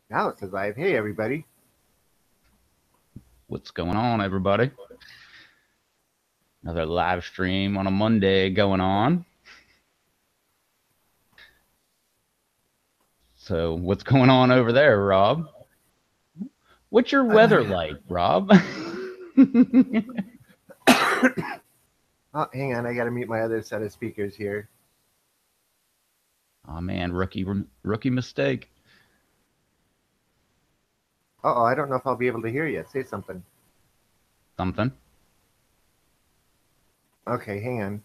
Now it says live. Hey, everybody. What's going on, everybody? Another live stream on a Monday going on. So, what's going on over there, Rob? What's your weather like, Rob? Oh, hang on. I got to mute my other set of speakers here. Oh man, rookie mistake. Uh-oh, I don't know if I'll be able to hear you. Say something. Something. Okay, hang on.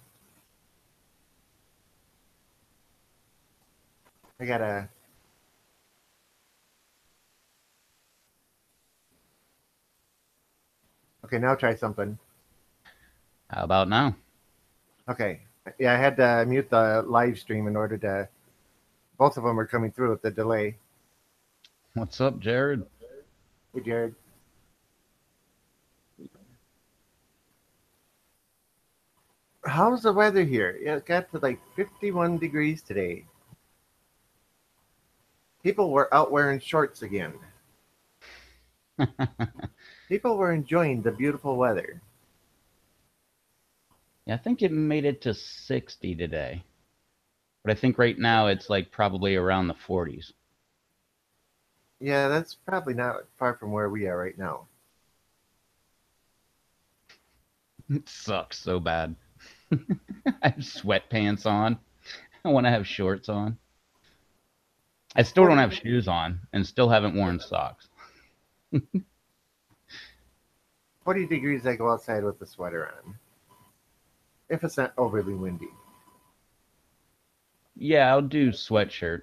I got to. Okay, now try something. How about now? Okay. Yeah, I had to mute the live stream in order to. Both of them are coming through with the delay. What's up, Jared? Hey, Jared. How's the weather here? Yeah, it got to like 51 degrees today. People were out wearing shorts again. People were enjoying the beautiful weather. Yeah, I think it made it to 60 today. But I think right now it's like probably around the 40s. Yeah, that's probably not far from where we are right now. It sucks so bad. I have sweatpants on. I want to have shorts on. I still don't 40, have shoes on and still haven't worn socks. 40 degrees, I go outside with the sweater on. If it's not overly windy. Yeah, I'll do sweatshirt.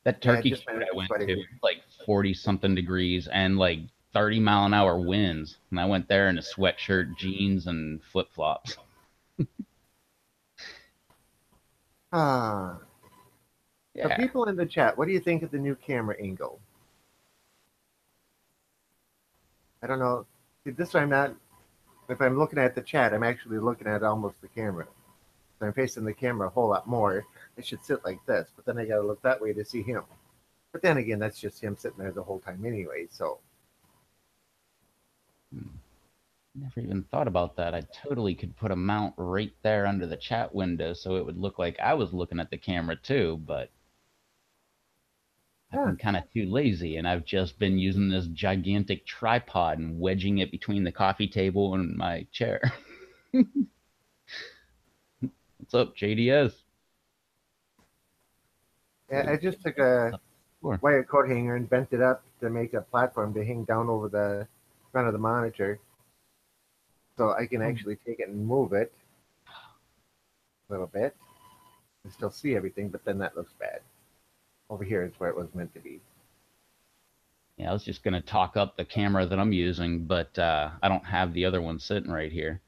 That Yeah, I Turkey just Camp managed I to went sweater to, here. like 40 something degrees and like 30-mile-an-hour winds. And I went there in a sweatshirt, jeans, and flip flops. Ah, so Yeah. people in the chat, what do you think of the new camera angle? I don't know. See, this way I'm not. If I'm looking at the chat, I'm actually looking at almost the camera. So I'm facing the camera a whole lot more. I should sit like this, but then I got to look that way to see him. But then again, that's just him sitting there the whole time anyway. So Hmm. Never even thought about that. I totally could put a mount right there under the chat window so it would look like I was looking at the camera too, but I've yeah, been kind of too lazy and I've just been using this gigantic tripod and wedging it between the coffee table and my chair. What's up, JDS? I just took a Sure. wire coat hanger and bent it up to make a platform to hang down over the front of the monitor, so I can actually take it and move it a little bit and still see everything. But then that looks bad. Over here is where it was meant to be. Yeah, I was just gonna talk up the camera that I'm using, but I don't have the other one sitting right here.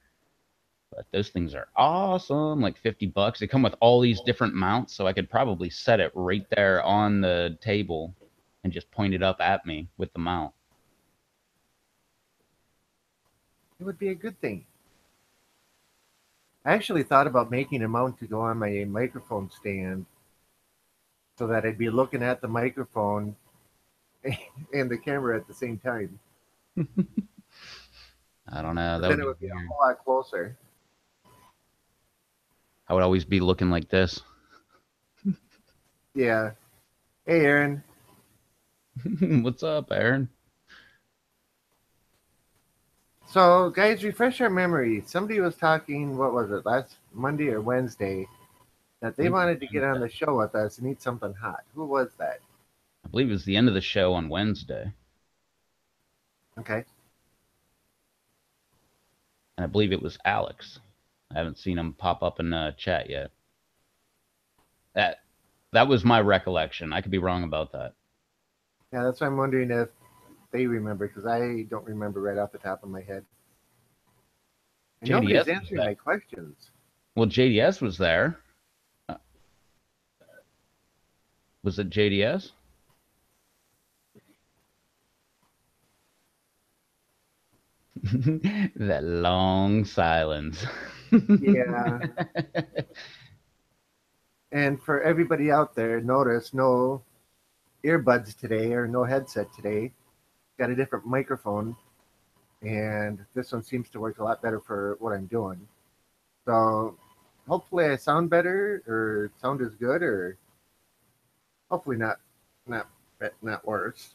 But those things are awesome, like $50. They come with all these different mounts, so I could probably set it right there on the table and just point it up at me with the mount. It would be a good thing. I actually thought about making a mount to go on my microphone stand so that I'd be looking at the microphone and the camera at the same time. I don't know, But that then would it be would be a weird. whole lot closer. I would always be looking like this. Yeah. Hey, Aaron. What's up, Aaron? So, guys, refresh our memory. Somebody was talking, what was it, last Monday or Wednesday, that I they believe it was wanted to get on Wednesday. the show with us and eat something hot. Who was that? I believe it was the end of the show on Wednesday, Okay. and I believe it was Alex. I haven't seen him pop up in the chat yet. That that was my recollection. I could be wrong about that. Yeah, that's why I'm wondering if they remember, because I don't remember right off the top of my head. And nobody's JDS was answering there. my questions. Well, JDS was there. Uh, Was it JDS? That long silence. Yeah. And for everybody out there, notice no earbuds today, or no headset today. Got a different microphone, and this one seems to work a lot better for what I'm doing. So hopefully I sound better, or sound as good, or hopefully not not worse.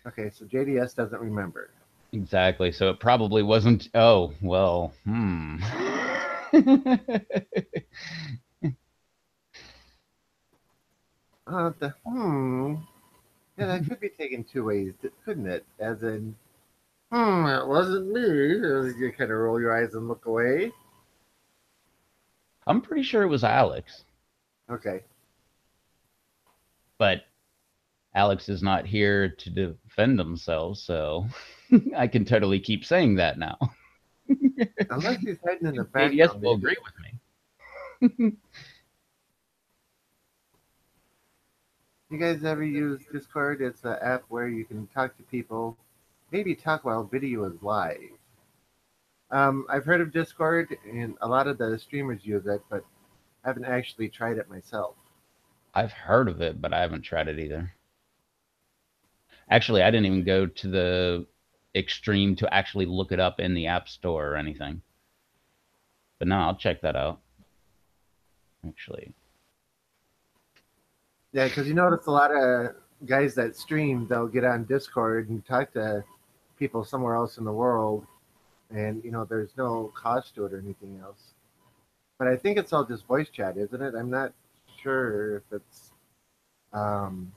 Okay, so JDS doesn't remember. Exactly. So it probably wasn't. Oh, well, The yeah, that could be taken two ways, couldn't it? As in, it wasn't me. You kind of roll your eyes and look away. I'm pretty sure it was Alex, Okay. but Alex is not here to defend themselves, so I can totally keep saying that now. Unless he's hiding in the JDS background, will maybe. agree with me. You guys ever use Discord? It's an app where you can talk to people, maybe talk while video is live. I've heard of Discord, and a lot of the streamers use it, but I haven't actually tried it myself. I've heard of it, but I haven't tried it either. Actually, I didn't even go to the extreme to actually look it up in the App Store or anything. But no, I'll check that out. Actually, Yeah, because you notice a lot of guys that stream, they'll get on Discord and talk to people somewhere else in the world, and there's no cost to it or anything else. But I think it's all just voice chat, isn't it? I'm not sure if it's um,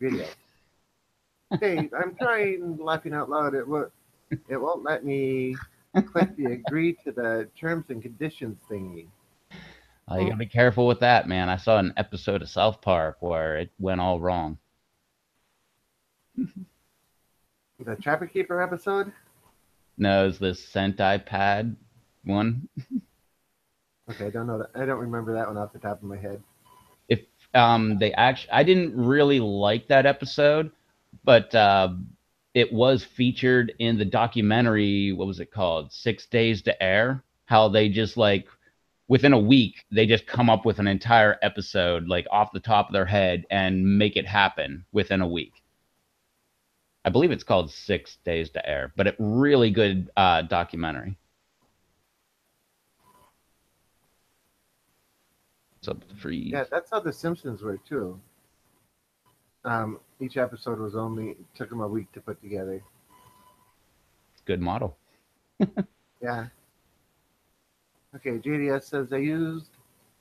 video. Hey, I'm trying laughing out loud. It won't let me click the agree to the terms and conditions thingy. you Hmm. gotta be careful with that, man. I saw an episode of South Park where it went all wrong. The Trapper Keeper episode? No, it's the Sentai Pad one. Okay, I don't know that. I don't remember that one off the top of my head. If they actually, I didn't really like that episode, but it was featured in the documentary. What was it called? 6 Days to Air. How they just like within a week they just come up with an entire episode like off the top of their head and make it happen within a week. I believe it's called 6 Days to Air, but a really good documentary. So Yeah, freeze. that's how The Simpsons were too. Each episode was only took them a week to put together. Good model. Yeah. Okay, JDS says I used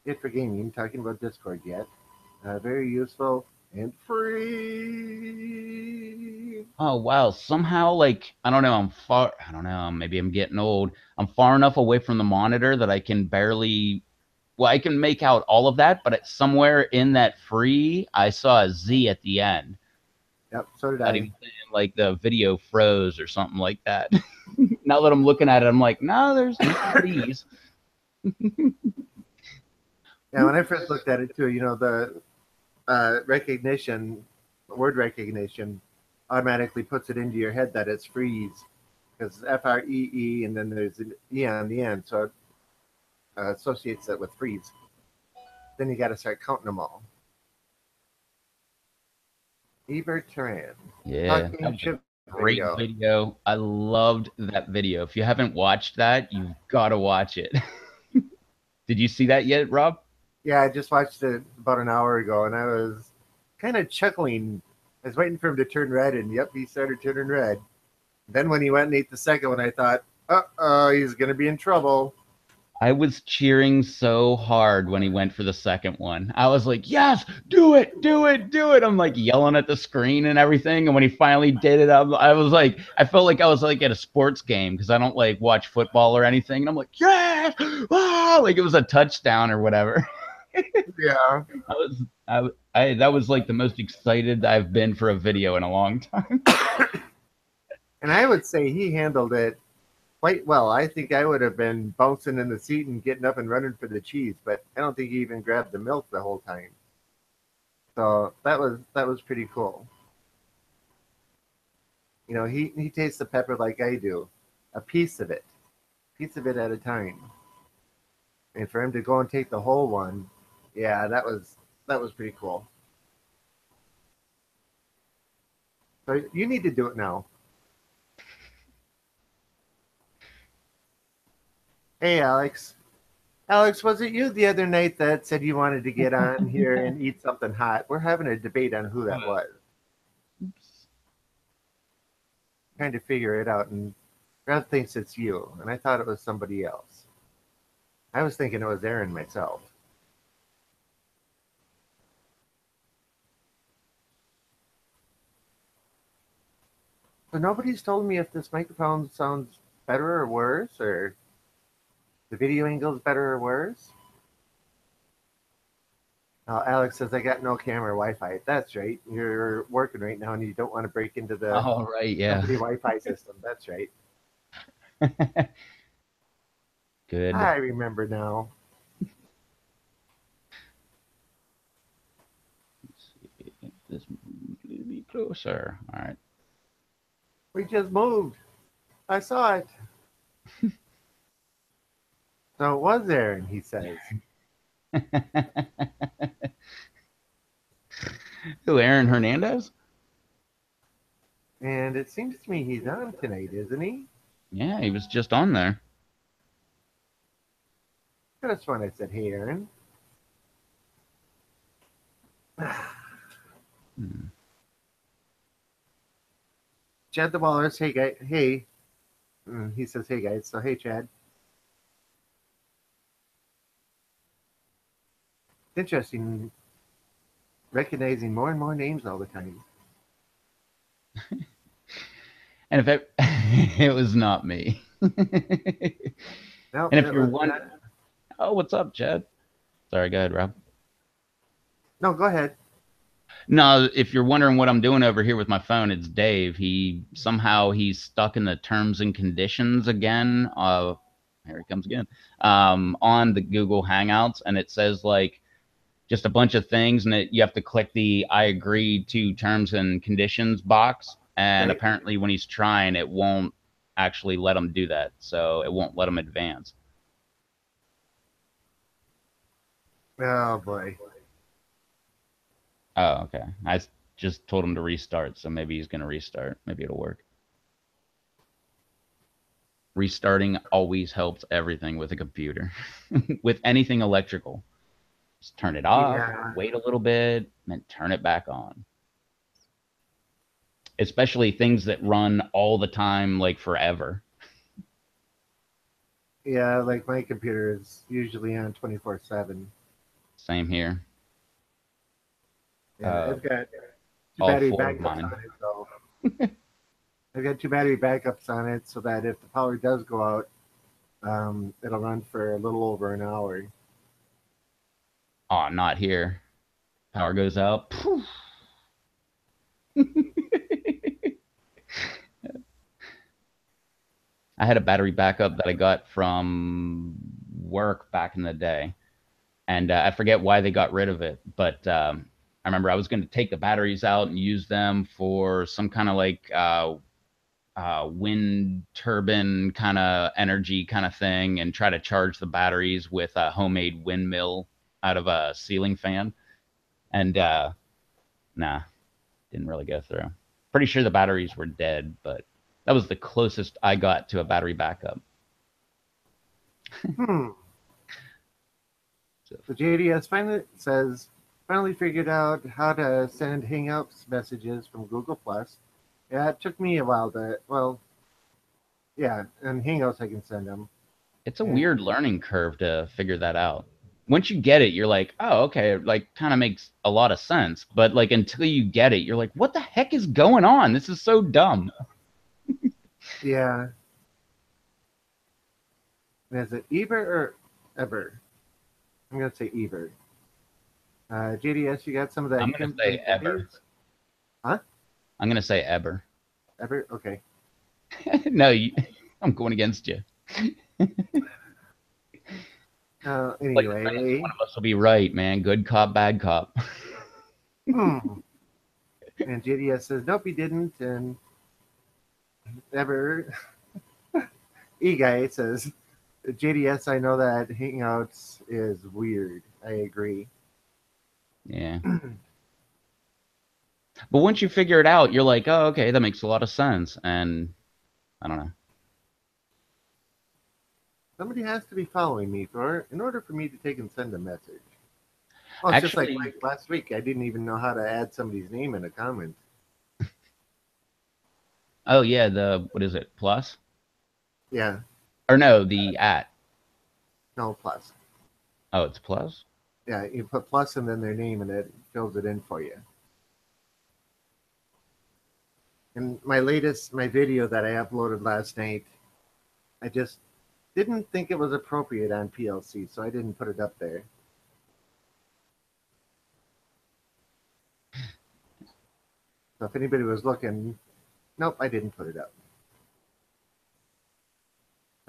it for gaming. Talking about Discord yet? Very useful and free. Oh wow. Somehow like I don't know, I don't know, maybe I'm getting old. I'm far enough away from the monitor that I can barely well, I can make out all of that, but it's somewhere in that free I saw a Z at the end. Yep, so did Thought he was I. saying like the video froze or something like that. Now that I'm looking at it, I'm like, no, there's no Z's. Yeah, when I first looked at it too, the recognition, word recognition, automatically puts it into your head that it's freeze because FREE and then there's an E on the end, so it associates that with freeze. Then you got to start counting them all. Ebert Turan, Yeah, that talking was a ship great video. video. I loved that video. If you haven't watched that, you've got to watch it. Did you see that yet, Rob? Yeah, I just watched it about an hour ago, and I was kind of chuckling. I was waiting for him to turn red, and yep, he started turning red. Then when he went and ate the second one, I thought, he's gonna be in trouble. I was cheering so hard when he went for the second one. I was like, yes, do it, do it, do it. I'm like yelling at the screen and everything. And when he finally did it, I was like, I felt like I was like at a sports game because I don't like watch football or anything. And I'm like, yes, ah! Like it was a touchdown or whatever. Yeah, I was, that was like the most excited I've been for a video in a long time. and I would say he handled it quite well. I think I would have been bouncing in the seat and getting up and running for the cheese, but I don't think he even grabbed the milk the whole time. So that was pretty cool. He tastes the pepper like I do, a piece of it at a time. And for him to go and take the whole one, yeah, that was pretty cool. So you need to do it now. Hey, Alex. Alex, was it you the other night that said you wanted to get on here and eat something hot? We're having a debate on who that was. Oops. Trying to figure it out, and Rev thinks it's you, and I thought it was somebody else. I was thinking it was Aaron myself. So nobody's told me if this microphone sounds better or worse, or the video angle is better or worse. Alex says, I got no camera Wi-Fi. That's right. You're working right now, and you don't want to break into the All right, yeah. company Wi-Fi system. That's right. Good. I remember now. Let's see if this will be closer. All right. We just moved. I saw it. So it was Aaron, he says. Who, Aaron Hernandez? And it seems to me he's on tonight, isn't he? Yeah, he was just on there. That's when I said, hey, Aaron. Chad the Walrus, hey, guy, hey. He says, hey, guys. So, hey, Chad. Interesting. Recognizing more and more names all the time. And if it, it was not me. No, and if you're wondering, oh, what's up, Chad? Sorry, go ahead, Rob. No, go ahead. No, if you're wondering what I'm doing over here with my phone, it's Dave. He's stuck in the terms and conditions again. Here he comes again. On the Google Hangouts, and it says like just a bunch of things, and you have to click the I agree to terms and conditions box. And Right. apparently, when he's trying, it won't actually let him do that. So it won't let him advance. Oh, boy. Oh, okay. I just told him to restart, so maybe he's going to restart. Maybe it'll work. Restarting always helps everything with a computer. With anything electrical. Just turn it off, Yeah. wait a little bit, and then turn it back on. Especially things that run all the time, like forever. Yeah, like my computer is usually on 24/7. Same here. Yeah, I've got two All battery four of backups mine. on it, so I've got two battery backups on it so that if the power does go out, it'll run for a little over an hour. Oh, not here. Power goes out. I had a battery backup that I got from work back in the day. And I forget why they got rid of it, but I remember I was going to take the batteries out and use them for some kind of like wind turbine kind of energy kind of thing, and try to charge the batteries with a homemade windmill out of a ceiling fan. And nah, didn't really go through. Pretty sure the batteries were dead, but that was the closest I got to a battery backup. The JDS finally figured out how to send Hangouts messages from Google Plus. Yeah, it took me a while yeah, and Hangouts I can send them. It's a weird learning curve to figure that out. Once you get it, you're like, oh, okay, it like kind of makes a lot of sense. But like until you get it, you're like, what the heck is going on? This is so dumb. Yeah. Is it Eber or Eber? I'm gonna say Eber. JDS, you got some of that. I'm gonna say Eber. Huh? I'm gonna say Eber. Eber? Okay. No, I'm going against you. Anyway. Like, one of us will be right, man. Good cop, bad cop. And JDS says, nope, he didn't. And Eber, E-Guy says, JDS, I know that Hangouts is weird. I agree. Yeah. But once you figure it out, you're like, oh, okay, that makes a lot of sense. And I don't know. Somebody has to be following me in order for me to take and send a message. Oh, it's just like Actually, last week. I didn't even know how to add somebody's name in a comment. oh yeah, what is it? Plus? Yeah, Or no, the at. no plus. Oh, it's plus? Yeah, you put plus and then their name, and it fills it in for you. And my video that I uploaded last night, I just didn't think it was appropriate on PLC, so I didn't put it up there. So if anybody was looking, nope, I didn't put it up.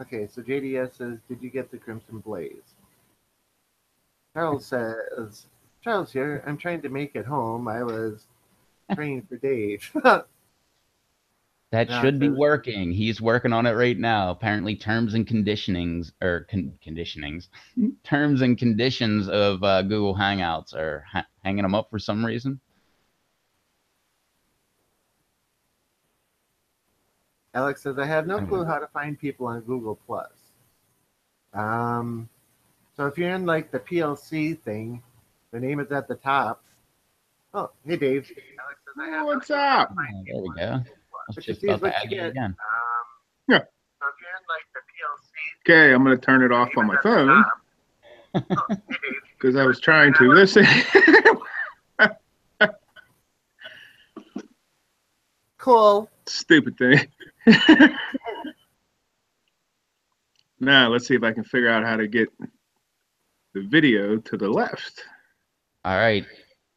Okay, so JDS says, did you get the Crimson Blaze? Charles says, Charles here, I'm trying to make it home. I was praying for Dave. That Alex should be says, working. He's working on it right now. Apparently, terms and conditionings or conditionings, terms and conditions of Google Hangouts are hanging them up for some reason. Alex says, I have no Anyway. clue how to find people on Google Plus. So if you're in like the PLC thing, the name is at the top. Oh, hey Dave. Alex says, I have no What's clue how to up? find Oh, there people we on go. I Google Plus. was But you just see is about to what you add you get. again. Yeah. So if you're in like the PLC, Okay, I'm going to turn it off on my phone because I was trying to listen. cool. Stupid thing. Now, let's see if I can figure out how to get the video to the left. All right,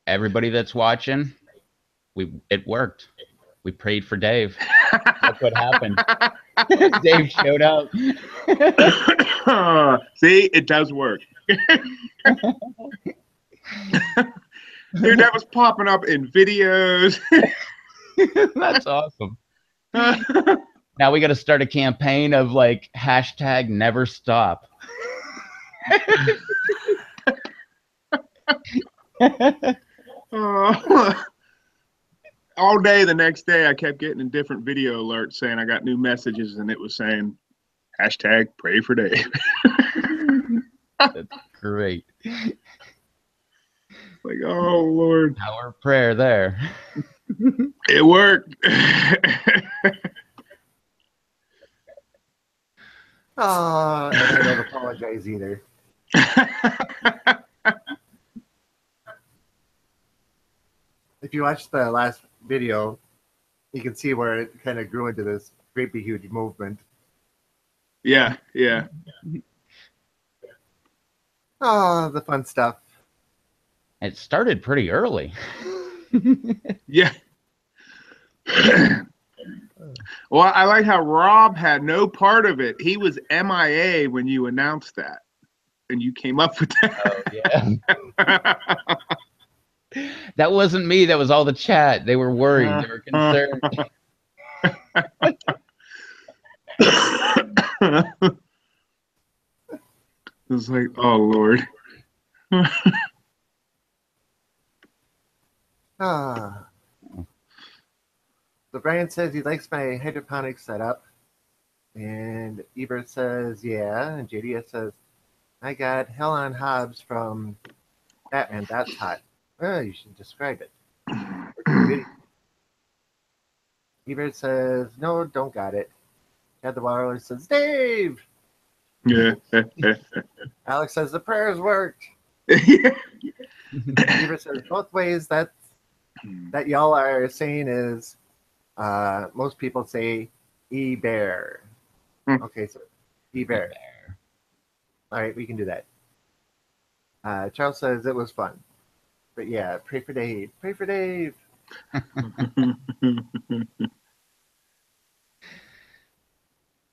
everybody that's watching, it worked. We prayed for Dave. That's what happened. Dave showed up. See, it does work. Dude, that was popping up in videos. That's awesome. Now we got to start a campaign of like hashtag never stop. All day the next day, I kept getting a different video alerts saying I got new messages, and it was saying hashtag pray for Dave. That's great. Like, oh Lord, Power of prayer there. it worked. Oh, and I don't apologize either. If you watch the last video, you can see where it kind of grew into this great big huge movement. Yeah, yeah. Oh, the fun stuff. It started pretty early. Yeah. Well, I like how Rob had no part of it. He was MIA when you announced that, and you came up with that. Oh, yeah. That wasn't me. That was all the chat. They were worried. They were concerned. It's like, oh Lord. Ah. So Brian says he likes my hydroponic setup. And Ebert says, yeah. And JDS says, I got Hell on Hobbs from Batman. That's hot. Oh, you should describe it. Ebert says, no, don't got it. Chad the Waterlord says, Dave! Yeah. Alex says, the prayers worked. Ebert says, both ways that y'all are saying is, most people say E-Bear. Okay, so E-Bear. All right, we can do that. Charles says it was fun. But yeah, pray for Dave. Pray for Dave.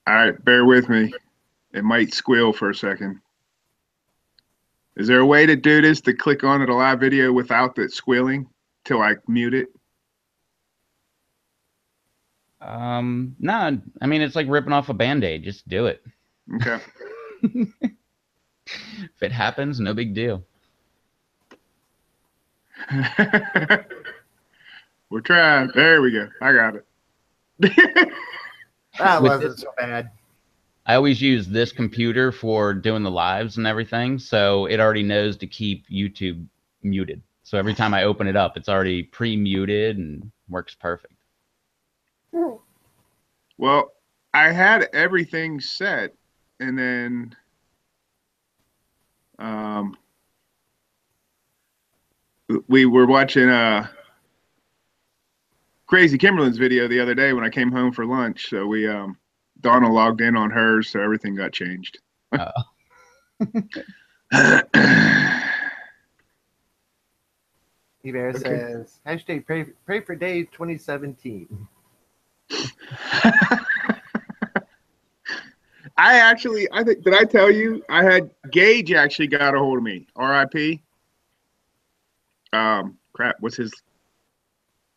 All right, bear with me. It might squeal for a second. Is there a way to do this to click on it a live video without the squealing till I mute it? Nah, I mean, it's like ripping off a Band-Aid. Just do it. Okay. If it happens, no big deal. We're trying. There we go. I got it. That With wasn't this- so bad. I always use this computer for doing the lives and everything, so it already knows to keep YouTube muted. So every time I open it up, it's already pre-muted and works perfect. Well, I had everything set, and then we were watching Crazy Kimberly's video the other day when I came home for lunch. So we Donna logged in on hers, so everything got changed. Bear Okay. says, hashtag pray for Dave 2017. I think, did I tell you? I had Gage actually got a hold of me. RIP. Crap, what's his?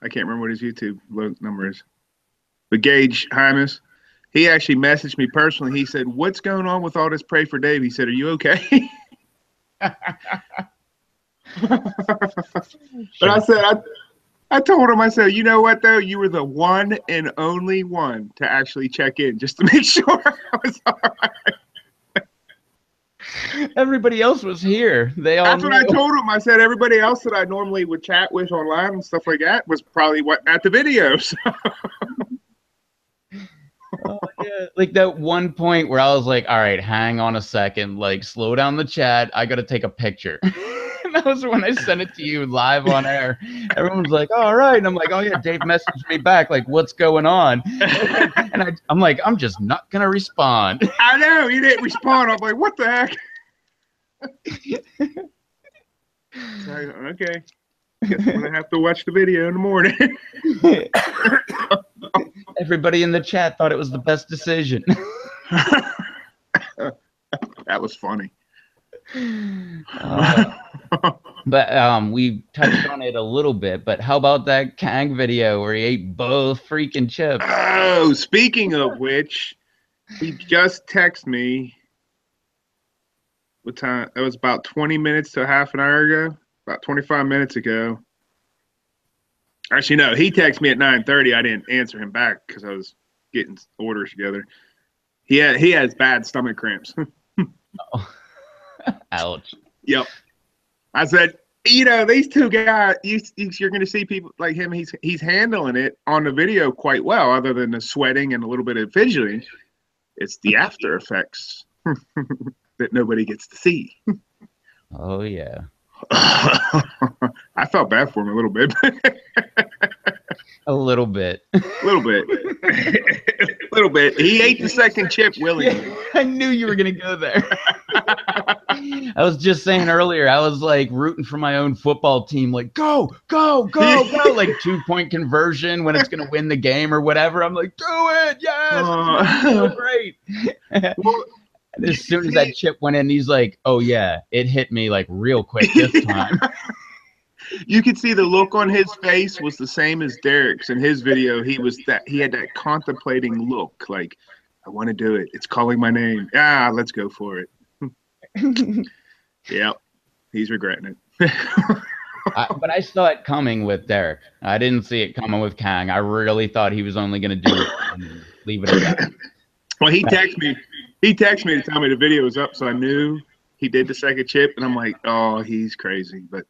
I can't remember what his YouTube number is. But Gage Hymas, he actually messaged me personally. He said, "What's going on with all this pray for Dave?" He said, "Are you okay?" But I said, I told him, I said, you know what though? You were the one and only one to actually check in just to make sure I was all right. Everybody else was here. They all That's what I knew. told him. I said everybody else that I normally would chat with online and stuff like that was probably at the videos. Oh, yeah. Like that one point where I was like, all right, hang on a second, like slow down the chat. I got to take a picture. And that was when I sent it to you live on air. Everyone's like, all right. And I'm like, oh yeah, Dave messaged me back. Like, what's going on? And I'm like, I'm just not going to respond. I know, he didn't respond. I'm like, what the heck? So, okay. Guess I'm going to have to watch the video in the morning. Everybody in the chat thought it was the best decision. That was funny. But we touched on it a little bit. But how about that Kang video where he ate both freaking chips? Oh, speaking of which, he just texted me. What time? It was about 20 minutes to half an hour ago. About 25 minutes ago. Actually, no, he texted me at 9:30. I didn't answer him back because I was getting orders together. He has bad stomach cramps. Oh. Ouch. Yep. I said, you know, these two guys, you're going to see people like him. He's handling it on the video quite well, other than the sweating and a little bit of fidgeting. It's the after effects that nobody gets to see. Oh, yeah. I felt bad for him a little bit. A little bit. A little bit. A little bit. He ate the second chip willingly. Yeah, I knew you were going to go there. I was just saying earlier, I was like rooting for my own football team, like, go, go, go, go, like 2-point conversion when it's going to win the game or whatever. I'm like, do it. Yes. So great. Well, And as soon as that chip went in, he's like, oh, yeah, it hit me like real quick this time. You could see the look on his face was the same as Derek's in his video. He had that contemplating look, like, I want to do it. It's calling my name. Ah, let's go for it. Yep, he's regretting it. But I saw it coming with Derek. I didn't see it coming with Kang. I really thought he was only going to do it and leave it at that. Well, he texted me. He texted me to tell me the video was up, so I knew he did the second chip, and I'm like, oh, he's crazy. But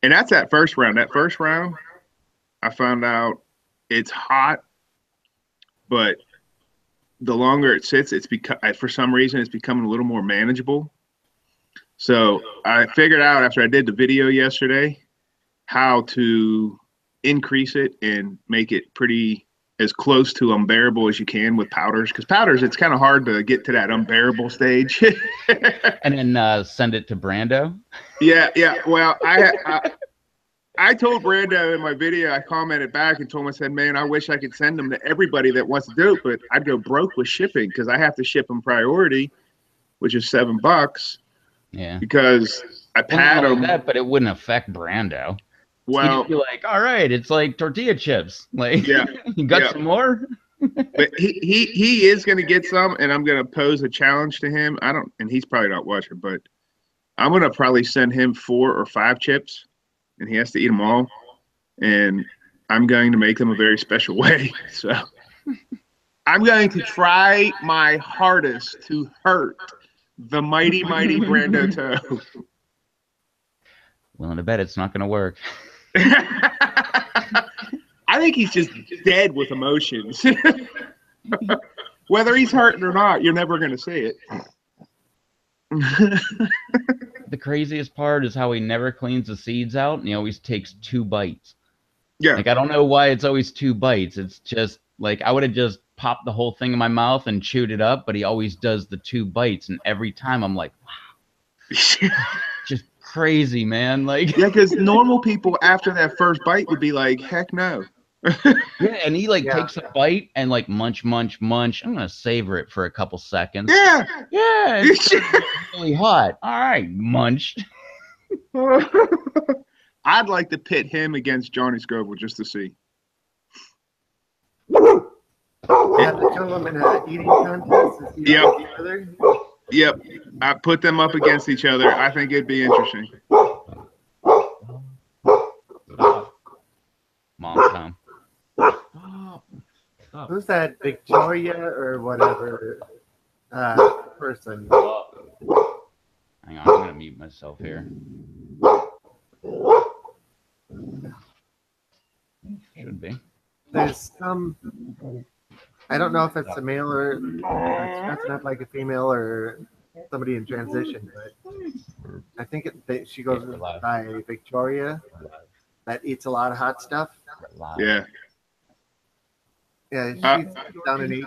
and that's that first round. That first round, I found out it's hot, but the longer it sits, for some reason it's becoming a little more manageable. So I figured out after I did the video yesterday how to increase it and make it pretty as close to unbearable as you can with powders. Because powders, it's kind of hard to get to that unbearable stage. And then send it to Brando. Yeah. Well, I told Brando in my video, I commented back and told him, I said, man, I wish I could send them to everybody that wants to do it, but I'd go broke with shipping because I have to ship them priority, which is $7. Yeah. Because I Well, pad not only them. that, but it wouldn't affect Brando. Well, He'd be like, all right, it's like tortilla chips. Like, yeah, you got yeah. some more? But he is going to get some, and I'm going to pose a challenge to him. And he's probably not watching, but I'm gonna probably send him 4 or 5 chips, and he has to eat them all. And I'm going to make them a very special way. So I'm going to try my hardest to hurt the mighty Brando Toe. Willing to bet it's not going to work. I think he's just dead with emotions. Whether he's hurting or not, you're never going to see it. The craziest part is how he never cleans the seeds out, and he always takes 2 bites. Yeah. Like, I don't know why it's always 2 bites. It's just like I would have just popped the whole thing in my mouth and chewed it up, but he always does the 2 bites, and every time I'm like, wow, just crazy, man. Like, yeah, because normal people after that first bite would be like, heck no. yeah, and he like takes a bite and like munch. I'm gonna savor it for a couple seconds. Yeah, it's really hot. All right, munched. I'd like to pit him against Johnny Scoville just to see. Yeah, the two of them in an eating contest. Yep. I put them up against each other. I think it'd be interesting. Mom time. Who's that Victoria or whatever person? Hang on, I'm gonna mute myself here. Should be. There's some. I don't know if it's a male or it's not like a female or somebody in transition, but I think she goes by Victoria that eats a lot of hot stuff. Yeah. Yeah, she's down in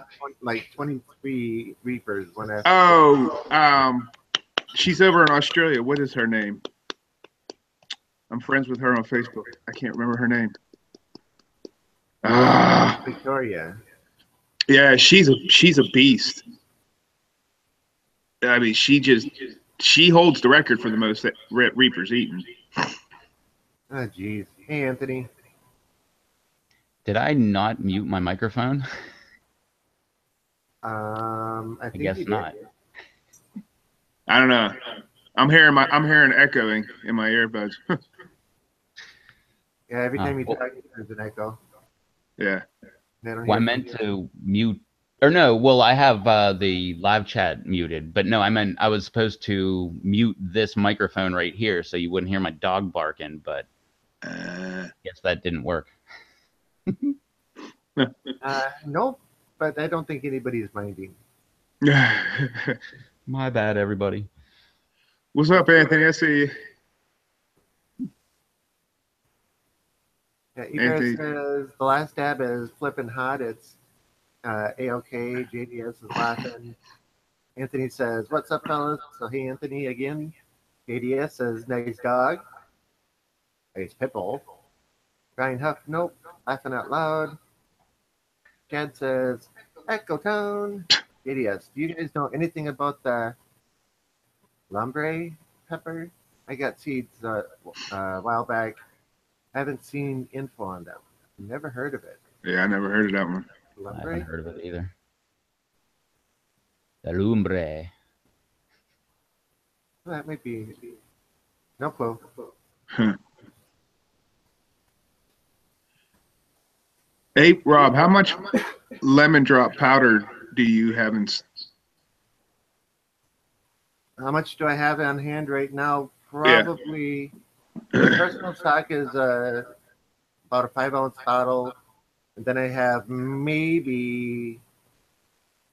23 reapers when she's over in Australia. What is her name? I'm friends with her on Facebook. I can't remember her name. Victoria. Yeah, she's a beast. I mean, she holds the record for the most reapers eaten. Oh, jeez. Hey, Anthony. Did I not mute my microphone? I guess not. I don't know. I'm hearing echoing in my earbuds. Yeah, every time you talk, there's an echo. Yeah. Well, I meant to mute, or no, well, I have the live chat muted, but no, I was supposed to mute this microphone right here so you wouldn't hear my dog barking, but I guess that didn't work. Nope, but I don't think anybody's minding. My bad, everybody. What's up, Anthony? I see you. Yeah, Igor says the last dab is flipping hot. It's A-OK. JDS is laughing. Anthony says, "What's up, fellas?" So hey, Anthony again. JDS says, "Nice dog." Nice pitbull. Brian Huff, nope. Laughing out loud. Chad says, "Echo tone." JDS, do you guys know anything about the lumbre pepper? I got seeds a while back. I haven't seen info on them. Never heard of it. Yeah, I never heard of that one. Lumbre? I haven't heard of it either. The lumbre. Well, that might be. No clue. Huh. Hey, Rob, how much lemon drop powder do you have in? How much do I have on hand right now? Probably. My personal stock is about a 5-ounce bottle, and then I have maybe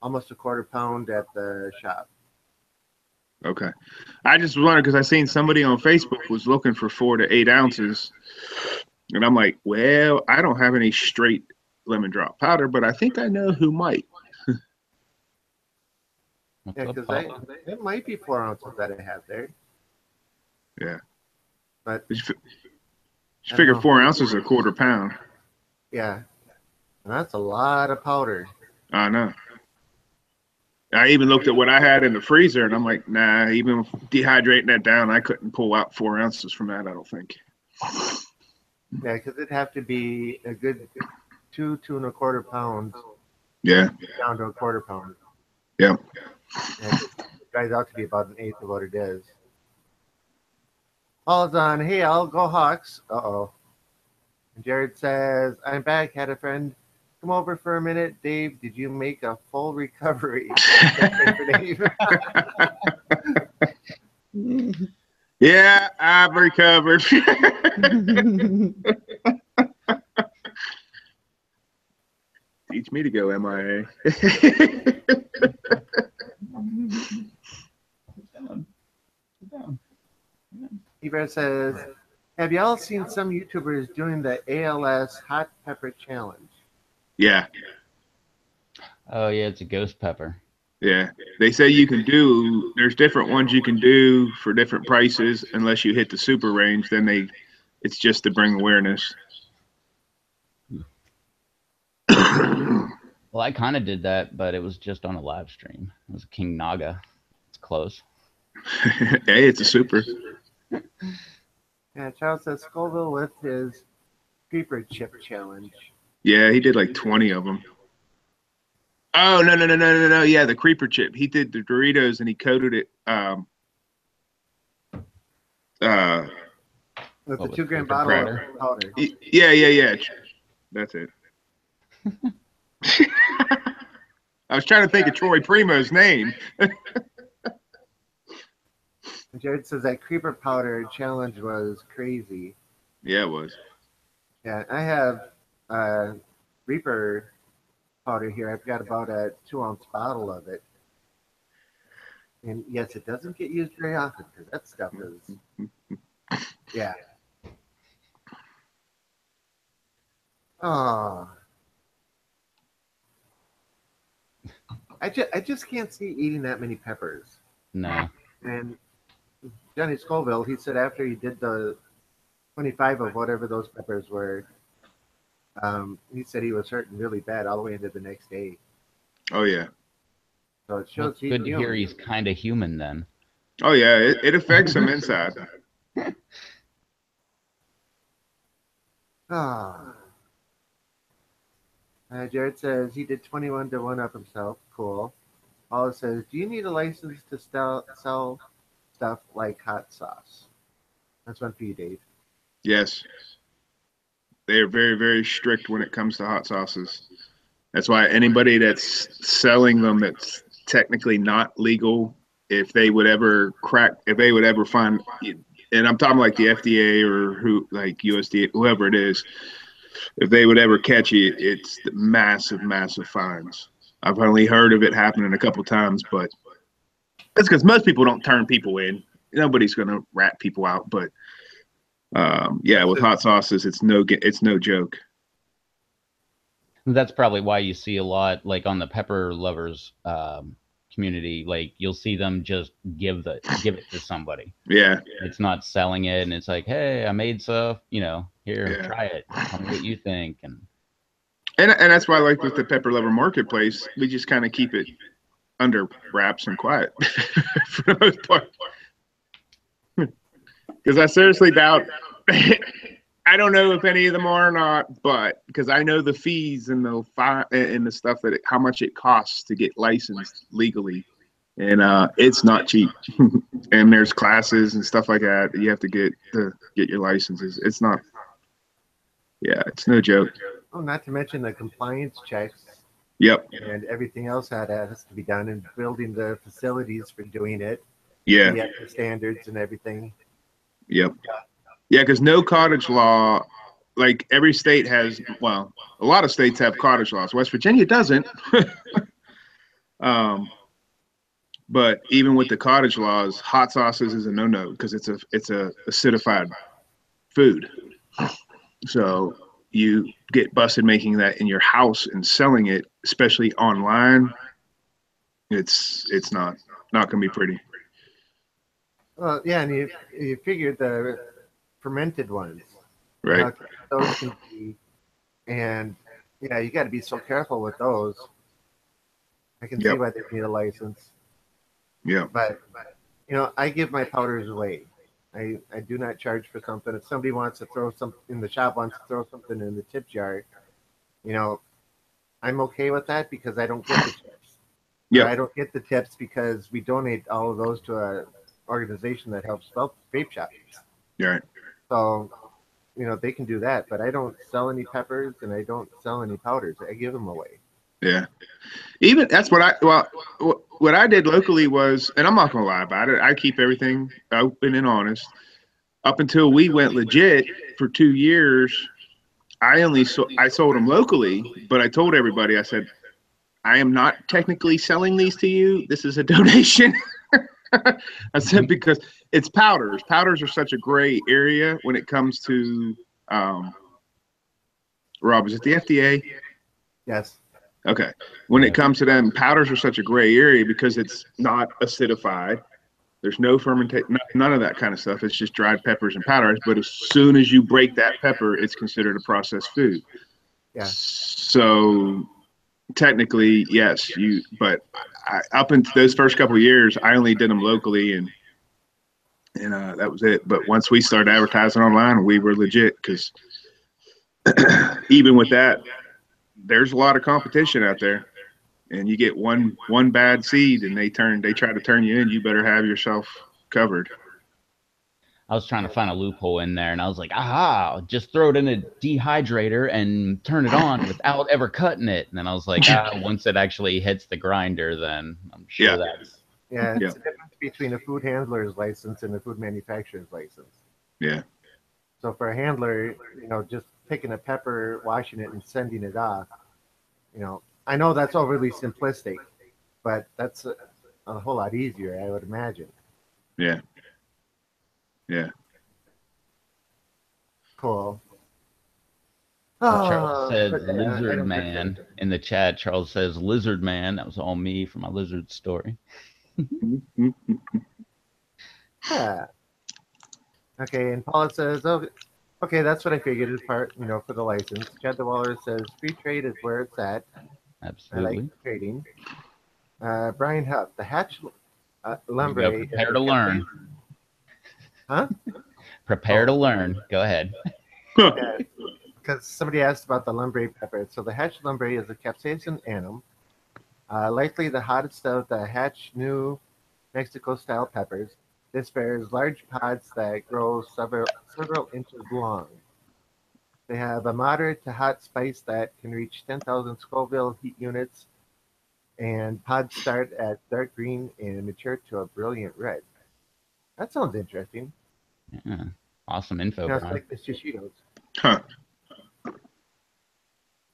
almost a quarter pound at the shop. Okay, I just wondered because I seen somebody on Facebook was looking for 4 to 8 ounces, and I'm like, well, I don't have any straight lemon drop powder, but I think I know who might. Yeah, because it might be 4 ounces that I have there. Yeah. But you figure 4 ounces is a quarter pound. Yeah. And that's a lot of powder. I know. I even looked at what I had in the freezer, and I'm like, nah, even dehydrating that down, I couldn't pull out 4 ounces from that, I don't think. Yeah, because it'd have to be a good 2 1/4 pounds. Yeah. Down to a quarter pound. Yeah. And it dries out to be about an eighth of what it is. Paul's on, hey, I'll go Hawks. Uh-oh. And Jared says, I'm back. Had a friend come over for a minute. Dave, did you make a full recovery? For Dave. Yeah, I've recovered. Teach me to go MIA. Eva says, have y'all seen some YouTubers doing the ALS hot pepper challenge? Yeah. Oh yeah, it's a ghost pepper. Yeah. They say you can do, there's different ones you can do for different prices unless you hit the super range. Then it's just to bring awareness. Well, I kind of did that, but it was just on a live stream. It was King Naga. It's close. Hey, it's a super. Yeah, Charles says Scoville with his creeper chip challenge. Yeah, he did like 20 of them. Oh, no. Yeah, the creeper chip. He did the Doritos and he coated it. With the 2 gram bottle of powder. Yeah. That's it. I was trying to think of Troy Primo's name. Jared says that creeper powder challenge was crazy. Yeah, it was. Yeah, I have Reaper powder here. I've got about a 2-ounce bottle of it. And yes, it doesn't get used very often because that stuff is, yeah. Oh. I just can't see eating that many peppers. No. And Johnny Scoville, he said after he did the 25 of whatever those peppers were, he said he was hurting really bad all the way into the next day. Oh, yeah. So it shows well, it's good to hear he's kind of human then. Oh, yeah. It affects him inside. Ah. Jared says he did 21 to 1 up himself. Cool. Paula says, do you need a license to sell stuff like hot sauce? That's one for you, Dave. Yes. They are very, very strict when it comes to hot sauces. That's why anybody that's selling them that's technically not legal, if they would ever find, and I'm talking like the FDA or like USDA, whoever it is, if they would ever catch you, it's massive, massive fines. I've only heard of it happening a couple times, but that's because most people don't turn people in. Nobody's going to rat people out, but yeah, with hot sauces, it's no joke. That's probably why you see a lot, like on the pepper lovers community, like you'll see them just give it to somebody. Yeah. It's not selling it, and it's like, hey, I made stuff, here, try it. Tell me what you think. And that's why, like with the Pepper Lover Marketplace, we just kind of keep it under wraps and quiet for the most part. Because I seriously doubt, I don't know if any of them are or not, but because I know the fees and the stuff how much it costs to get licensed legally, and it's not cheap. And there's classes and stuff like that you have to get your licenses. It's not. Yeah, it's no joke. Oh, not to mention the compliance checks. Yep. And everything else that has to be done, and building the facilities for doing it. Yeah. The standards and everything. Yep. Yeah, because no cottage law, like every state has, well, a lot of states have cottage laws. West Virginia doesn't. But even with the cottage laws, hot sauces is a no-no because it's a acidified food. So you get busted making that in your house and selling it, especially online. It's not going to be pretty. Well, yeah, and you figured the fermented ones, right? Those can be, and yeah, you got to be so careful with those. I can see why they need a license. Yeah, but I give my powders away. I do not charge for something. If somebody wants to throw something in the shop, wants to throw something in the tip jar, I'm okay with that because I don't get the tips. Yeah, I don't get the tips because we donate all of those to a organization that helps vape shops. Right. So, they can do that, but I don't sell any peppers and I don't sell any powders. I give them away. Yeah. Even that's what I did locally was, and I'm not gonna lie about it. I keep everything open and honest. Up until we went legit for 2 years, I sold them locally, but I told everybody, I said, I am not technically selling these to you. This is a donation. I said because it's powders. Powders are such a gray area when it comes to Rob. Is it the FDA? Yes. Okay. When Yeah. it comes to them, powders are such a gray area because it's not acidified. There's no fermentation, none of that kind of stuff. It's just dried peppers and powders. But as soon as you break that pepper, it's considered a processed food. Yeah. So technically, yes, but up into those first couple of years, I only did them locally, and that was it. But once we started advertising online, we were legit because even with that, there's a lot of competition out there, and you get one bad seed, and they try to turn you in. You better have yourself covered. I was trying to find a loophole in there, and I was like, aha, just throw it in a dehydrator and turn it on without ever cutting it. And then I was like, once it actually hits the grinder, then I'm sure Yeah. that's. Yeah, it's Yeah. the difference between a food handler's license and a food manufacturer's license. Yeah. So for a handler, just picking a pepper, washing it, and sending it off, I know that's overly simplistic, but that's a whole lot easier, I would imagine. Yeah. Yeah. Cool. Charles said But, Lizard item Man picture. in the chat. Charles says Lizard Man. That was all me for my lizard story. Yeah. Okay, and Paula says, "Oh, okay, that's what I figured is part, for the license." Chad the Waller says, "Free trade is where it's at. I like Absolutely. trading." Brian Huff, the Hatch There you lumbre go. is Prepare a to learn. Huh? Prepare to Oh, learn. Go ahead. yeah, because somebody asked about the lumbre pepper. So the Hatch lumbre is a capsaicin annum, likely the hottest of the Hatch New Mexico-style peppers. This bears large pods that grow several inches long. They have a moderate to hot spice that can reach 10,000 Scoville heat units, and pods start at dark green and mature to a brilliant red. That sounds interesting. Yeah. Awesome info, It's Brian. like the shishitos. Huh.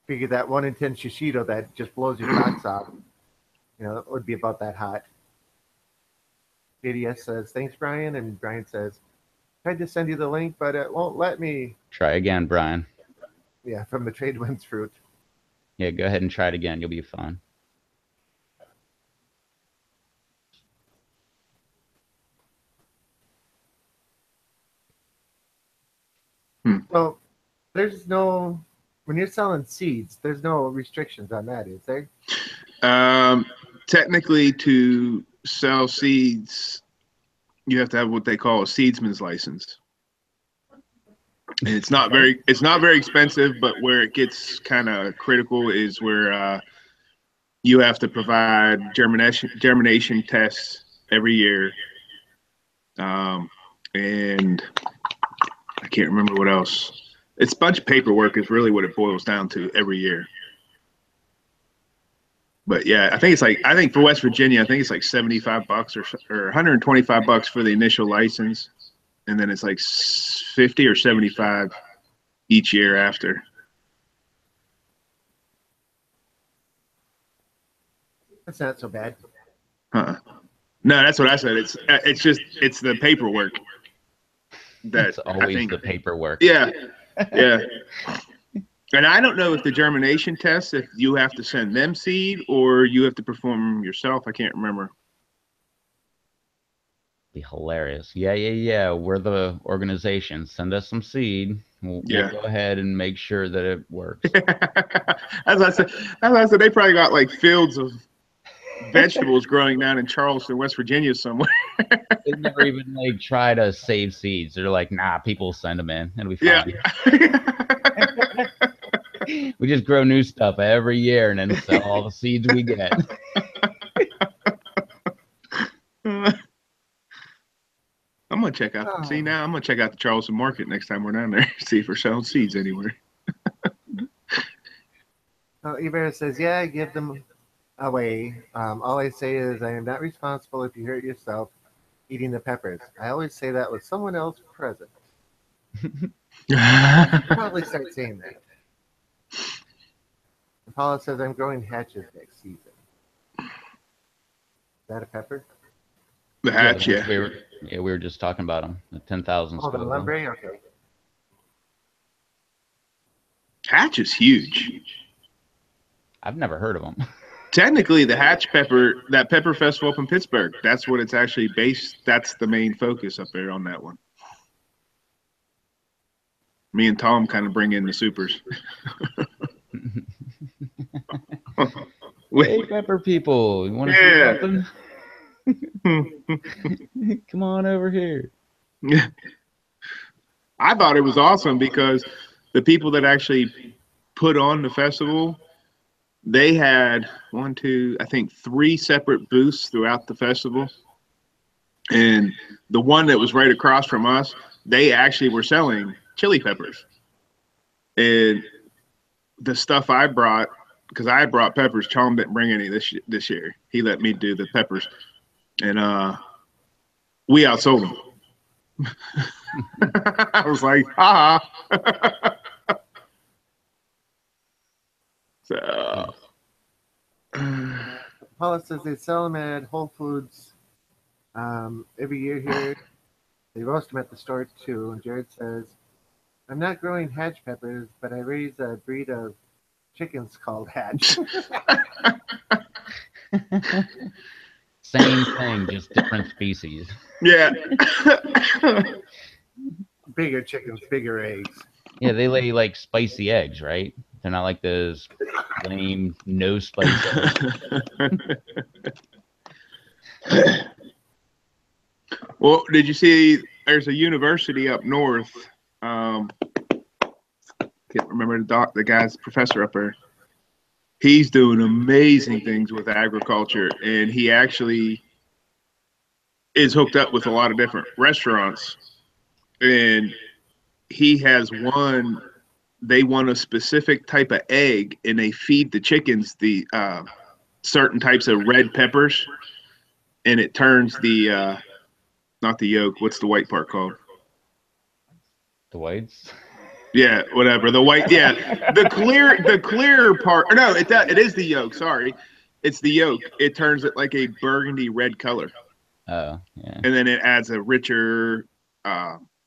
Figure that 1 in 10 shishito that just blows your socks off, it would be about that hot. JDS says, "Thanks, Brian." And Brian says, "Tried to send you the link, but it won't let me." Try again, Brian. Yeah, from the Trade Winds Fruit. Yeah, go ahead and try it again. You'll be fine. So there's no, when you're selling seeds, there's no restrictions on that, is there? Technically, to sell seeds, you have to have what they call a seedsman's license. And it's not very expensive, but where it gets kind of critical is where you have to provide germination tests every year, and I can't remember what else. It's a bunch of paperwork is really what it boils down to every year. But yeah, I think for West Virginia, I think it's like $75 or $125 for the initial license, and then it's like 50 or 75 each year after. That's not so bad. No, that's what I said. It's the paperwork. That's always the paperwork. Yeah, yeah. And I don't know if the germination tests, if you have to send them seed or you have to perform them yourself. I can't remember. Be hilarious. Yeah. We're the organization. Send us some seed. We'll go ahead and make sure that it works. As I said, they probably got like fields of vegetables growing down in Charleston, West Virginia somewhere. They never even like try to save seeds. They're like, nah, people send them in. It'll be fine. Yeah. We just grow new stuff every year and then sell all the seeds we get. I'm gonna gonna check out. See, now I'm gonna check out the Charleston Market next time we're down there. See if we're selling seeds anywhere. Iber says, yeah, give them away. All I say is I am not responsible if you hurt yourself eating the peppers. I always say that with someone else present. Probably start saying that. And Paula says I'm growing hatches next season. Is that a pepper? The hatch, yeah. We were just talking about them. The 10,000. Oh, the lumbre? Okay. Hatch is huge. I've never heard of them. Technically, the hatch pepper, that pepper festival up in Pittsburgh, that's what it's actually based. That's the main focus up there on that one. Me and Tom kind of bring in the supers. Hey, pepper people, you want to see something? Come on over here. I thought it was awesome because the people that actually put on the festival, they had I think 3 separate booths throughout the festival. And the one that was right across from us, they actually were selling chili peppers. And the stuff I brought, because I brought peppers, Tom didn't bring any this year. He let me do the peppers. And we outsold them. I was like, ha. So Paula says they sell them at Whole Foods every year here. They roast them at the store too. And Jared says, I'm not growing hatch peppers, but I raise a breed of chickens called hatch. Same thing, just different species. yeah. Bigger chickens, bigger eggs. Yeah, they lay like spicy eggs, right? They're not like those lame no spice eggs. Well, did you see there's a university up north? Can't remember the guy's professor up there. He's doing amazing things with agriculture, and he actually is hooked up with a lot of different restaurants. And he has they want a specific type of egg, and they feed the chickens the certain types of red peppers, and it turns the not the yolk. What's the white part called? The whites? Yeah, whatever. The white, yeah. The clear part. No, it is the yolk. Sorry. It's the yolk. It turns it like a burgundy red color. Oh, yeah. And then it adds a richer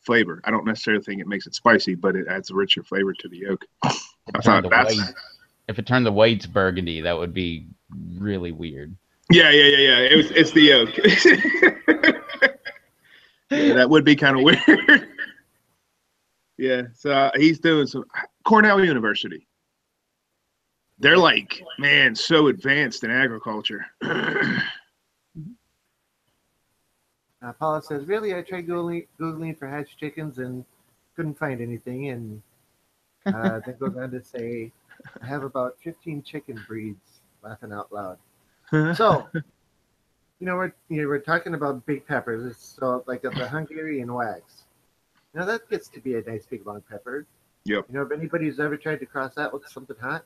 flavor. I don't necessarily think it makes it spicy, but it adds a richer flavor to the yolk. If it turned the whites burgundy, that would be really weird. Yeah. It's the yolk. Yeah, that would be kind of weird. Yeah, so he's doing some Cornell University. They're like, man, so advanced in agriculture. Paula says, really, I tried Googling for hatch chickens and couldn't find anything. And then goes on to say, I have about 15 chicken breeds, laughing out loud. So, we're talking about big peppers. So, like the Hungarian wax. Now that gets to be a nice big long pepper. Yep. If anybody's ever tried to cross that with something hot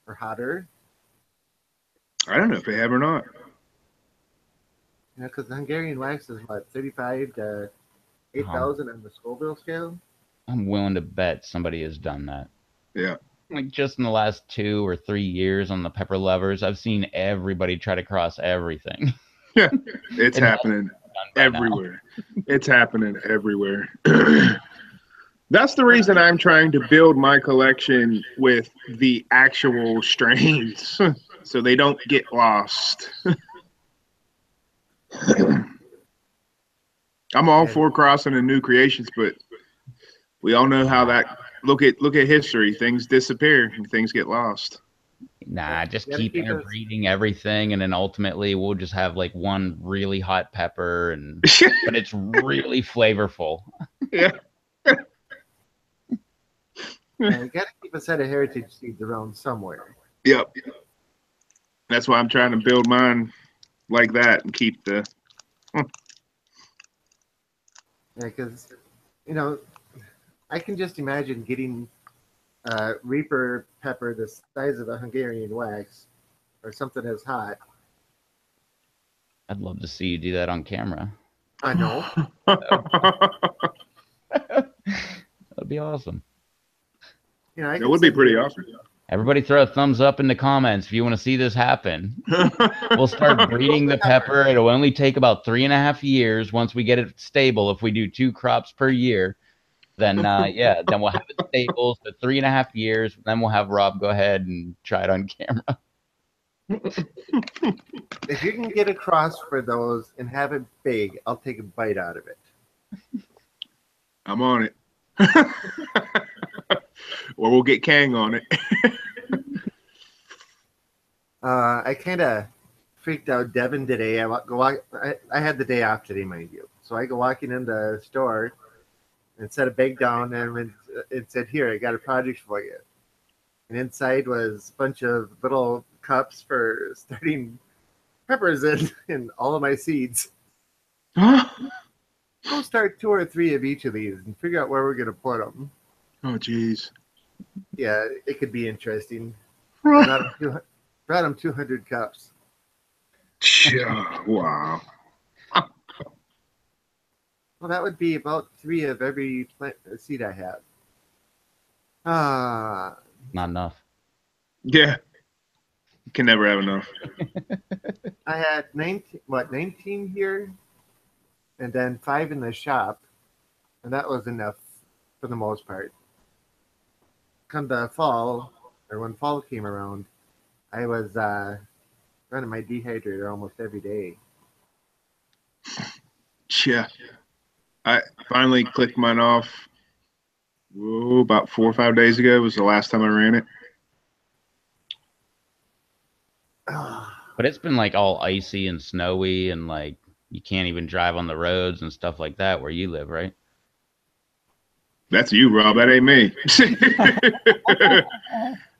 or hotter. I don't know if they have or not. Because the Hungarian wax is what, 35 to 8,000 on the Scoville scale. I'm willing to bet somebody has done that. Yeah. Like just in the last 2 or 3 years on the pepper lovers, I've seen everybody try to cross everything. Yeah, it's happening everywhere. It's happening everywhere. That's the reason I'm trying to build my collection with the actual strains so they don't get lost. I'm all for crossing and new creations, but we all know how that look at history. Things disappear and things get lost. Nah, just keep interbreeding everything, and then ultimately we'll just have like one really hot pepper, but it's really flavorful. Yeah. You got to keep a set of heritage seeds around somewhere. Yep. That's why I'm trying to build mine like that and keep the. Yeah, because you know, I can just imagine getting Reaper pepper the size of a Hungarian wax or something as hot. I'd love to see you do that on camera. I know. That'd be awesome. You know, I That could would be send pretty you. awesome. Everybody throw a thumbs up in the comments if you want to see this happen. We'll start breeding the pepper. It'll only take about 3.5 years once we get it stable. If we do 2 crops per year, then yeah, then we'll have it stable for 3.5 years. Then we'll have Rob go ahead and try it on camera. If you can get a cross for those and have it big, I'll take a bite out of it. I'm on it. Or we'll get Kang on it. I kind of freaked out Devin today. I had the day off today, mind you. So I go walking in the store and set a bag down, and it said, "Here, I got a project for you." And inside was a bunch of little cups for starting peppers in all of my seeds. Go start 2 or 3 of each of these and figure out where we're going to put them. Oh, geez. Yeah, it could be interesting. Brought them 200 cups. Wow. Well, that would be about 3 of every plant seed I have. Ah, Not enough. Yeah. You can never have enough. I had 19 here, and then 5 in the shop, and that was enough for the most part. Come the fall, or when fall came around, I was running my dehydrator almost every day. Yeah. I finally clicked mine off. Whoa, about 4 or 5 days ago was the last time I ran it. But it's been like all icy and snowy, and like you can't even drive on the roads and stuff like that where you live, right? That's you, Rob. That ain't me.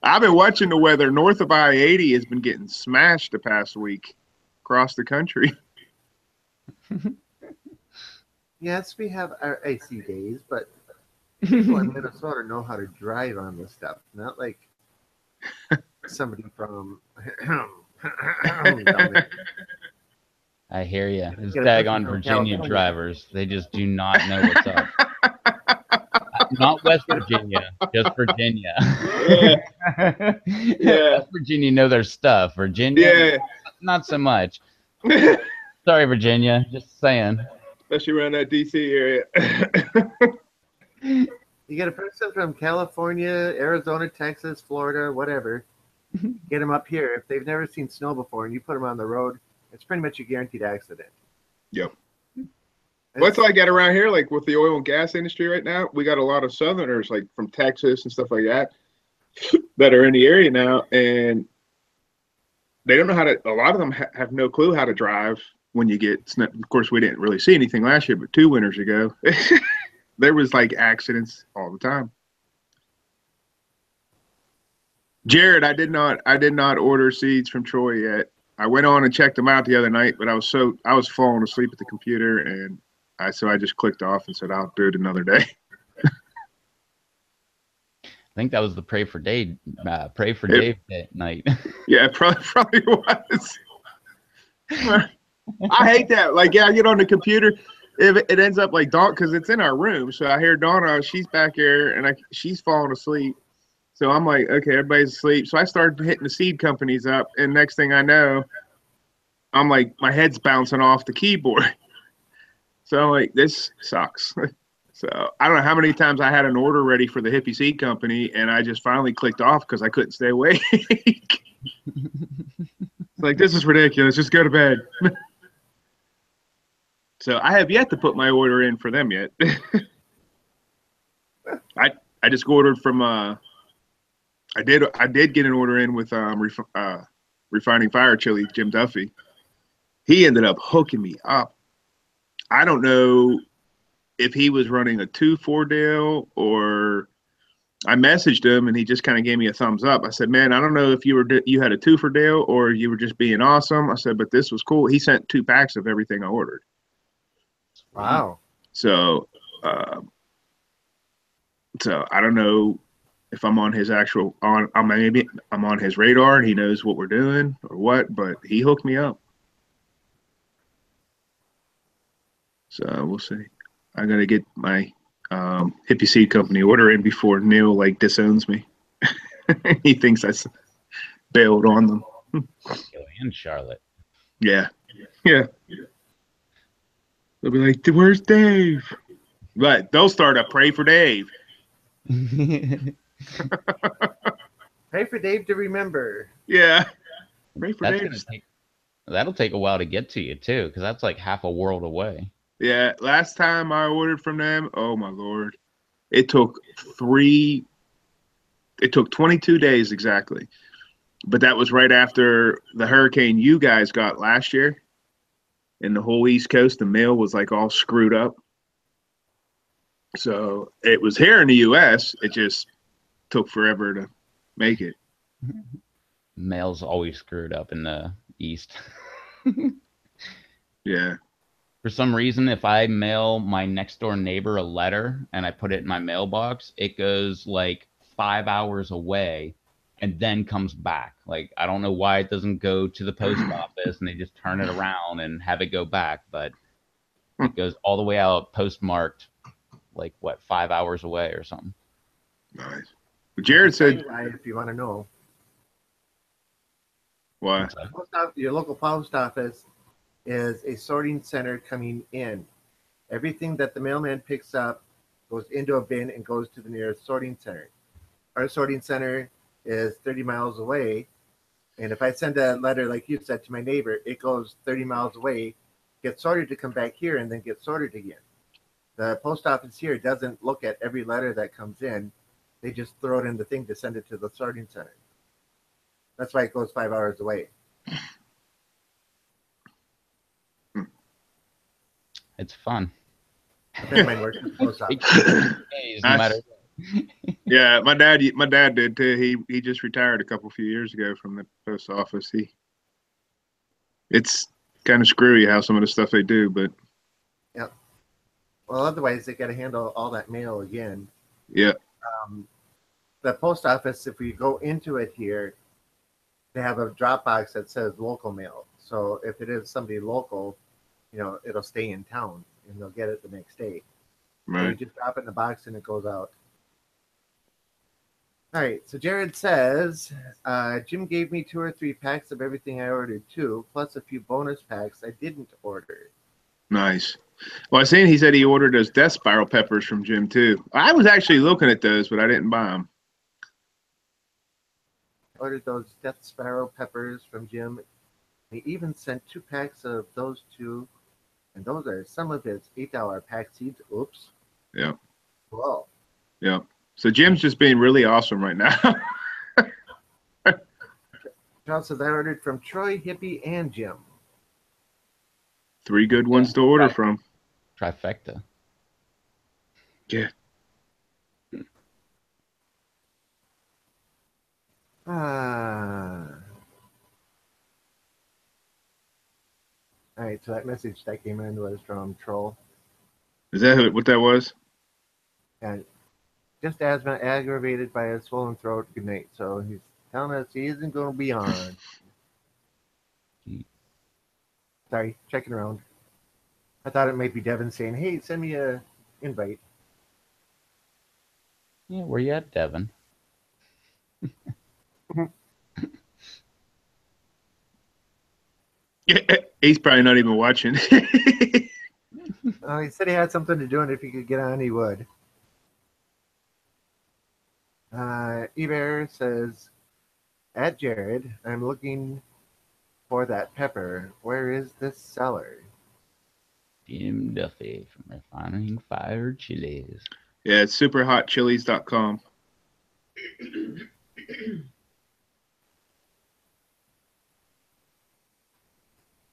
I've been watching the weather. North of I-80 has been getting smashed the past week across the country. Yes, we have our icy days, but people in Minnesota know how to drive on this stuff. Not like somebody from down there. I hear you. It's Get a daggone person from Virginia California. drivers. They just do not know what's up. Not West Virginia, just Virginia. Yeah. West Virginia know their stuff. Virginia, Yeah. not so much. Sorry, Virginia. Just saying. Especially around that DC area. You get a person from California, Arizona, Texas, Florida, whatever. Get them up here. If they've never seen snow before and you put them on the road, it's pretty much a guaranteed accident. Yep. What's like at around here, like with the oil and gas industry right now, we got a lot of Southerners like from Texas and stuff like that that are in the area now, and they don't know how to. A lot of them have no clue how to drive when you get snow. Of course, we didn't really see anything last year, but 2 winters ago, there was like accidents all the time. Jared, I did not order seeds from Troy yet. I went on and checked them out the other night, but I was falling asleep at the computer, and so I just clicked off and said I'll do it another day. I think that was the Pray for Dave night. Yeah, it probably was. I hate that. Like, yeah, I get on the computer, if it ends up like Dawn, because it's in our room. So I hear Donna, she's back here, and she's falling asleep. So I'm like, okay, everybody's asleep. So I started hitting the seed companies up, and next thing I know, I'm like, my head's bouncing off the keyboard. So I'm like, this sucks. So I don't know how many times I had an order ready for the hippie seed company, and I just finally clicked off because I couldn't stay awake. It's like, this is ridiculous. Just go to bed. So I have yet to put my order in for them yet. I just ordered from I did get an order in with Refining Fire Chili, Jim Duffy. He ended up hooking me up. I don't know if he was running a 2-4 deal, or I messaged him and he just kind of gave me a thumbs up. I said, man, I don't know if you had a 2-for deal or you were just being awesome. I said, but this was cool. He sent 2 packs of everything I ordered. Wow. So, so I don't know if I'm on his actual maybe I'm on his radar and he knows what we're doing or what, but he hooked me up. So we'll see. I'm gonna get my hippie seed company order in before Neil like disowns me. He thinks I bailed on them. And Charlotte. Yeah, yeah. They'll be like, "Where's Dave?" But they'll start a pray for Dave. Pray for Dave to remember. Yeah, pray for That's Dave. gonna take. That'll take a while to get to you too, because that's like half a world away. Yeah, last time I ordered from them, oh my lord, it took 22 days exactly. But that was right after the hurricane you guys got last year. In the whole East Coast, the mail was like all screwed up. So it was here in the US. It just took forever to make it. Mail's always screwed up in the East. Yeah. For some reason, if I mail my next door neighbor a letter and I put it in my mailbox, it goes like 5 hours away and then comes back. Like, I don't know why it doesn't go to the post office and they just turn it around and have it go back, but it goes all the way out postmarked, like, what, 5 hours away or something. Nice. But Jared said, if you want to know, why? Your local post office is a sorting center coming in. Everything that the mailman picks up goes into a bin and goes to the nearest sorting center. Our sorting center is 30 miles away. And if I send a letter, like you said, to my neighbor, it goes 30 miles away, gets sorted to come back here, and then gets sorted again. The post office here doesn't look at every letter that comes in. They just throw it in the thing to send it to the sorting center. That's why it goes 5 hours away. It's fun. A friend of mine works at the post office. Days, no matter Yeah, my dad did too. He just retired a few years ago from the post office. It's kind of screwy how some of the stuff they do, but yeah. Well, otherwise they got to handle all that mail again. Yeah. The post office, if we go into it here, they have a drop box that says local mail. So if it is somebody local, it'll stay in town and they'll get it the next day. Right. So you just drop it in the box and it goes out. All right. So Jared says, Jim gave me 2 or 3 packs of everything I ordered too, plus a few bonus packs I didn't order. Nice. Well, I seen he said he ordered those death spiral peppers from Jim too. I was actually looking at those, but I didn't buy them. Ordered those death spiral peppers from Jim. He even sent 2 packs of those 2, and those are some of his $8 pack seeds. Oops. Yeah. Whoa. Yeah. So Jim's just being really awesome right now. Charles says I ordered from Troy, Hippie, and Jim. 3 good ones to order from. Trifecta. Yeah. All right, so that message that came in was from Troll. Is that what that was? And just asthma aggravated by a swollen throat. Good night. So he's telling us he isn't going to be on. Sorry, checking around. I thought it might be Devin saying, hey, send me a invite. Yeah, where you at, Devin? He's probably not even watching. He said he had something to do, and if he could get on, he would. Eber says, at Jared, I'm looking for that pepper. Where is this seller? Jim Duffy from Refining Fire Chilies. Yeah, it's superhotchilies.com.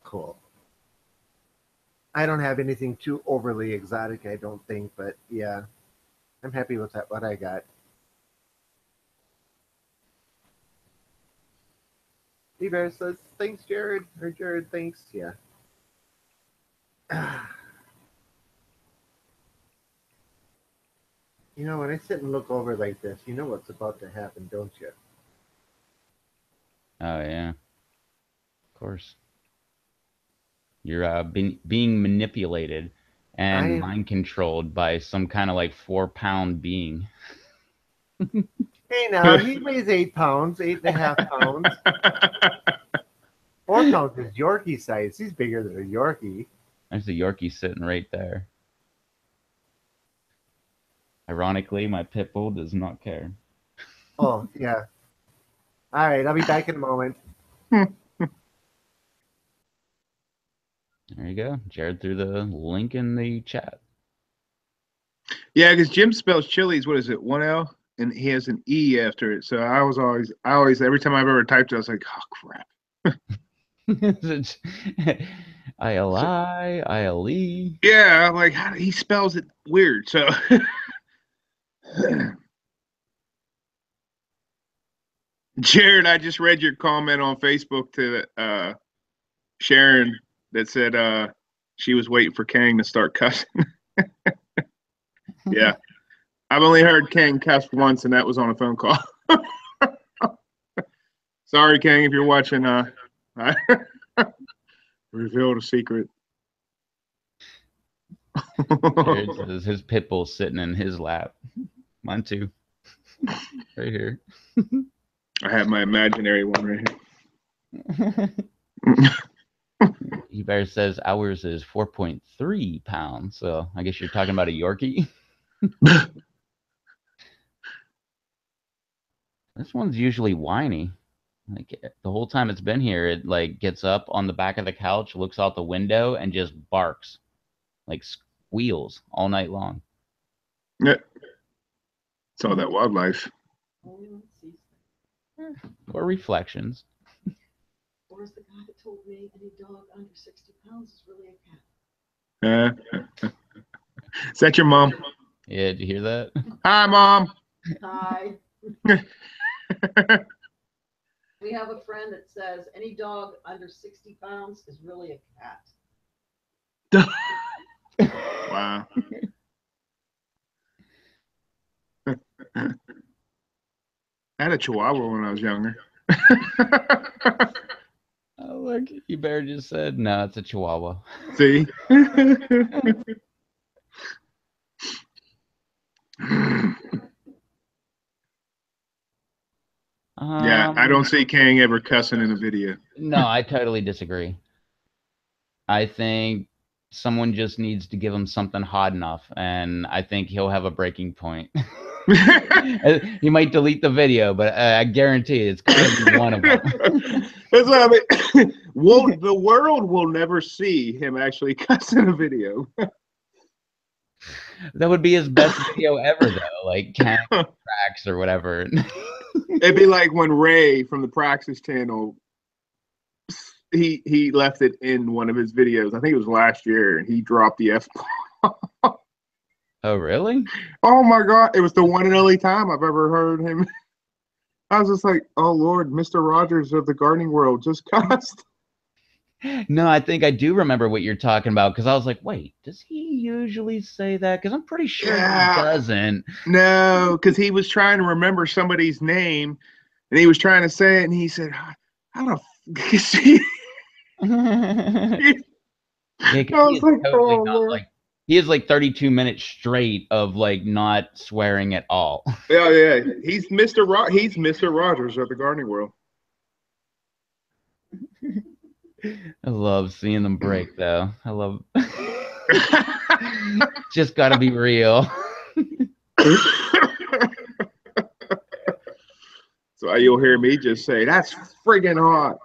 Cool. I don't have anything too overly exotic, I don't think, but yeah, I'm happy with that. What I got. Eber says, thanks, Jared. Or Jared, thanks. Yeah. You know, when I sit and look over like this, you know what's about to happen, don't you? Oh yeah, of course. You're being manipulated I and am. mind controlled by some kind of like 4 pound being. Hey, now he weighs 8 pounds, 8.5 pounds. 4 pounds is Yorkie size. He's bigger than a Yorkie. There's the Yorkie sitting right there. Ironically, my pit bull does not care. Oh yeah. All right, I'll be back in a moment. There you go. Jared threw the link in the chat. Yeah, because Jim spells chilies. What is it? 1L, and he has an E after it. So I always, every time I've ever typed it, I was like, oh crap. ILI, ILE. Yeah, like he spells it weird. So Jared, I just read your comment on Facebook to Sharon that said she was waiting for Kang to start cussing. Yeah. I've only heard Kang cuss once, and that was on a phone call. Sorry, Kang, if you're watching. I revealed a secret. Jared says his pit bull's sitting in his lap. Mine too. Right here. I have my imaginary one right here. Bear says ours is 4.3 pounds. So I guess you're talking about a Yorkie. This one's usually whiny. Like the whole time it's been here, it like gets up on the back of the couch, looks out the window, and just barks, like squeals all night long. Yeah. It's all that wildlife. Or reflections. Or as the guy that told me any dog under 60 pounds is really a cat. Is that your mom? Yeah, did you hear that? Hi, Mom. Hi. We have a friend that says any dog under 60 pounds is really a cat. Wow. I had a Chihuahua when I was younger. Oh, look, you better just said, no, it's a Chihuahua. See? Yeah, I don't see Kang ever cussing in a video. No, I totally disagree. I think someone just needs to give him something hot enough, and I think he'll have a breaking point. He might delete the video, but I guarantee it's going to be one of them. That's what I mean. The world will never see him actually cuss in a video. That would be his best video ever, though, like Kang Tracks or whatever. It'd be like when Ray from the Praxis channel, he left it in one of his videos. I think it was last year, and he dropped the F-bomb. Oh, really? Oh my God! It was the one and only time I've ever heard him. I was just like, "Oh Lord, Mr. Rogers of the gardening world just cussed." No, I think I do remember what you're talking about, because I was like, wait, does he usually say that? Because I'm pretty sure he doesn't. No, because he was trying to remember somebody's name, and he was trying to say it, and he said, "How the f see?" Yeah, I was like, totally oh, not like. He is like 32 minutes straight of like not swearing at all. Yeah, yeah. He's Mr. Rogers of the gardening world. I love seeing them break, though. I love. Just got to be real. So you'll hear me just say, "That's friggin' hot."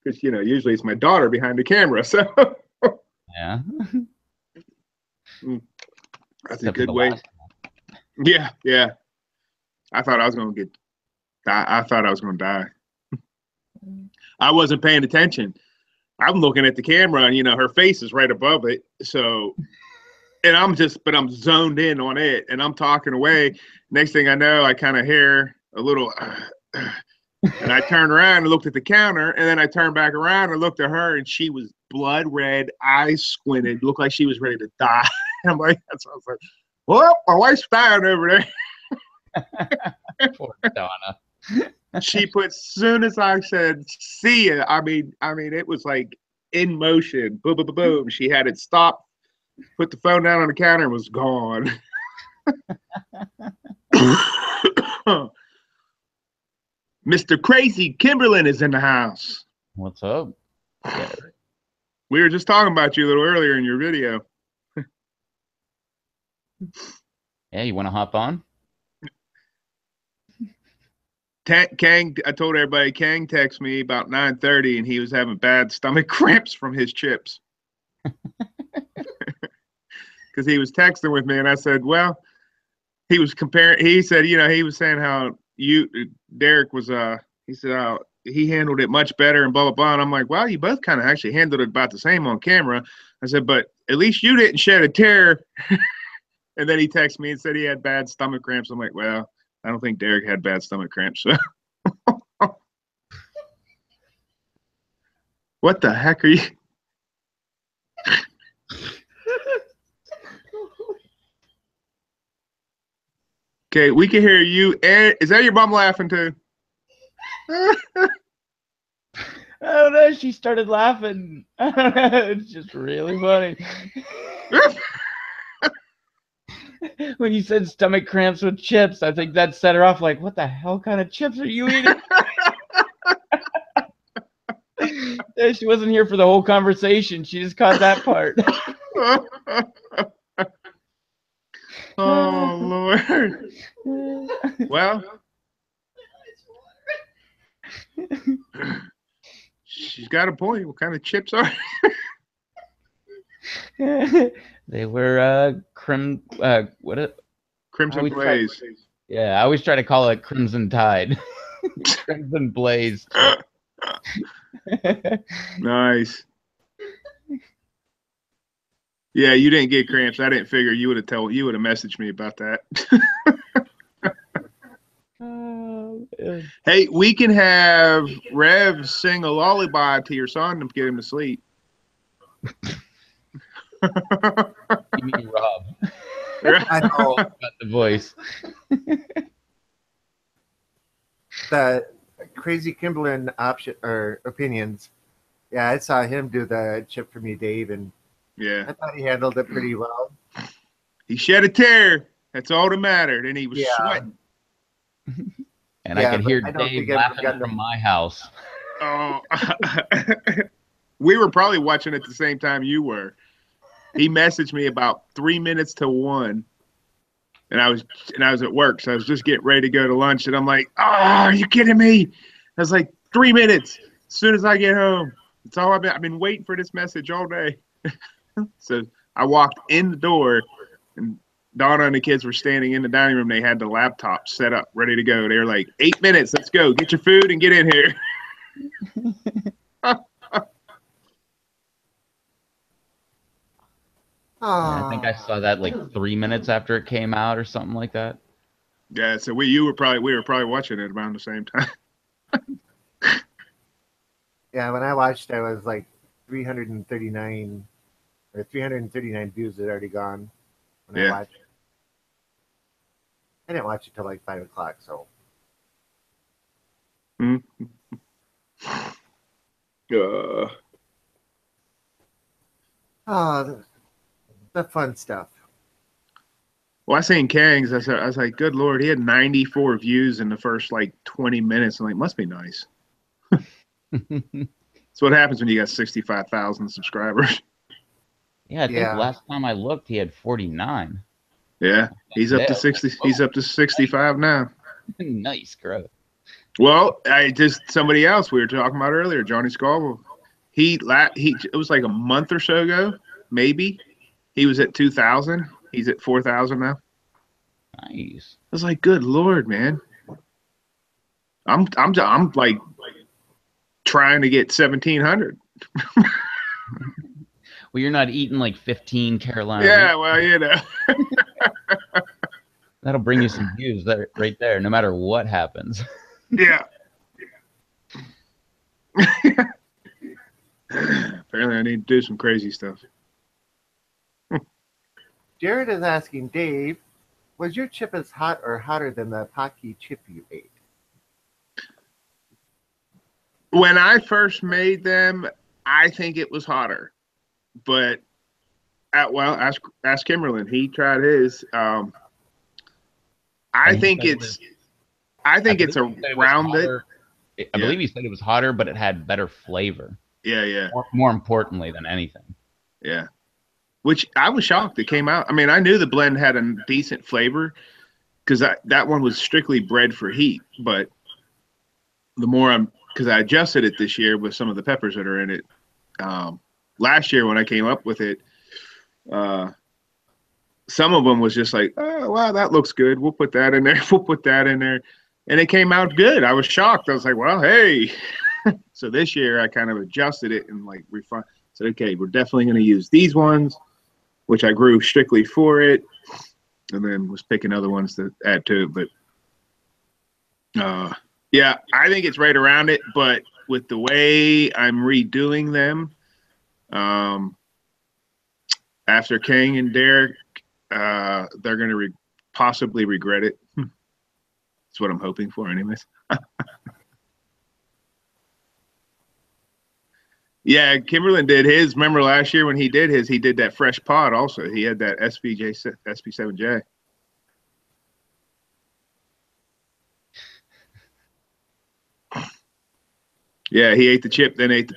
Because usually it's my daughter behind the camera, so yeah, that's a good way. Yeah, yeah. I thought I was gonna I thought I was gonna die. I wasn't paying attention. I'm looking at the camera, and her face is right above it. So, and I'm zoned in on it, and I'm talking away. Next thing I know, I kind of hear a little. And I turned around and looked at the counter, and then I turned back around and looked at her, and she was blood red, eyes squinted, looked like she was ready to die. I'm like, that's what I was like, well, my wife's dying over there. Poor Donna. She put, soon as I said, see ya, I mean, it was like in motion. Boom, boom, boom, boom. She had it stop, put the phone down on the counter, and was gone. Mr. Crazy Kimberlin is in the house. What's up? We were just talking about you a little earlier in your video. Yeah, you want to hop on? Kang, I told everybody, Kang texted me about 9:30 and he was having bad stomach cramps from his chips. Because he was texting with me and I said, well, he was comparing, he said, you know, he was saying how Derek was, he said, how he handled it much better and blah, blah, blah. And I'm like, well, you both kind of actually handled it about the same on camera. I said, but at least you didn't shed a tear. And then he texted me and said he had bad stomach cramps. I'm like, well, I don't think Derek had bad stomach cramps. So. What the heck are you? Okay, we can hear you. Is that your mom laughing too? I don't know. She started laughing. It's just really funny. When you said stomach cramps with chips, I think that set her off like, what the hell kind of chips are you eating? She wasn't here for the whole conversation. She just caught that part. Oh, Lord. Well, she's got a point. What kind of chips are They were Crimson Blaze. I always try to call it Crimson Tide. Crimson Blaze. Nice. Yeah, you didn't get cramps. I didn't figure you would have messaged me about that. Hey, we can have Rev sing a lullaby to your son to get him to sleep. You mean Rob? I know. Got the voice. The Crazy Kimberlin option or opinions. Yeah, I saw him do the chip for me, Dave, and Yeah, I thought he handled it pretty well. he shed a tear. That's all that mattered, and he was sweating. And Yeah, I could but hear I don't Dave think I've laughing gotten from him. my house. Oh, we were probably watching at the same time you were. He messaged me about 3 minutes to 1, and I was at work, so I was just getting ready to go to lunch, and I'm like, "Oh, are you kidding me?" I was like, 3 minutes. As soon as I get home, it's all I've been waiting for this message all day. So I walked in the door, and Donna and the kids were standing in the dining room. They had the laptop set up, ready to go. They were like, 8 minutes, let's go. Get your food and get in here. Yeah, I think I saw that like 3 minutes after it came out or something like that. Yeah, so we were probably watching it around the same time. Yeah, when I watched, I was like 339 views had already gone when I watched. I didn't watch it till like 5 o'clock, so. Oh, the fun stuff. Well, I seen Kang's. I was like, good Lord, he had 94 views in the first like 20 minutes. I'm like, must be nice. That's what happens when you got 65,000 subscribers. Yeah, I think last time I looked, he had 49. Yeah, he's up to 60. He's up to 65 now. Nice growth. Well, somebody else we were talking about earlier, Johnny Scoville. It was like a month or so ago, maybe. He was at 2,000. He's at 4,000 now. Nice. I was like, good Lord, man. I'm like trying to get 1,700. Well, you're not eating like 15 Carolina. Yeah, well, you know. That'll bring you some views right there, no matter what happens. Yeah. Fair Apparently, I need to do some crazy stuff. Jared is asking Dave, was your chip as hot or hotter than the Pocky chip you ate? When I first made them, I think it was hotter, but well, ask Kimberlin. He tried his. I And he think said it it's. was- I think it's believe he said it was around it. hotter. I believe he said it was hotter, but it had better flavor. Yeah. More importantly than anything. Yeah. Which I was shocked it came out. I mean, I knew the blend had a decent flavor because that one was strictly bred for heat. But the more because I adjusted it this year with some of the peppers that are in it. Last year when I came up with it, some of them was just like, oh, wow, that looks good. We'll put that in there. We'll put that in there. And it came out good. I was shocked. I was like, well, hey. So this year I kind of adjusted it and like refined. Said, okay, we're definitely going to use these ones, which I grew strictly for it, and then was picking other ones to add to it. But yeah, I think it's right around it. But with the way I'm redoing them, after King and Derek, they're going to possibly regret it. That's what I'm hoping for, anyways. Yeah, Kimberlin did his. Remember last year when he did his, he did that fresh pod also. He had that SP7J. Yeah, he ate the chip, then ate the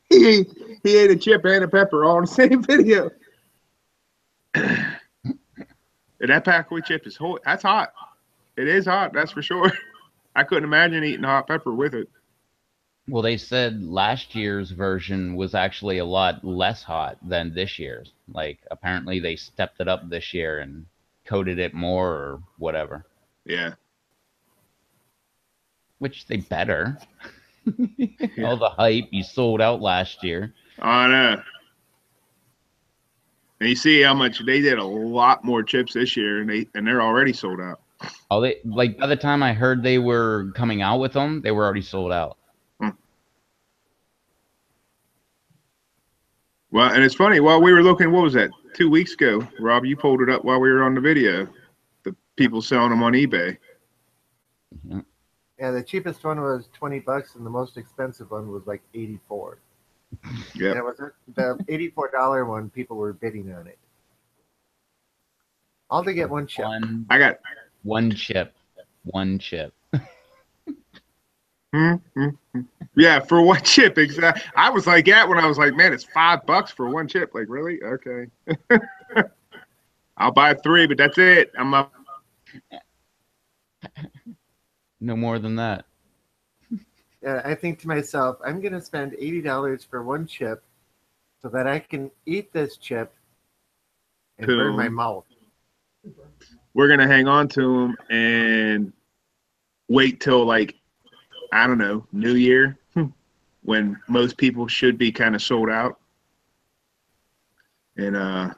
he ate a chip and a pepper all in the same video. And that Packaway chip is hot. That's hot. It is hot, that's for sure. I couldn't imagine eating hot pepper with it. Well, they said last year's version was actually a lot less hot than this year's. Like, apparently they stepped it up this year and coated it more or whatever. Yeah. Which they better. All the hype you sold out last year. I know. And you see how much they did a lot more chips this year, and they're already sold out. Oh, they like by the time I heard they were coming out with them, they were already sold out. Well, and it's funny, while we were looking, what was that, 2 weeks ago, Rob, you pulled it up while we were on the video, the people selling them on eBay. Yeah, the cheapest one was $20, and the most expensive one was like $84. Yeah. And it was the $84 one. People were bidding on it. All to get one chip. I got one chip. One chip. Yeah, for one chip, exactly. I was like that when I was like, man, it's $5 for one chip. Like, really? Okay. I'll buy 3, but that's it. I'm up. No more than that. Yeah, I think to myself, I'm going to spend $80 for one chip so that I can eat this chip and burn my mouth. We're going to hang on to them and wait till, like, I don't know, New Year, when most people should be kind of sold out. And am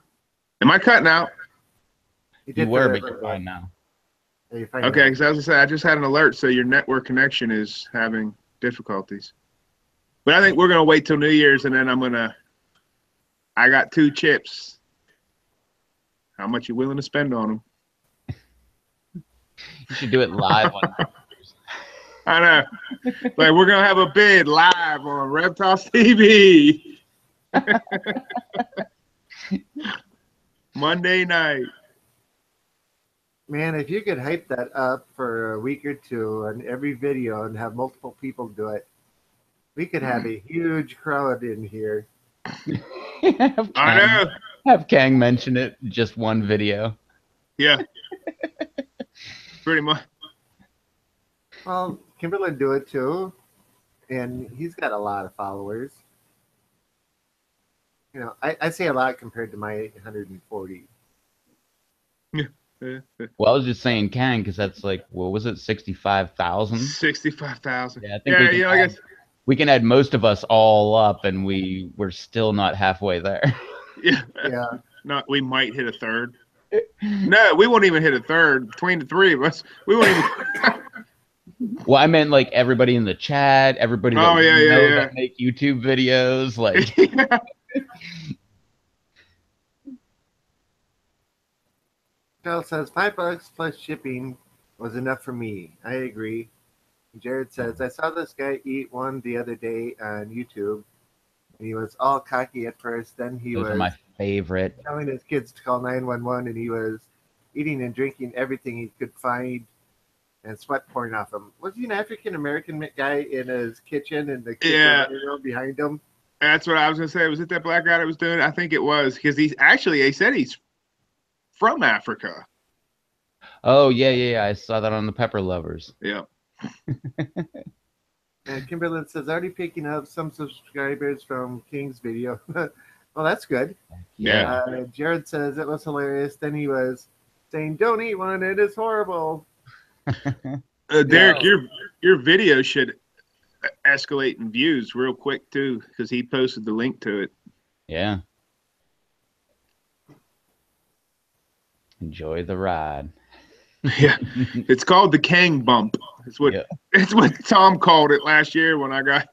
I cutting out? You were, but you're fine now. Okay, because as I said, I just had an alert, so your network connection is having difficulties. But I think we're going to wait till New Year's, and then I got 2 chips. How much you willing to spend on them? You should do it live on I know. Like, we're going to have a bid live on Reptoss TV. Monday night. Man, if you could hype that up for a week or two on every video and have multiple people do it, we could have a huge crowd in here. I know. Have Kang mention it, just one video. Yeah. Pretty much. Well, Kimberlin do it too, and he's got a lot of followers. You know, I say a lot compared to my 140. Well, I was just saying Kang because that's like, what was it, 65,000? 65,000. Yeah, I think I guess we can add most of us all up, and we're still not halfway there. Yeah. Not. We might hit a third. No, we won't even hit a third between the 3 of us. We won't even. Well, I meant like everybody in the chat, everybody that Oh, yeah, we know yeah, that make YouTube videos, like. yeah. Charles says $5 plus shipping was enough for me. I agree. Jared says I saw this guy eat one the other day on YouTube, and he was all cocky at first. Then he Those are was my favorite. telling his kids to call 911, and he was eating and drinking everything he could find, and sweat pouring off him. Was he an African American guy in his kitchen, and the kids were Yeah. running around behind him? That's what I was gonna say. Was it that black guy that was doing it? I think it was, because he's actually, they said he's from Africa. Oh yeah. I saw that on the Pepper Lovers. Yeah. And Kimberlyn says already picking up some subscribers from King's video. Well, that's good. Yeah. Jared says it was hilarious. Then he was saying, "Don't eat one; it is horrible." Derek, your video should escalate in views real quick too, because he posted the link to it. Yeah. Enjoy the ride. Yeah, it's called the Kang bump. It's what it's what Tom called it last year when I got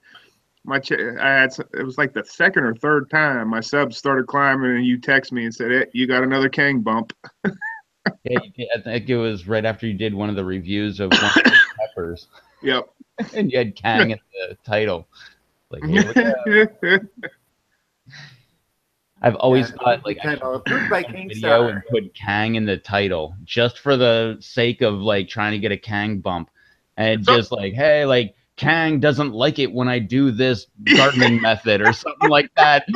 my it was like the second or third time my subs started climbing, and you text me and said, "Hey, you got another Kang bump." Yeah, I think it was right after you did one of the reviews of one of the peppers. Yep. And you had Kang in the title. Like, here we go. I've always thought like I should approved by make a King video Star. and put Kang in the title just for the sake of like trying to get a Kang bump, and just like, hey, like Kang doesn't like it when I do this gardening method or something like that,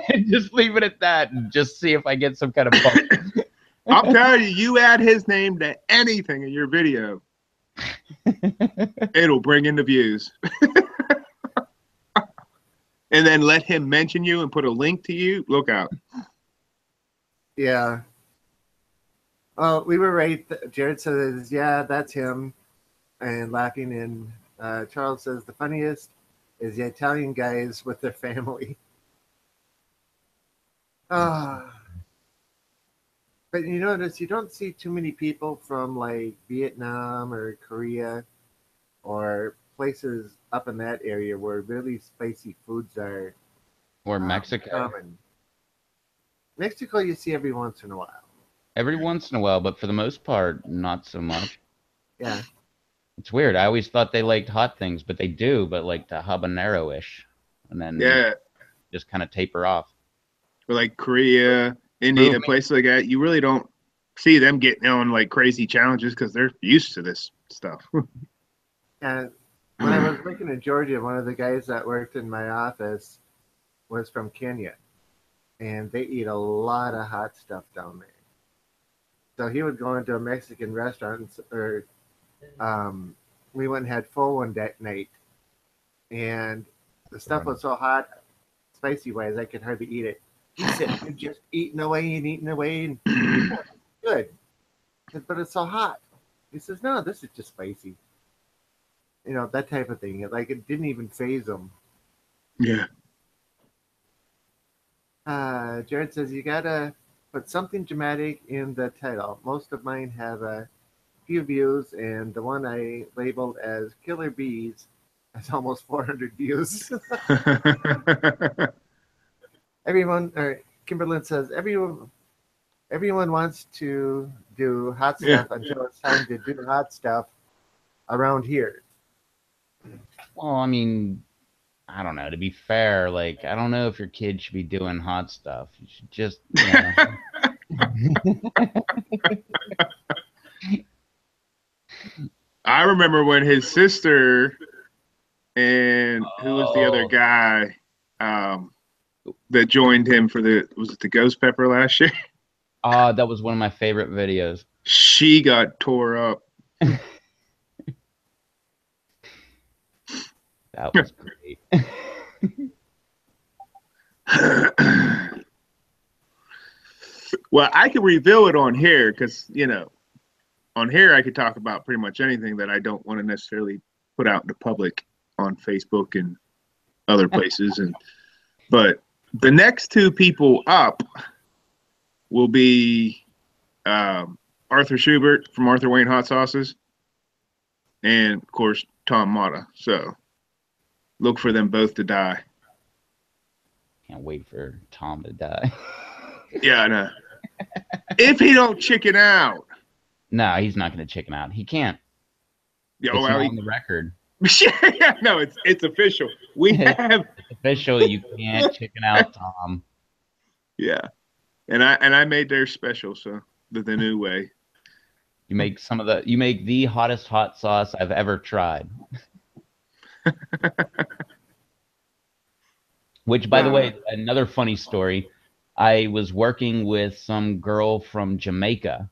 and just leave it at that and just see if I get some kind of bump. I'll tell you, you add his name to anything in your video, it'll bring in the views. And then let him mention you and put a link to you. Look out. Yeah. Oh, we were right. Jared says, "Yeah, that's him," and laughing. And Charles says, "The funniest is the Italian guys with their family." But you notice you don't see too many people from like Vietnam or Korea or places up in that area where really spicy foods are Or Mexico. common. Mexico you see every once in a while. Every once in a while, but for the most part, not so much. Yeah. It's weird. I always thought they liked hot things, but they do, but like the habanero-ish. And then just kind of taper off. But like Korea, India, places like that, you really don't see them getting on like crazy challenges because they're used to this stuff. And when I was working in Georgia, one of the guys that worked in my office was from Kenya, and they eat a lot of hot stuff down there. So he would go into a Mexican restaurant, or we went and had pho one that night, and the stuff was so hot, spicy wise, I could hardly eat it. He said, "You're just eating away and eating away, and good, but it's so hot." He says, "No, this is just spicy." You know, that type of thing. Like, it didn't even faze him. Yeah. Jared says, "You gotta put something dramatic in the title. Most of mine have a few views, and the one I labeled as Killer Bees has almost 400 views." Kimberlyn says, everyone wants to do hot stuff until it's time to do hot stuff around here. Well, I mean, I don't know. To be fair, like, I don't know if your kid should be doing hot stuff. You should just, you know. I remember when his sister and who was the other guy that joined him for was it the Ghost Pepper last year? That was one of my favorite videos. She got tore up. That was great. Well, I could reveal it on here because, you know, on here I could talk about pretty much anything that I don't want to necessarily put out into public on Facebook and other places. But the next two people up will be Arthur Schubert from Arthur Wayne Hot Sauces and of course Tom Mata. So look for them both to die. Can't wait for Tom to die. Yeah, I know. If he don't chicken out. No, he's not going to chicken out. He can't. Yeah, It's well, not on the record. yeah, no, it's official. We have It's official. You can't chicken out, Tom. yeah, and I made theirs special, so the new way. You make the hottest hot sauce I've ever tried. Which, by the way, another funny story. I was working with some girl from Jamaica,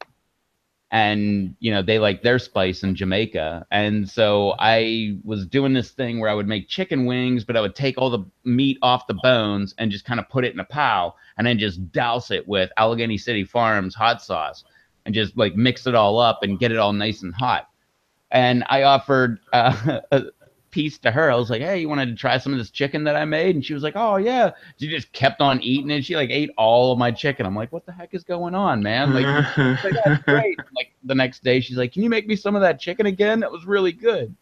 and they like their spice in Jamaica. And so I was doing this thing where I would make chicken wings, but I would take all the meat off the bones and just kind of put it in a pile and then just douse it with Allegheny City Farms hot sauce and just like mix it all up and get it all nice and hot. And I offered a piece to her. I was like, hey, you wanted to try some of this chicken that I made? And she was like, oh, yeah. She just kept on eating it. She like ate all of my chicken. I'm like, what the heck is going on, man? Like, that's great. Like the next day, she's like, can you make me some of that chicken again? That was really good.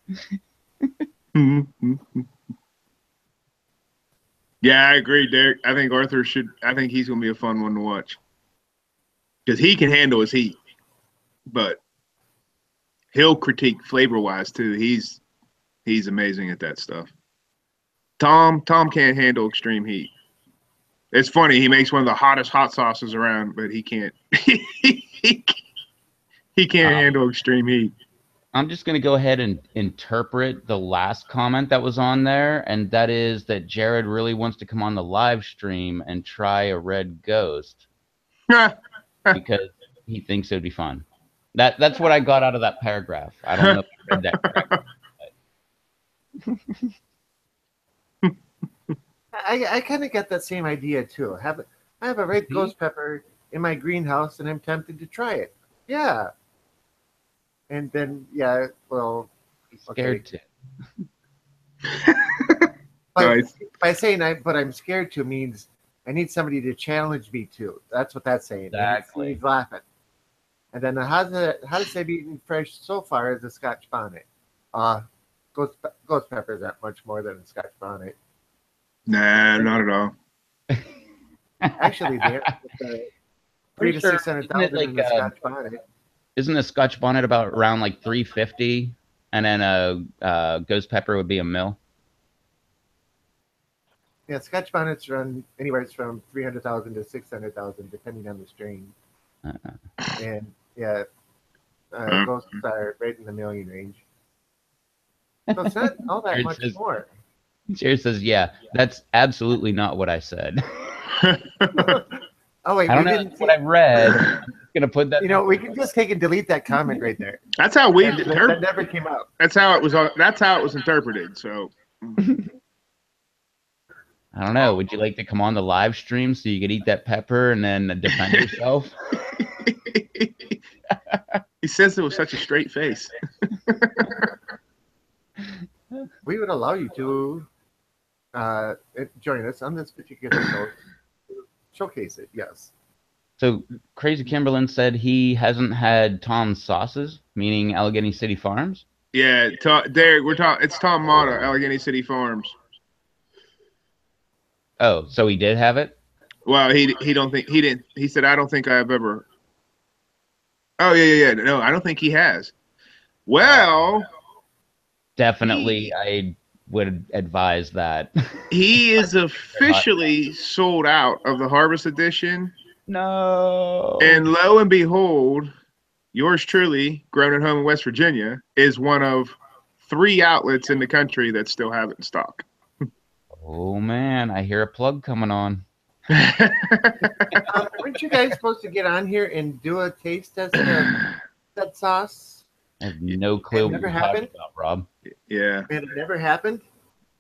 Yeah, I agree, Derek. I think Arthur should. I think he's going to be a fun one to watch because he can handle his heat, but he'll critique flavor-wise too. He's amazing at that stuff. Tom can't handle extreme heat. It's funny. He makes one of the hottest hot sauces around, but he can't. he can't handle extreme heat. I'm just going to go ahead and interpret the last comment that was on there, and that is that Jared really wants to come on the live stream and try a red ghost because he thinks it would be fun. That's what I got out of that paragraph. I don't know if you read that correctly. I kind of get that same idea too. I have a red ghost pepper in my greenhouse, and I'm tempted to try it. Yeah, and then well, Scared to. By saying I'm scared to means I need somebody to challenge me to. That's what that's saying. Exactly. He's laughing. And then hottest I've eaten fresh so far is a Scotch bonnet. Ghost peppers aren't much more than a Scotch bonnet. Nah, not at all. Actually, they're 300 to 600,000 like, in a Scotch bonnet. Isn't a Scotch bonnet about around like $350, and then a ghost pepper would be a mil? Yeah, Scotch bonnets run anywhere from 300,000 to 600,000, depending on the strain. And yeah, ghosts are right in the million range. So it's not all that much more. Jared says, yeah, that's absolutely not what I said. Oh, wait, I don't know what I read. I'm just going to put that. We can just take and delete that comment right there. That's how we that never came up. That's how it was interpreted. So I don't know. Would you like to come on the live stream so you could eat that pepper and then defend yourself? He says it with such a straight face. We would allow you to join us on this particular show. Showcase it, yes. So Crazy Kimberlin said he hasn't had Tom's sauces, meaning Allegheny City Farms. Yeah, Derek, it's Tom Mata, Allegheny City Farms. Oh, so he did have it? Well, he didn't. He said, I don't think I've ever. Oh yeah. No, I don't think he has. Well, definitely, I would advise that. He is officially sold out of the Harvest Edition. No. And lo and behold, yours truly, grown at home in West Virginia, is one of 3 outlets in the country that still have it in stock. Oh man, I hear a plug coming on. Weren't you guys supposed to get on here and do a taste test of that sauce? I have no clue what you're talking about, Rob. Yeah. And it never happened?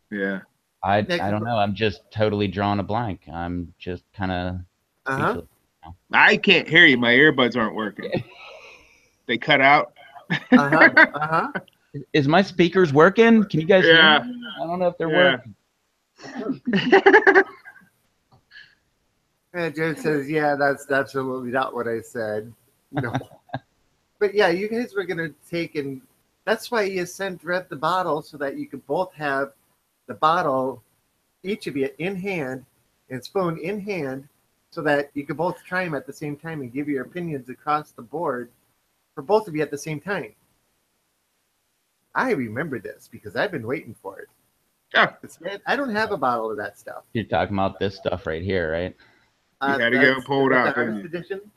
Yeah. I don't know. I'm just totally drawing a blank. I'm just kind of. I can't hear you. My earbuds aren't working. They cut out. Is my speakers working? Can you guys hear me? I don't know if they're working. And Jared says, yeah, that's absolutely not what I said. No. But yeah, you guys were going to take and That's why you sent Red the bottle so that you could both have the bottle, each of you in hand, and spoon in hand, so that you could both try them at the same time and give your opinions across the board for both of you at the same time. I remember this because I've been waiting for it. Yeah. I don't have a bottle of that stuff. You're talking about this stuff right here, right? You had to go and pull it out, The didn't Harvest you? Edition.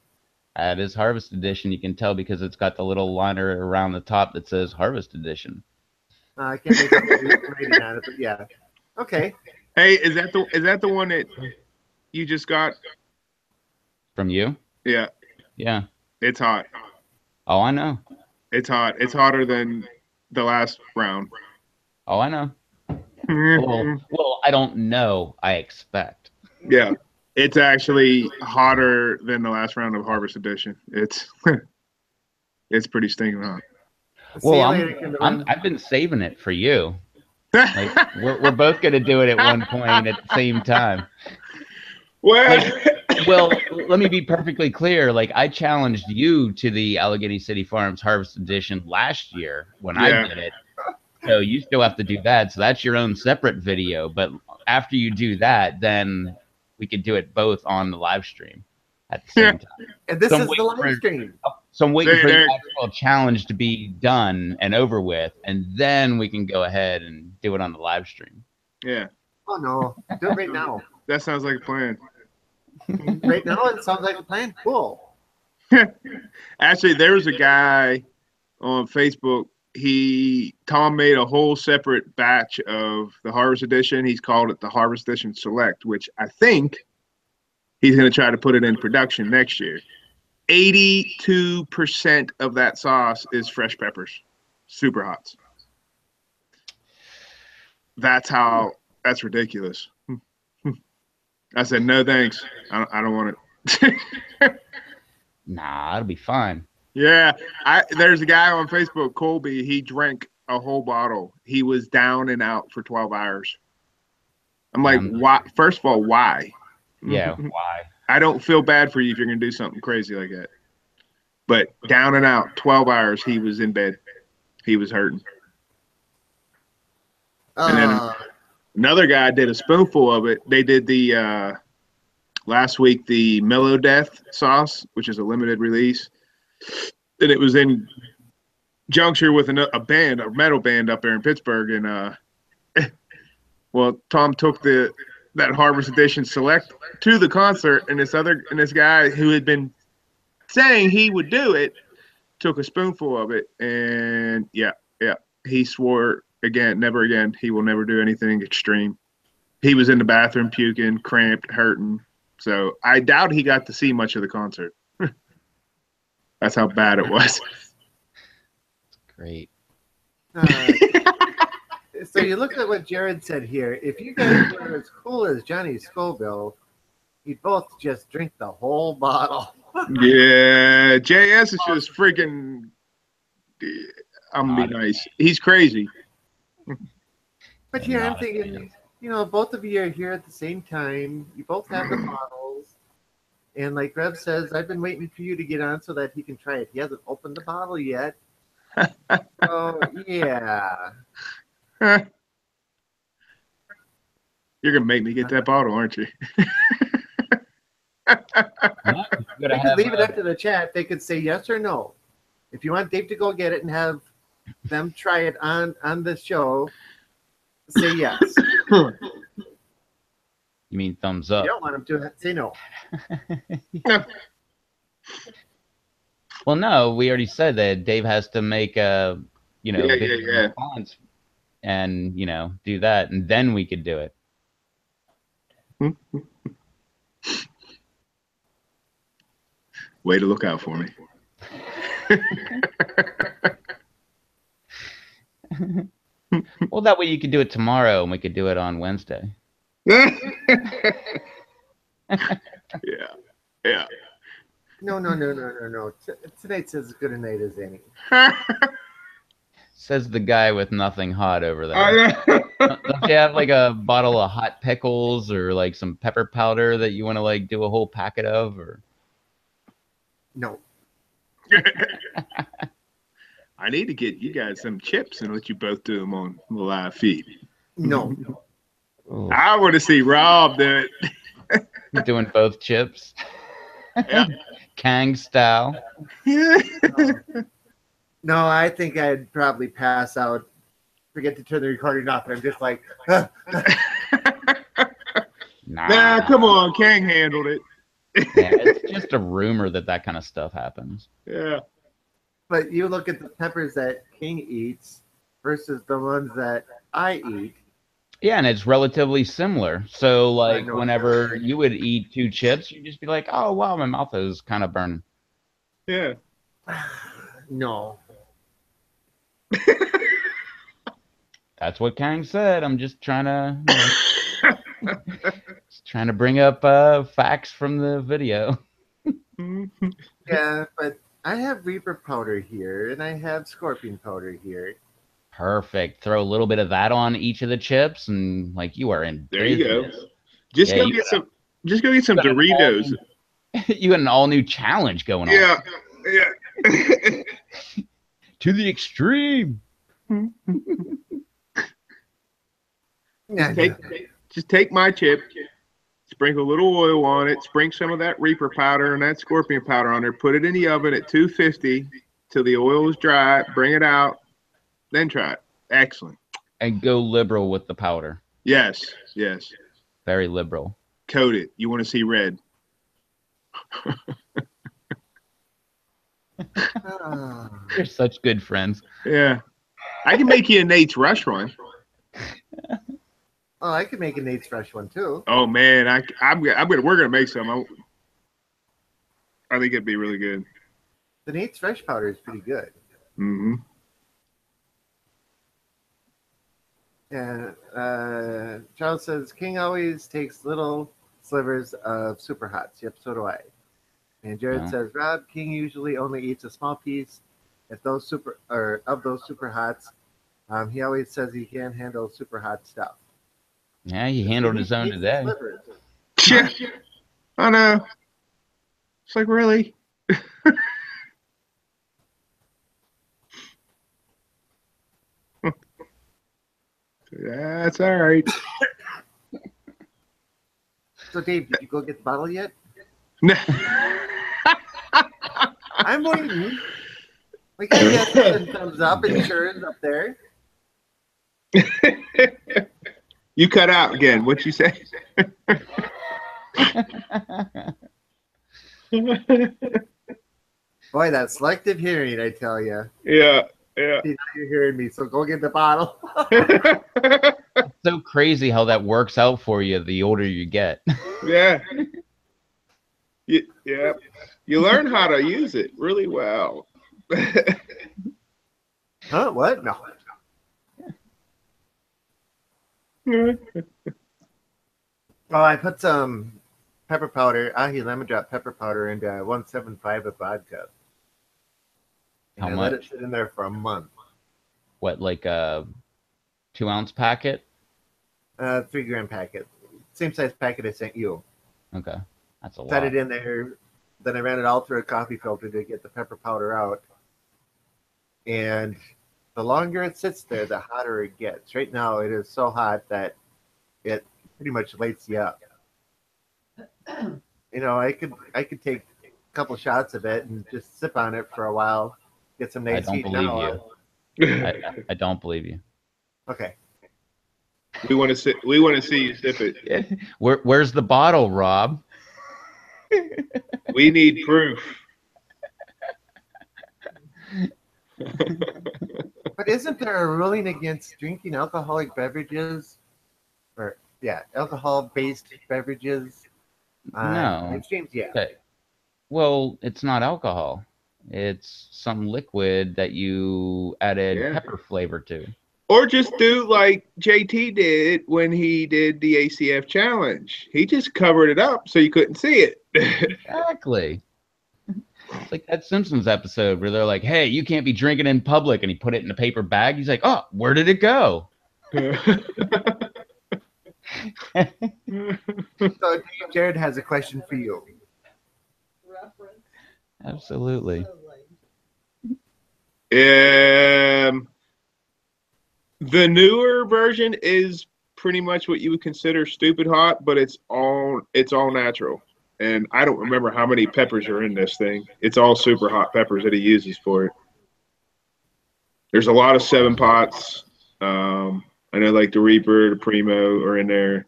It is Harvest Edition. You can tell because it's got the little liner around the top that says Harvest Edition. I can't make up the rating on it, but yeah. Okay. Hey, is that the one that you just got? From you? Yeah, Yeah. it's hot. Oh, I know. It's hot. It's hotter than the last round. Oh, I know. Well, I don't know. I expect. Yeah, it's actually hotter than the last round of Harvest Edition. It's it's pretty stinking hot. See Well, you later, Kinderman. I've been saving it for you. Like we're both gonna do it at one point at the same time. Well, Well, let me be perfectly clear. Like I challenged you to the Allegheny City Farms Harvest Edition last year when Yeah. I did it. So you still have to do that. So that's your own separate video. But after you do that, then we could do it both on the live stream at the same time. And this So I'm is the waiting live for- stream. So I'm waiting for There- the actual challenge to be done and over with, and then we can go ahead and do it on the live stream. yeah, Oh no, do it right now. that sounds like a plan. Right now, it sounds like a plan. Cool. Actually, there was a guy on Facebook. Tom made a whole separate batch of the Harvest Edition. He's called it the Harvest Edition Select, which I think he's going to try to put it in production next year. 82% of that sauce is fresh peppers, super hots. That's ridiculous. I said, no, thanks. I don't want it. Nah, it'll be fine. Yeah, there's a guy on Facebook, Colby. He drank a whole bottle. He was down and out for 12 hours. I'm like, why? First of all, why? Yeah, why? I don't feel bad for you if you're gonna do something crazy like that. But down and out, 12 hours. He was in bed. He was hurting. And then another guy did a spoonful of it. They did the last week the Mellow Death sauce, which is a limited release. And it was in juncture with a metal band up there in Pittsburgh. And well, Tom took that Harvest Edition Select to the concert, and this guy who had been saying he would do it took a spoonful of it, and yeah, he swore again, never again. He will never do anything extreme. He was in the bathroom puking, cramped, hurting. So I doubt he got to see much of the concert. That's how bad it was. Great. So you look at what Jared said here. If you guys were as cool as Johnny Scoville, you'd both just drink the whole bottle. Yeah, JS is just freaking. I'm gonna be nice. He's crazy. But yeah, I'm thinking, both of you are here at the same time. You both have the bottles. And like Rev says, I've been waiting for you to get on so that he can try it. He hasn't opened the bottle yet. So, yeah. You're gonna make me get that bottle, aren't you? They could leave it up to the chat. They could say yes or no. If you want Dave to go get it and have them try it on the show, say yes. You mean thumbs If up? you don't want them to, say no. Well, no, we already said that Dave has to make a, video response and, do that, and then we could do it. Way to look out for me. Well, that way you could do it tomorrow, and we could do it on Wednesday. Yeah. No. Tonight's as good a night as any. Says the guy with nothing hot over there. I know. Don't you have like a bottle of hot pickles or like some pepper powder that you want to like do a whole packet of? Or No. I need to get you guys some chips and let you both do them on the live feed. No. Ooh, I want to see Rob do it. doing both chips. Yeah. Kang style. No, I think I'd probably pass out, forget to turn the recording off, and I'm just like, Nah, come on. Kang handled it. Yeah, it's just a rumor that kind of stuff happens. Yeah. But you look at the peppers that King eats versus the ones that I eat. Yeah, and it's relatively similar. So, I like, know. whenever you would eat 2 chips, you'd just be like, oh, wow, my mouth is kind of burning. Yeah. No. That's what Kang said. I'm just trying to, just trying to bring up facts from the video. Yeah, but I have Reaper powder here, and I have Scorpion powder here. Perfect. Throw a little bit of that on each of the chips, and like you are in There you go. business. Just Yeah, go you get some. Just go get some got an Doritos. You got an all new challenge going on. Yeah. Yeah. To the extreme. Yeah, Just take my chip, sprinkle a little oil on it, sprinkle some of that Reaper powder and that Scorpion powder on there, put it in the oven at 250 till the oil is dry, bring it out, then try it. Excellent. And go liberal with the powder. Yes, yes. Very liberal. Coat it. You want to see red. You're such good friends. Yeah. I can make you a Nate's Rush one. Oh, I could make a Nate's Fresh one too. Oh man, we're gonna make some. I think it'd be really good. The Nate's Fresh powder is pretty good. Mm-hmm. Yeah. Charles says King always takes little slivers of super hots. Yep, so do I. And Jared No. says Rob King usually only eats a small piece of those super hots. He always says he can't handle super hot stuff. Yeah, he handled his own He eats today. slivers. Yeah. I know. It's like, really? That's all right. So Dave, did you go get the bottle yet? No. I'm waiting. We got that thumbs up and insurance up there. You cut out again. What'd you say? Boy, that selective hearing, I tell you. Yeah, yeah. See, now you're hearing me, so go get the bottle. It's so crazy how that works out for you the older you get. Yeah. Yeah. You learn how to use it really well. Huh? What? No. Oh, I put some pepper powder, ahi lemon drop pepper powder into 175 of vodka. And How I let it much? sit in there for a month. What, like a 2-ounce packet? 3-gram packet. Same size packet I sent you. Okay, that's a lot. Set it in there. Then I ran it all through a coffee filter to get the pepper powder out. And the longer it sits there, the hotter it gets. Right now, it is so hot that it pretty much lights you up. You know, I could take a couple shots of it and just sip on it for a while, get some I nice don't heat. believe Now, you. I don't believe you. okay. We want to see you sip it. Where's the bottle, Rob? We need proof. But isn't there a ruling against drinking alcoholic beverages? Or, yeah, alcohol-based beverages? No. Live streams? Yeah. Okay. Well, it's not alcohol. It's some liquid that you added Yeah. pepper flavor to. Or just do like JT did when he did the ACF challenge. He just covered it up so you couldn't see it. Exactly. It's like that Simpsons episode where they're like, hey, you can't be drinking in public. And he put it in a paper bag. He's like, oh, where did it go? So Jared has a question for you. Reference. Absolutely. The newer version is pretty much what you would consider stupid hot, but it's all natural. And I don't remember how many peppers are in this thing. It's all super hot peppers that he uses for it. There's a lot of 7-pots. I know like the Reaper, the Primo are in there.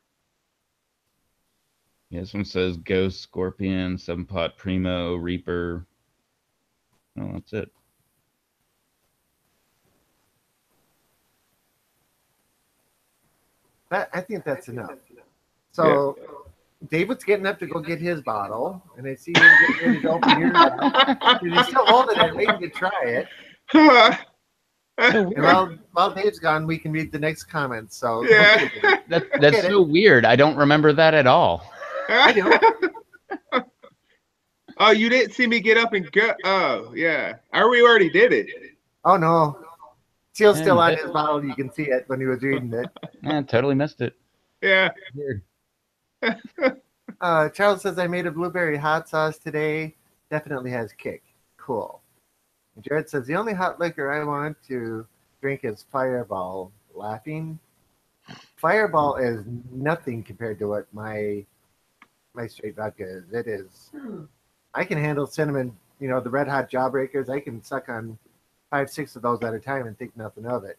Yeah, this one says Ghost, Scorpion, 7-pot, Primo, Reaper. Oh, that's it. I think that's enough. So David's getting up to go get his bottle, and I see him getting ready to open yours up. He's still holding it, waiting to try it. So And while Dave's gone, we can read the next comments. So Yeah. that's so weird. I don't remember that at all. I do. Oh, you didn't see me get up and go. Oh, yeah. We already did it. Oh no, Seal's still on Yeah. his bottle. You can see it when he was reading it. I totally missed it. Yeah. Weird. Charles says I made a blueberry hot sauce today. Definitely has kick. Cool. And Jared says the only hot liquor I want to drink is Fireball. Laughing. Fireball is nothing compared to what my straight vodka is. It is. I can handle cinnamon. You know, the red hot jawbreakers. I can suck on 5, 6 of those at a time and think nothing of it.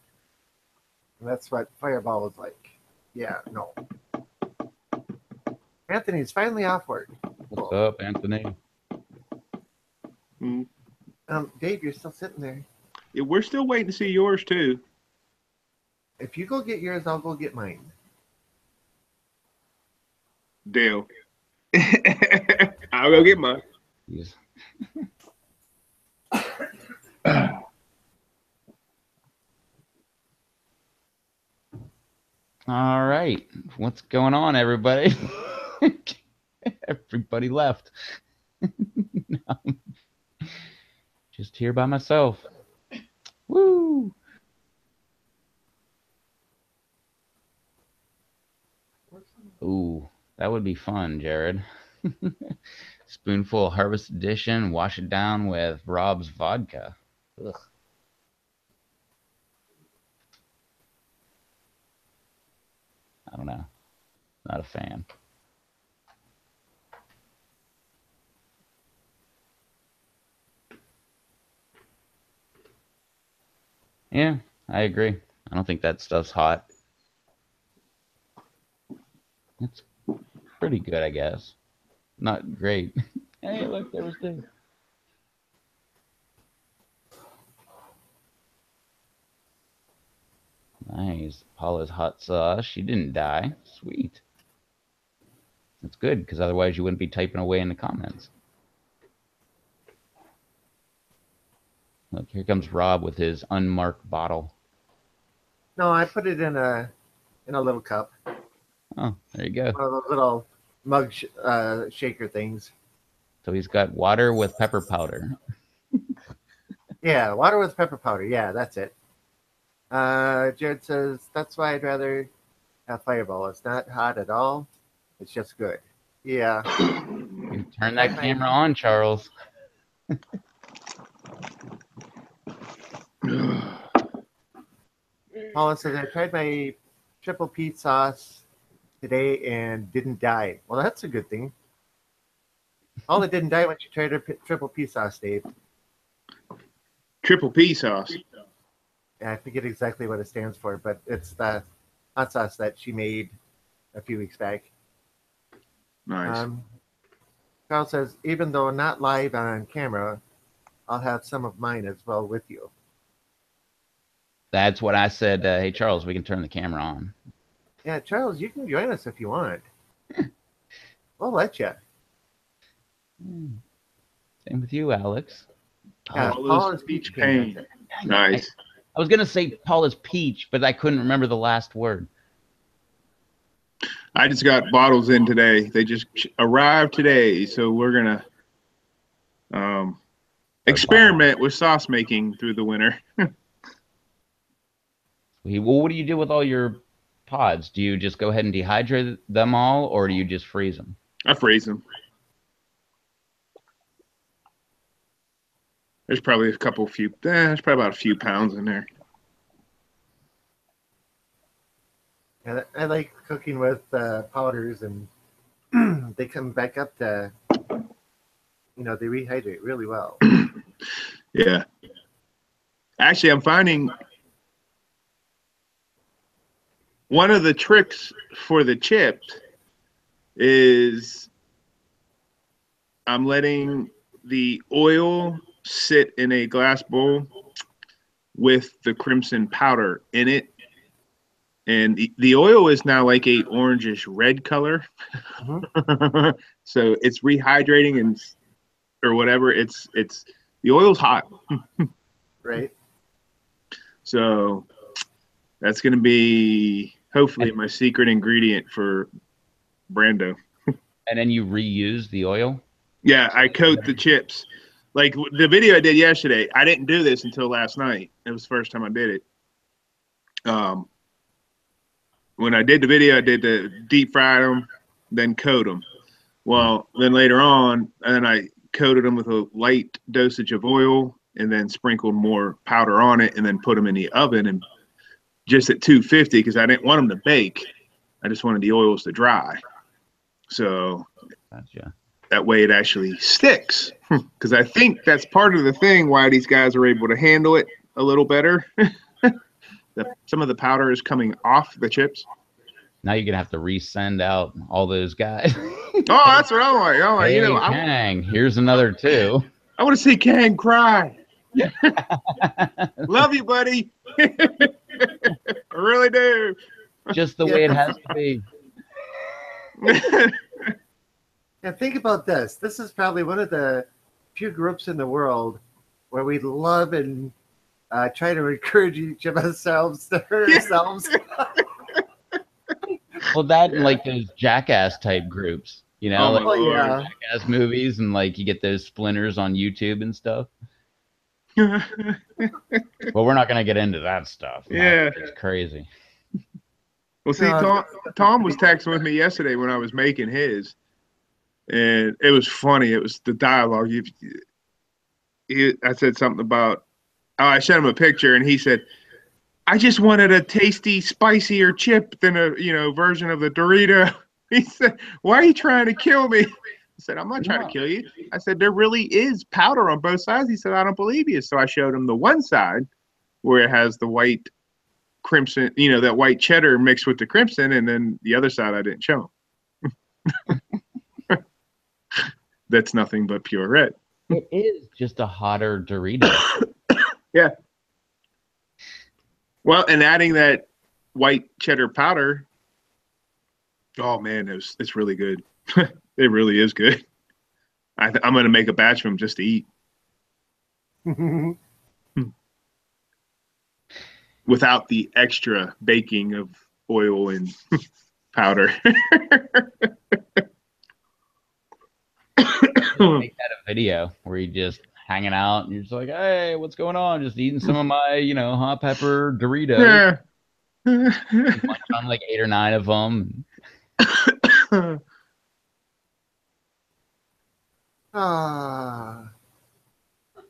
And that's what Fireball is like. Yeah, no. Anthony's finally off work. What's up, Anthony? Dave, you're still sitting there. Yeah, we're still waiting to see yours, too. If you go get yours, I'll go get mine. Deal. I'll go get mine. Jeez. All right. What's going on, everybody? Everybody left. I'm just here by myself. Woo! Ooh, that would be fun, Jared. Spoonful of Harvest Edition, wash it down with Rob's vodka. Ugh. I don't know. Not a fan. Yeah, I agree. I don't think that stuff's hot. It's pretty good, I guess. Not great. Hey, look, there was Dave. Nice. Paula's hot sauce. She didn't die. Sweet. That's good, because otherwise you wouldn't be typing away in the comments. Look, here comes Rob with his unmarked bottle. No, I put it in a little cup. Oh, there you go. One of those little mug shaker things. So he's got water with pepper powder. Yeah, water with pepper powder. Yeah, that's it. Jared says that's why I'd rather have Fireball. It's not hot at all. It's just good. Yeah. You turn that camera on, Charles. Paula says I tried my triple Pete sauce today and didn't die. Well, that's a good thing. Paula didn't die when she tried her triple P sauce, Dave. Triple P sauce. Yeah, I forget exactly what it stands for, but it's the hot sauce that she made a few weeks back. Nice. Carl says, even though not live on camera, I'll have some of mine as well with you. That's what I said. Hey, Charles, we can turn the camera on. Yeah, Charles, you can join us if you want. We'll let you. Same with you, Alex. Yeah, Paula's Peach Pain. Nice. I was going to say Paula's Peach, but I couldn't remember the last word. I just got bottles in today. They just arrived today, so we're gonna experiment with sauce making through the winter. Well, what do you do with all your pods? Do you just go ahead and dehydrate them all, or do you just freeze them? I freeze them. There's probably there's probably about a few pounds in there. And I like cooking with powders, and they come back up to, they rehydrate really well. Yeah. Actually, I'm finding one of the tricks for the chips is I'm letting the oil sit in a glass bowl with the crimson powder in it. And the oil is now like a orangish red color. So it's rehydrating and or whatever. It's the oil's hot. Right. So that's going to be hopefully my secret ingredient for Brando. And then you reuse the oil? Yeah, I coat the chips. Like the video I did yesterday, I didn't do this until last night. It was the first time I did it. When I did the video, I did the deep fry them, then coat them. Well, then later on, and I coated them with a light dosage of oil and then sprinkled more powder on it and then put them in the oven and just at 250 because I didn't want them to bake. I just wanted the oils to dry. So Gotcha. That way it actually sticks. Because I think that's part of the thing why these guys are able to handle it a little better. Some of the powder is coming off the chips. Now you're gonna have to resend out all those guys. Oh, that's what I'm like. I'm like, Hey, Kang, here's another 2. I want to see Kang cry. Love you, buddy. I really do. Just the way it has to be. And think about this. This is probably one of the few groups in the world where we love and try to encourage each of ourselves to hurt ourselves. Well, that and like those Jackass type groups, like yeah. Jackass movies, and like you get those splinters on YouTube and stuff. Well, we're not gonna get into that stuff. Yeah, it's crazy. Well, see, Tom was texting with me yesterday when I was making his, and it was funny. It was the dialogue. I said something about. I sent him a picture, and he said, "I just wanted a tasty, spicier chip than a version of the Dorito." He said, "Why are you trying to kill me?" I said, "I'm not trying to kill you." I said, "There really is powder on both sides." He said, "I don't believe you." So I showed him the one side where it has the white crimson, that white cheddar mixed with the crimson, and then the other side I didn't show him. That's nothing but pure red. It is just a hotter Dorito. Yeah. Well, and adding that white cheddar powder, oh man, it's really good. It really is good. I'm going to make a batch of them just to eat. Without the extra baking of oil and powder. Make that a video where you just hanging out and you're just like, hey, what's going on? Just eating some of my, hot pepper Doritos. Yeah. Munch on like 8 or 9 of them.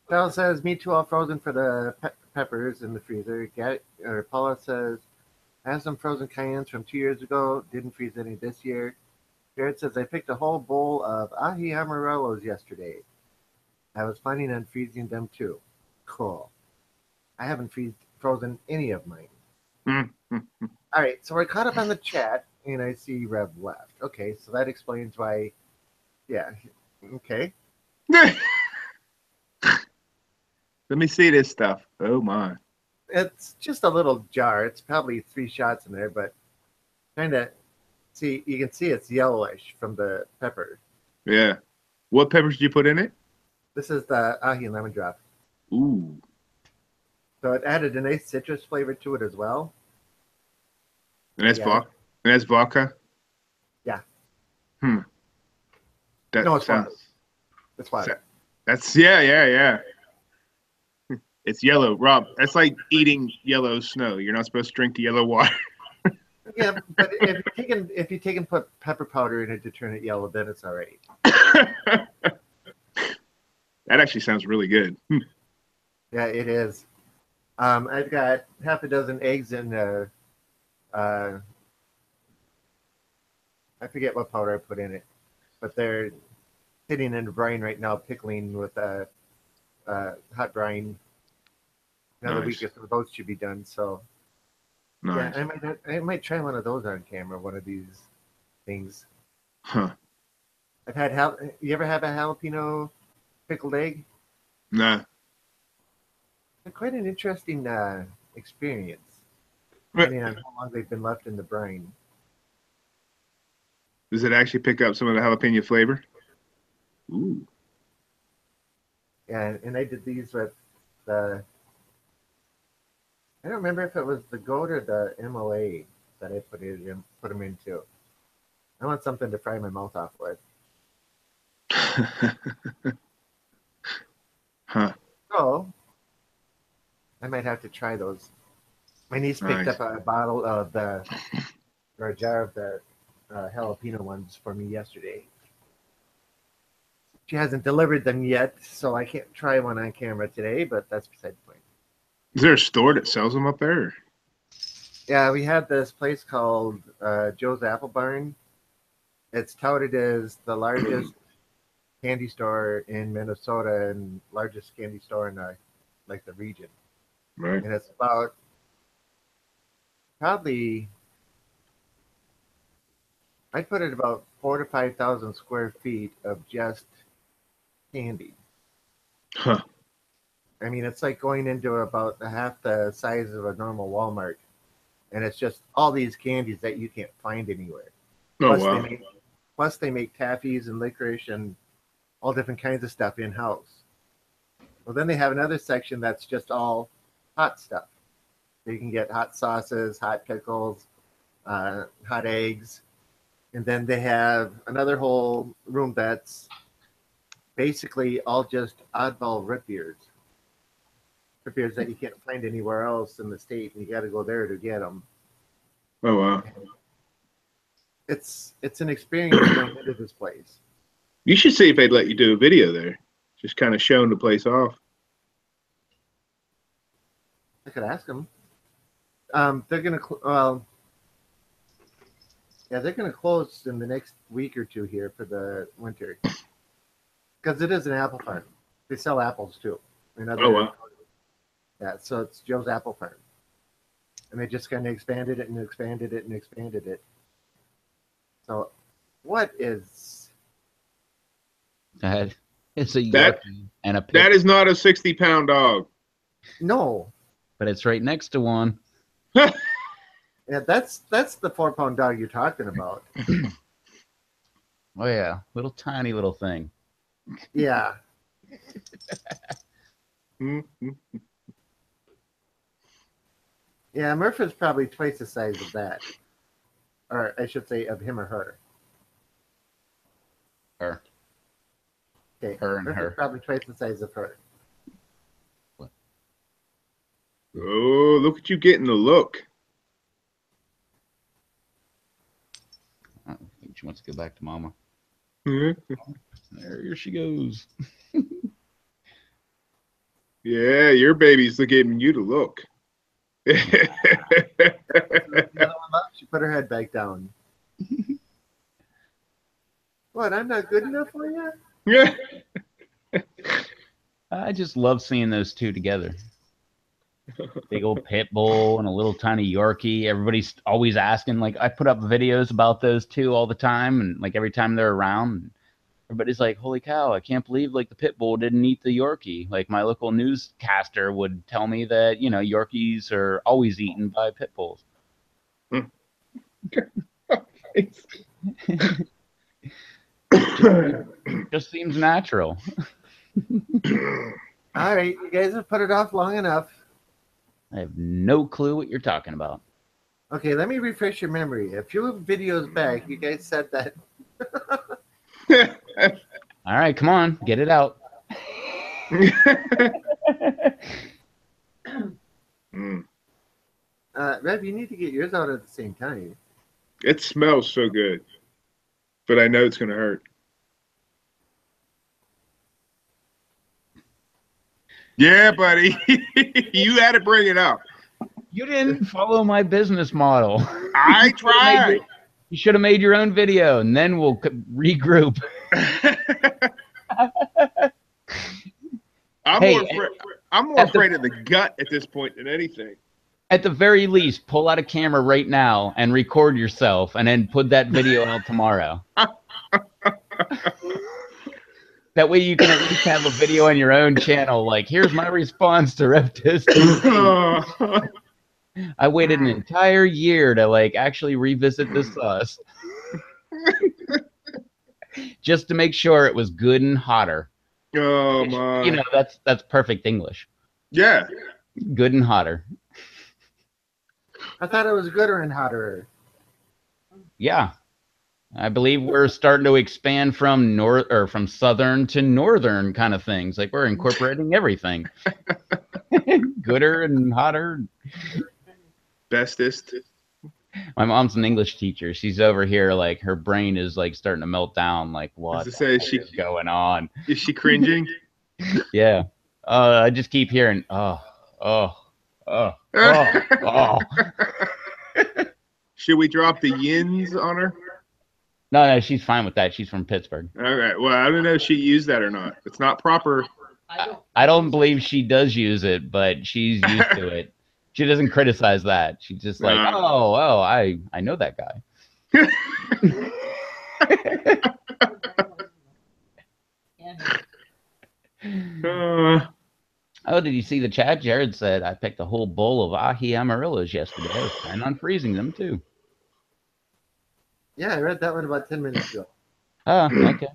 Bell says, me too, all frozen for the peppers in the freezer. Paula says, I have some frozen cayennes from 2 years ago. Didn't freeze any this year. Jared says, I picked a whole bowl of ahi amarillos yesterday. I was planning on freezing them too. Cool. I haven't frozen any of mine. All right, so we're caught up on the chat, and I see Rev left. Okay, so that explains why. Yeah, okay. Let me see this stuff. Oh my. It's just a little jar. It's probably 3 shots in there, but kind of see, you can see it's yellowish from the pepper. Yeah. What peppers did you put in it? This is the ahi and lemon drop. Ooh. So it added a nice citrus flavor to it as well. And that's vodka? Yeah. That No, it's sounds, water. It's water. That's yeah. It's yellow, Rob. That's like eating yellow snow. You're not supposed to drink the yellow water. Yeah, but if you take and put pepper powder in it to turn it yellow, then it's all right. That actually sounds really good. Yeah, it is. I've got half a dozen eggs in uh, I forget what powder I put in it, but they're sitting in the brine right now, pickling with hot brine. Another week Nice. or so, those should be done. So yeah, Nice. I might try one of those on camera. One of these things. Huh. I've had you ever have a jalapeno pickled egg? Nah. It's quite an interesting experience, What- depending on how long they've been left in the brine. Does it actually pick up some of the jalapeno flavor? Ooh. Yeah, and I did these with the. I don't remember if it was the goat or the MOA that I put them into. I want something to fry my mouth off with. Huh. So I might have to try those. My niece picked Nice. up a bottle of or a jar of the jalapeno ones for me yesterday. She hasn't delivered them yet, so I can't try one on camera today, but that's beside the point. Is there a store that sells them up there? Yeah, we had this place called Joe's Apple Barn. It's touted as the largest candy store in Minnesota and largest candy store in the region. Right. And it's about probably I'd put it about 4 to 5,000 square feet of just candy. Huh. I mean, it's like going into about half the size of a normal Walmart, and it's just all these candies that you can't find anywhere. Oh Plus, wow. they make taffies and licorice and all different kinds of stuff in house. Well, then they have another section that's just all hot stuff. So you can get hot sauces, hot pickles, hot eggs, and then they have another whole room that's basically all just oddball root beers that you can't find anywhere else in the state, and you got to go there to get them. Oh wow. It's an experience going into this place. You should see if they'd let you do a video there. Just kind of showing the place off. I could ask them. They're gonna they're gonna close in the next week or two here for the winter because it is an apple farm. They sell apples too. Oh wow. Yeah, so it's Joe's Apple Farm, and they just kind of expanded it and expanded it and expanded it. So, what is That is a That- Yorkie and a pit, That is not a 60-pound dog. no? but it's right next to one. Yeah, that's the 4 pound dog you're talking about. Oh yeah, little tiny little thing. Yeah, Mm-hmm. yeah. Murph is probably twice the size of that, or I should say, of him or her. Her. Okay, Her and Murph her. is probably twice the size of her. Oh, look at you getting the look. I think she wants to go back to mama. Mhm. There she goes. Yeah, your baby's giving you the look. The other one left. She put her head back down. What? I'm not good enough for you? Yeah. I just love seeing those two together. Big old pit bull and a little tiny Yorkie. Everybody's always asking. Like I put up videos about those two all the time, and like every time they're around, everybody's like, "Holy cow! I can't believe like the pit bull didn't eat the Yorkie." Like my local newscaster would tell me that Yorkies are always eaten by pit bulls. Just seems natural. All right, you guys have put it off long enough. I have no clue what you're talking about. Okay, let me refresh your memory. A few videos back, you guys said that. All right, come on, get it out. Mm. Rev, you need to get yours out at the same time. It smells so good, but I know it's going to hurt. Yeah, buddy. You had to bring it up. You didn't follow my business model. I tried. You should have made your own video, and then we'll regroup. I'm more afraid of the gut at this point than anything. At the very least, pull out a camera right now and record yourself, and then put that video out tomorrow. That way you can at least have a video on your own channel. Like, here's my response to Reptis TV. I waited an entire year to like actually revisit this sauce. Just to make sure it was good and hotter. Oh my. You know, that's perfect English. Yeah. Good and hotter. I thought it was gooder and hotter. Yeah. I believe we're starting to expand from from southern to northern kind of things. Like we're incorporating everything. Gooder and hotter. Bestest. My mom's an English teacher. She's over here like her brain is like starting to melt down. Like what is going on? Is she cringing? Yeah. I just keep hearing oh. Should we drop the yins on her? No, she's fine with that. She's from Pittsburgh. All right. Well, I don't know if she used that or not. It's not proper. I don't believe she does use it, but she's used to it. She doesn't criticize that. She's just like, I know that guy. Oh, did you see the chat? Jared said, I picked a whole bowl of ahi amarillos yesterday. I was planning on freezing them, too. Yeah, I read that one about 10 minutes ago. Oh, okay.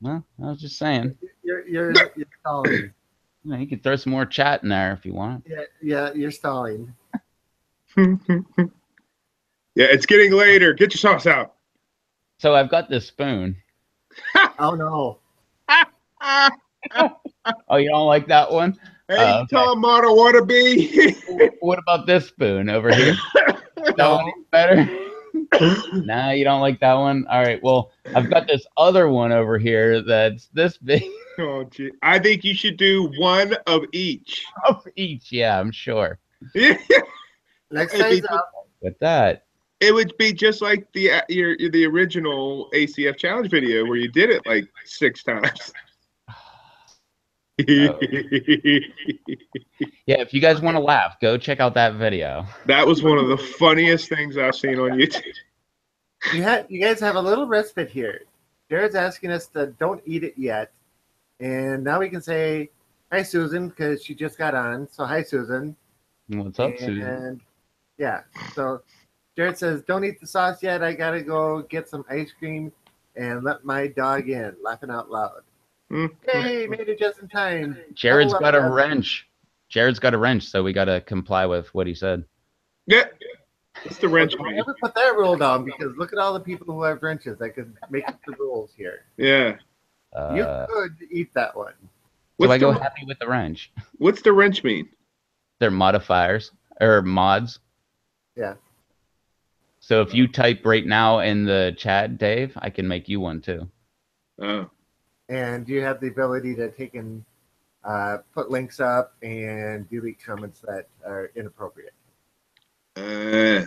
Well, I was just saying. You're stalling. You know, you could throw some more chat in there if you want. Yeah, you're stalling. Yeah, it's getting later. Get your sauce out. So I've got this spoon. Oh, no. Oh, you don't like that one? Hey, Tom Motto wannabe. What about this spoon over here? That one better? No, you don't like that one? All right, well, I've got this other one over here that's this big. Oh, gee. I think you should do one of each. Of each, yeah, I'm sure. Next size up. With that. It would be just like the original ACF challenge video where you did it like 6 times. Yeah, if you guys want to laugh, go check out that video. That was one of the funniest things I've seen on YouTube. You guys have a little respite here. Jared's asking us to don't eat it yet. And now we can say hi, Susan, because she just got on. So hi, Susan. What's up, Susan? Yeah, so Jared says, don't eat the sauce yet. I got to go get some ice cream and let my dog in, laughing out loud. Hey, made it just in time. Jared's got a wrench. Jared's got a wrench, so we got to comply with what he said. Yeah. What's the wrench mean? Never put that rule down because look at all the people who have wrenches that could make up the rules here. Yeah. You could eat that one. So I go happy with the wrench. What's the wrench mean? They're modifiers or mods. Yeah. So if you type right now in the chat, Dave, I can make you one too. Oh. And you have the ability to take and put links up and delete comments that are inappropriate. Okay.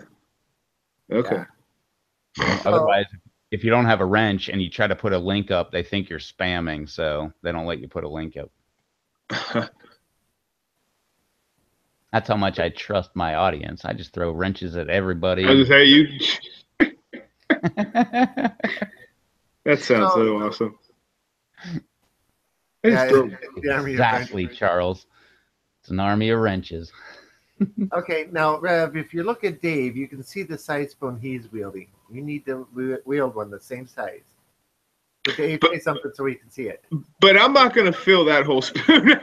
Yeah. Otherwise, if you don't have a wrench and you try to put a link up, they think you're spamming, so they don't let you put a link up. That's how much I trust my audience. I just throw wrenches at everybody. I just say you. That sounds so awesome. Exactly, Charles. It's an army of wrenches. Okay, now, Rev, if you look at Dave, you can see the side spoon he's wielding. You need to wield one the same size. But Dave, say something so we can see it. But I'm not going to fill that whole spoon.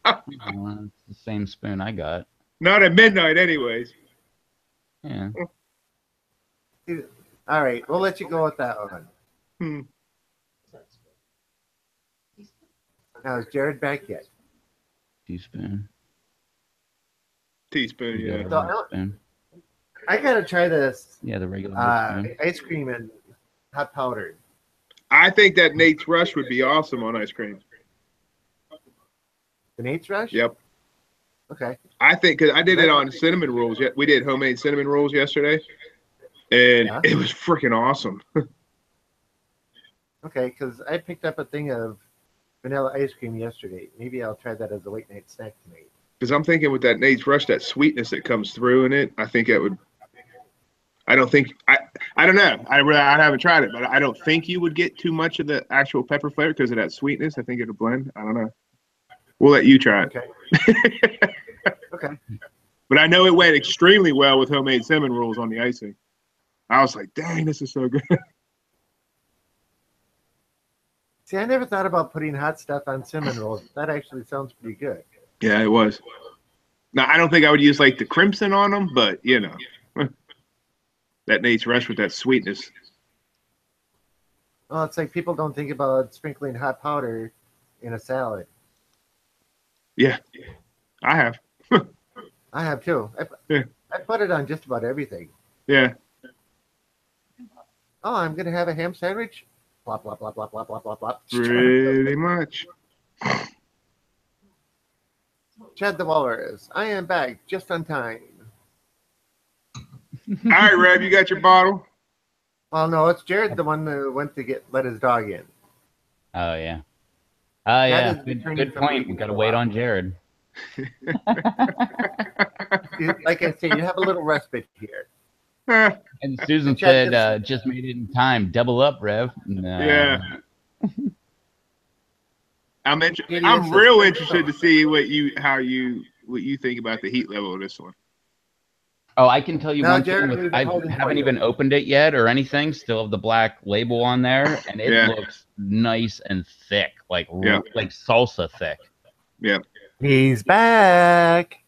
It's the same spoon I got. Not at midnight, anyways. Yeah. All right, we'll let you go with that one. Now, is Jared back yet? Teaspoon. Teaspoon, yeah. So I gotta try this. Yeah, the regular ice cream and hot powdered. I think that Nate's Rush would be awesome on ice cream. The Nate's Rush? Yep. Okay. I think because I did it on cinnamon rolls. We did homemade cinnamon rolls yesterday, and Yeah? it was freaking awesome. Okay, because I picked up a thing of vanilla ice cream yesterday. Maybe I'll try that as a late night snack tonight. Because I'm thinking with that Nate's Rush, that sweetness that comes through in it, I think it would. I don't think I don't know. I haven't tried it, but I don't think you would get too much of the actual pepper flavor because of that sweetness. I think it'll blend. I don't know. We'll let you try it. Okay. Okay. But I know it went extremely well with homemade cinnamon rolls on the icing. I was like, dang, this is so good. See, I never thought about putting hot stuff on cinnamon rolls. That actually sounds pretty good. Yeah, it was. Now, I don't think I would use like the crimson on them, but you know, that Nate's Rush with that sweetness. Well, it's like people don't think about sprinkling hot powder in a salad. Yeah, I have. I have too. Yeah. I put it on just about everything. Yeah. Oh, I'm going to have a ham sandwich? Plop, plop, plop, plop, plop, plop, plop, plop. Pretty much. Chad the Walrus. I am back just on time. All right, Rev, you got your bottle? Well, no, it's Jared, the one who went to let his dog in. Oh yeah. Oh yeah. is returning Good from point. leaving We got to for a wait while. on Jared. Like I say, you have a little respite here. And Susan Chad said, "Just made it in time. Double up, Rev." No. Yeah. I'm Idiot real says- interested to see what you think about the heat level of this one. Oh, I can tell you Now, one Jared, thing. we've I been holding for haven't you. even opened it yet or anything. Still have the black label on there, and it Yeah. looks nice and thick, like Yeah. like salsa thick. Yeah. He's back.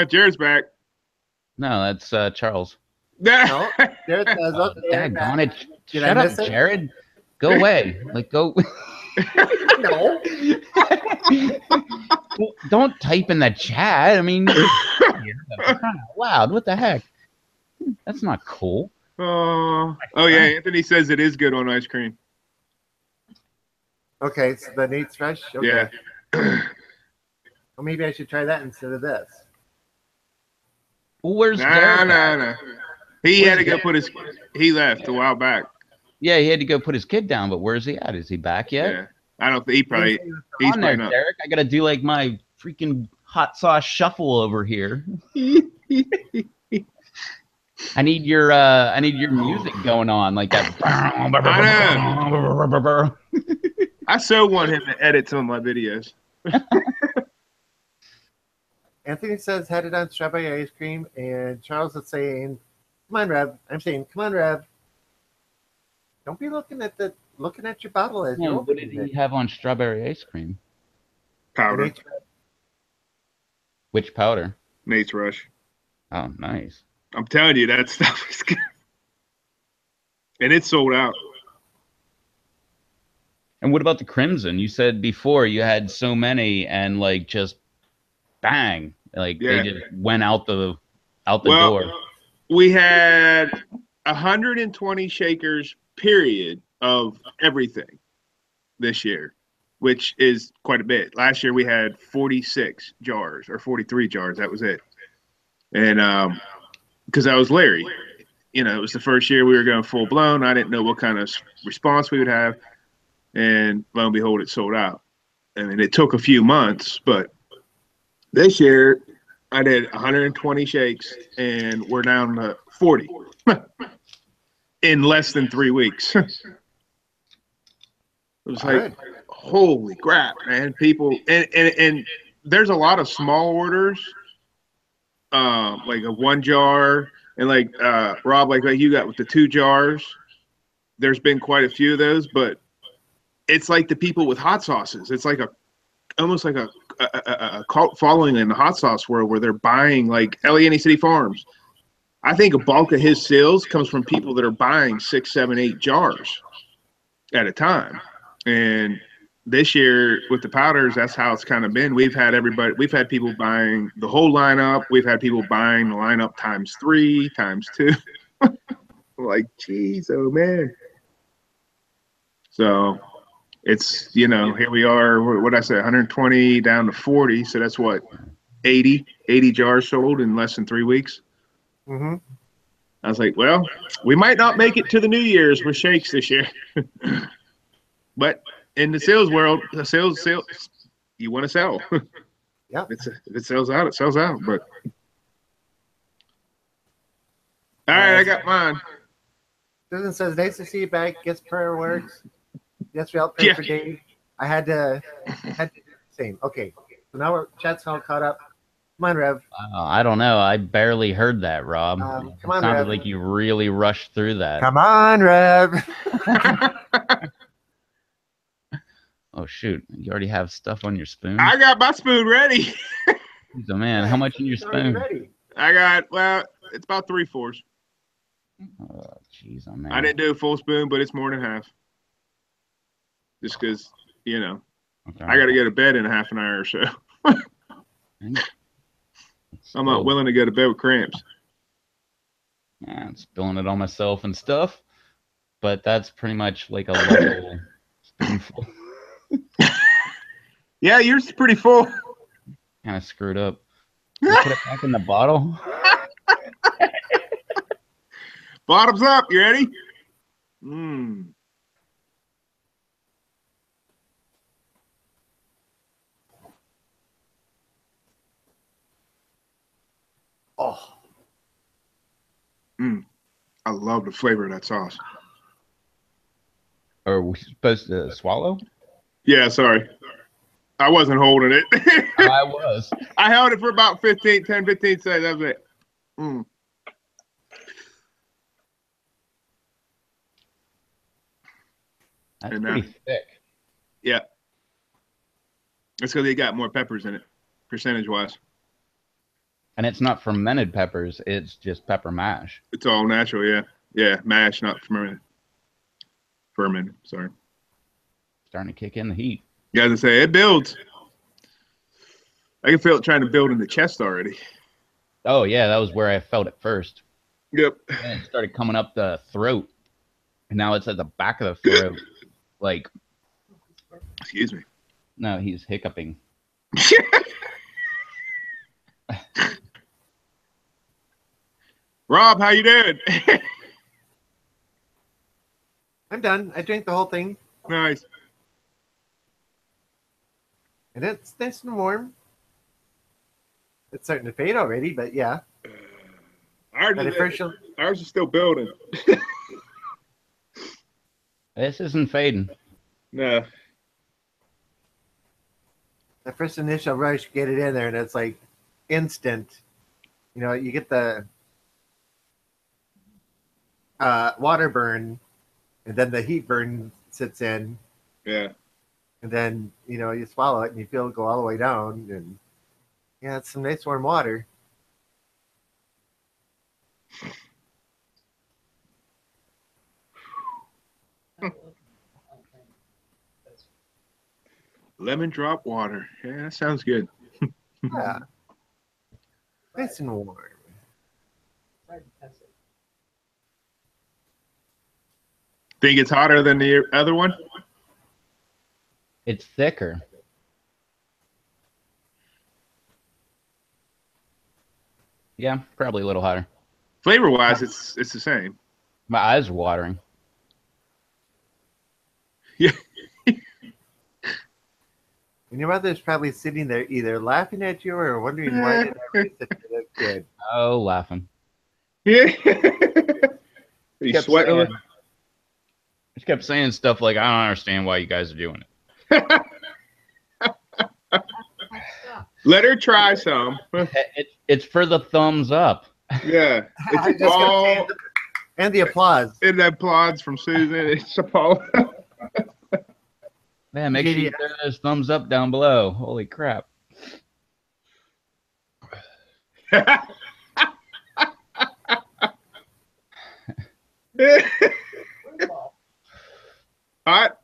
Jared's back. No, that's Charles. No, Jared says, Oh, okay, I'm back. daggone it! Did I Shut up, miss it? Jared. Go away. Like go. No. Well, don't type in the chat. I mean, that's not loud. What the heck? That's not cool. Oh yeah, Anthony says it is good on ice cream. Okay, so the Nate's Fresh? Okay. Yeah. Well, maybe I should try that instead of this. Well, where's Nah, Jared? nah. He Where's had to go Jared? he left a while back. Yeah, he had to go put his kid down, but where's he at? Is he back yet? Yeah. I don't think he's Come on there, putting up. Derek. I gotta do like my freaking hot sauce shuffle over here. I need your music going on like that. I so want him to edit some of my videos. Anthony says headed on strawberry ice cream, and Charles is saying, "Come on, Rev." I'm saying, "Come on, Rev." Don't be looking at your bottle as you're What did opening he it. have on strawberry ice cream? Powder. Nate's Fresh. Which powder? Nate's Rush. Oh, nice. I'm telling you, that stuff is good. And it's sold out. And what about the crimson? You said before you had so many, and like just bang, like Yeah. they just went out the Well, door. we had 120 shakers, period, of everything this year, which is quite a bit. Last year we had 46 jars or 43 jars. That was it. And because I was Larry, it was the first year we were going full blown. I didn't know what kind of response we would have. And lo and behold, it sold out. I mean, it took a few months, but this year I did 120 shakes and we're down to 40 in less than 3 weeks. It was like, Good. holy crap, man. People, and there's a lot of small orders, like a 1 jar, and like Rob, like you got with the 2 jars. There's been quite a few of those, but it's like the people with hot sauces. It's like almost like a cult following in the hot sauce world where they're buying like Allegheny City Farms. I think a bulk of his sales comes from people that are buying 6, 7, 8 jars at a time. And this year with the powders, that's how it's kind of been. We've had people buying the whole lineup. We've had people buying the lineup times 3, times 2. Like, geez, oh man. So It's, here we are, what I say, 120 down to 40. So that's what, 80 jars sold in less than 3 weeks. Mm-hmm. I was like, well, we might not make it to the New Year's with shakes this year. But in the sales world, sales, you want to sell. Yeah. If it sells out, it sells out. But all right, I got mine. Susan says, nice to see you back. Guess prayer works. Yes, we all pray for Dave. I had to do the same. Okay. So now we're chat's all caught up. Come on, Rev. I don't know. I barely heard that, Rob. Come on, it sounded Rev. like you really rushed through that. Come on, Rev. Oh, shoot. You already have stuff on your spoon? I got my spoon ready. Oh, man. How much in your spoon? Ready. I got, well, it's about 3/4. Oh, jeez, oh, man. I didn't do a full spoon, but it's more than half. Just because, Okay. I got to go to bed in a half an hour or so. I'm not willing to go to bed with cramps. Yeah, I'm spilling it on myself and stuff. But that's pretty much like a level spoonful. Yeah, yours is pretty full. Kind of screwed up. Can I put it back in the bottle? Bottoms up. You ready? Mmm. Oh. I love the flavor of that sauce. Are we supposed to swallow? Yeah, sorry. I wasn't holding it. I was. I held it for about 10, 15 seconds. That was it. That's And, pretty thick. Yeah. It's because they got more peppers in it, percentage-wise. And it's not fermented peppers. It's just pepper mash. It's all natural, yeah. Yeah, mash, not fermented. Fermented, sorry. Starting to kick in the heat. You guys say it builds. I can feel it trying to build in the chest already. Oh, yeah, that was where I felt it first. Yep. And it started coming up the throat. And now it's at the back of the throat. Like, Excuse me. no, he's hiccuping. Rob, how you doing? I'm done. I drank the whole thing. Nice. And it's nice and warm. It's starting to fade already, but yeah. Ours is still building. This isn't fading. No. The first initial rush, get it in there, and it's like instant. You get the water burn, and then the heat burn sits in. Yeah. And then, you swallow it and you feel it go all the way down. And yeah, it's some nice warm water. Lemon drop water. Yeah, that sounds good. Yeah. Nice and warm. Think it's hotter than the other one? It's thicker. Yeah, probably a little hotter. Flavor-wise, it's the same. My eyes are watering. Yeah. And your mother's probably sitting there either laughing at you or wondering why did I raise such a kid. Oh, laughing. Yeah. He's sweating a little. She kept saying stuff like, I don't understand why you guys are doing it. Let her try some. It's for the thumbs up. Yeah. It's all. And the applause. And the applause from Susan. It's all. Man, make sure you throw those thumbs up down below. Holy crap. Hot.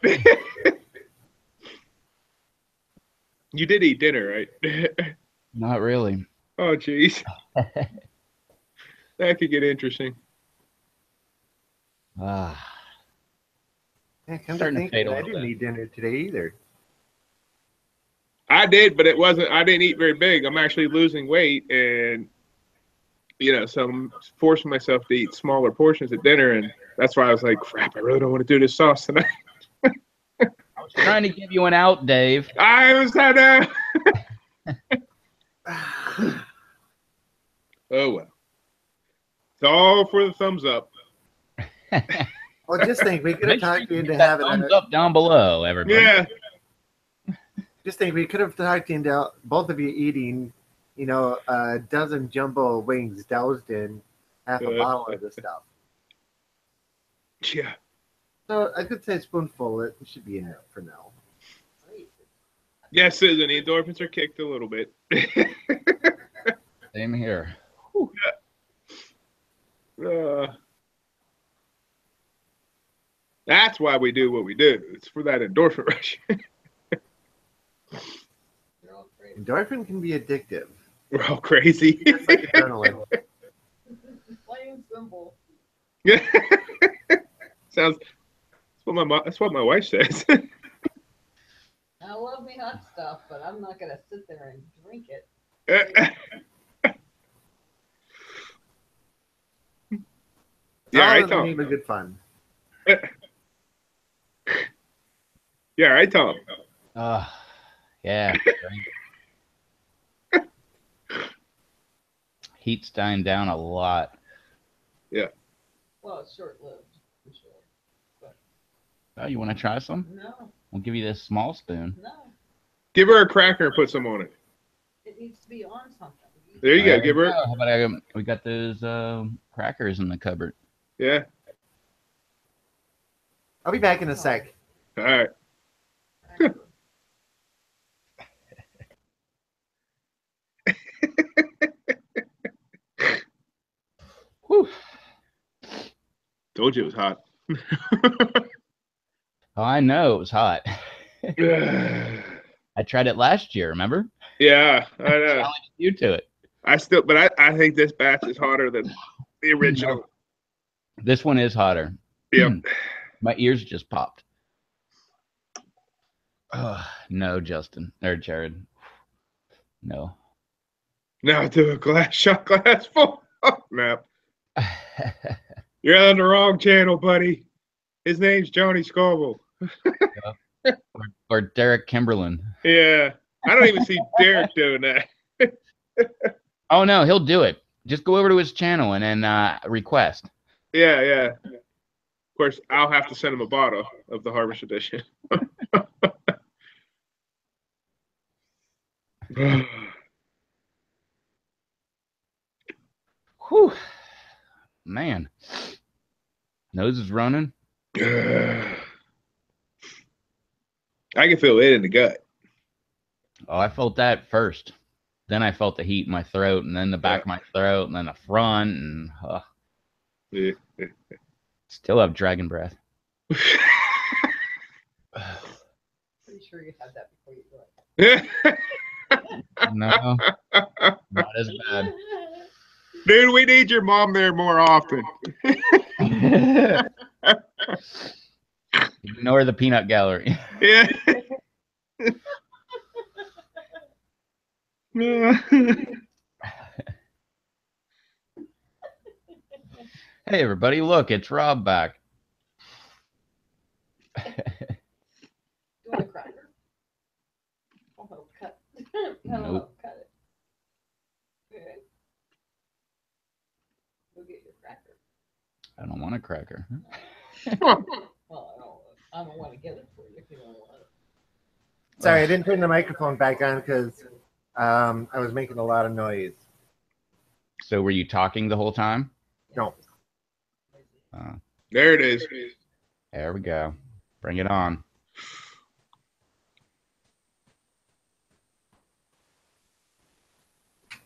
You did eat dinner, right? Not really. Oh, jeez. That could get interesting. Ah. Yeah, come to Starting to think fade of a it, I little didn't bit. eat dinner today either. I did, but it wasn't. I didn't eat very big. I'm actually losing weight, and so I'm forcing myself to eat smaller portions at dinner, and that's why I was like, crap, I really don't want to do this sauce tonight. I was trying to give you an out, Dave. I was kind of. Oh well, it's all for the thumbs up. Well, just think, we could have Make sure talked you you into hit that having thumbs up down below, everybody. Yeah, Just think, we could have talked you into both of you eating, a dozen jumbo wings doused in half a bottle of this stuff. yeah. So I could say a spoonful. It should be enough for now. Yes, Susan, the endorphins are kicked a little bit. Same here. That's why we do what we do. It's for that endorphin rush. Endorphin can be addictive. We're all crazy. Just like adrenaline. Plain simple. Yeah. Sounds. That's what my wife says. I love me hot stuff, but I'm not gonna sit there and drink it. Yeah, right, All Tom. in the name of good fun. Yeah, right, Tom. Yeah. Heat's dying down a lot. Well, it's short-lived, for sure. Oh, you want to try some? No, We'll give you this small spoon. no, Give her a cracker and put some on it. it needs to be on something. There you go. Give her. How about we got those crackers in the cupboard. Yeah. I'll be back in a sec. All right. Whew. Told you it was hot. Oh, I know it was hot. Yeah, I tried it last year, remember? I know. Challenged you to it. But I think this batch is hotter than the original. This one is hotter. Yep. My ears just popped. No, Justin or Jared. No. Now do a shot glass full. Oh, no. You're on the wrong channel, buddy. His name's Johnny Scoville. or Derek Kimberlin. Yeah. I don't even see Derek doing that. Oh no, he'll do it. Just go over to his channel and then request. Yeah. Of course, I'll have to send him a bottle of the Harvest Edition. Whew. Man. Nose is running. I can feel it in the gut. Oh, I felt that first. Then I felt the heat in my throat, and then the back of my throat, and then the front, and Yeah. still have dragon breath. Pretty sure you had that before you do it. No, not as bad. Dude, we need your mom there more often. Ignore the peanut gallery. Yeah. Hey, everybody, look, it's Rob back. Do you want a cracker? Oh, he'll cut. Nope. Cut it. Okay. Go get your cracker. I don't want a cracker. Well, I don't want to get it for you if you don't want it. Sorry, I didn't turn the microphone back on because I was making a lot of noise. So were you talking the whole time? No. There it is. There we go. Bring it on.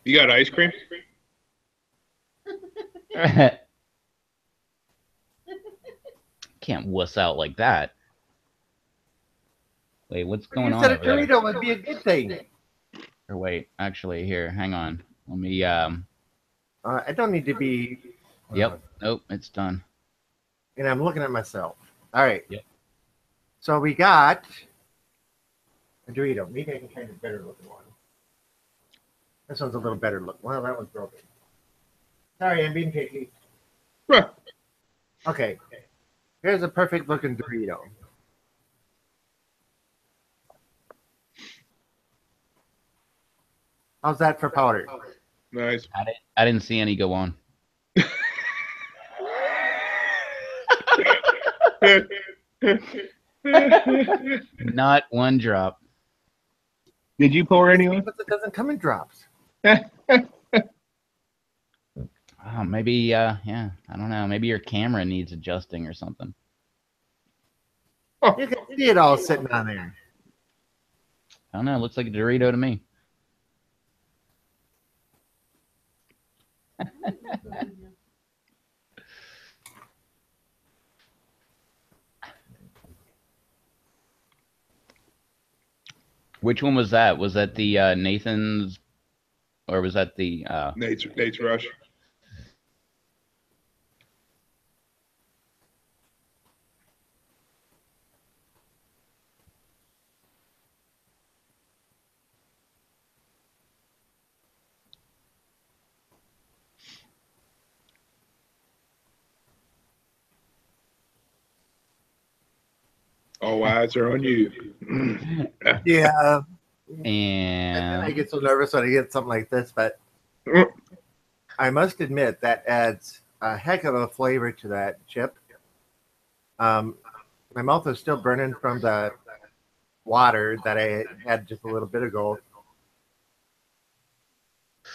You got ice cream? Can't wuss out like that. Wait, what's going You on said a over there? Dorito would be a good thing. Or wait, actually, here, hang on. Let me, I don't need to be. Yep. Nope, it's done. And I'm looking at myself. All right. Yep. So we got a Dorito. Maybe I can find a better looking one. This one's a little better look. Well, that one's broken. Sorry, I'm being picky. Huh. Okay. Here's a perfect looking Dorito. How's that for powder? Nice. I didn't see any go on. Not one drop. Did you pour any on? Because it doesn't come in drops. Oh, maybe, yeah, I don't know. Maybe your camera needs adjusting or something. You can see it all sitting on there. I don't know. It looks like a Dorito to me. Which one was that? Was that the Nathan's, or was that the Nate's Rush. All eyes are on you. Yeah. and I get so nervous when I get something like this, but I must admit that adds a heck of a flavor to that chip. My mouth is still burning from the water that I had just a little bit ago.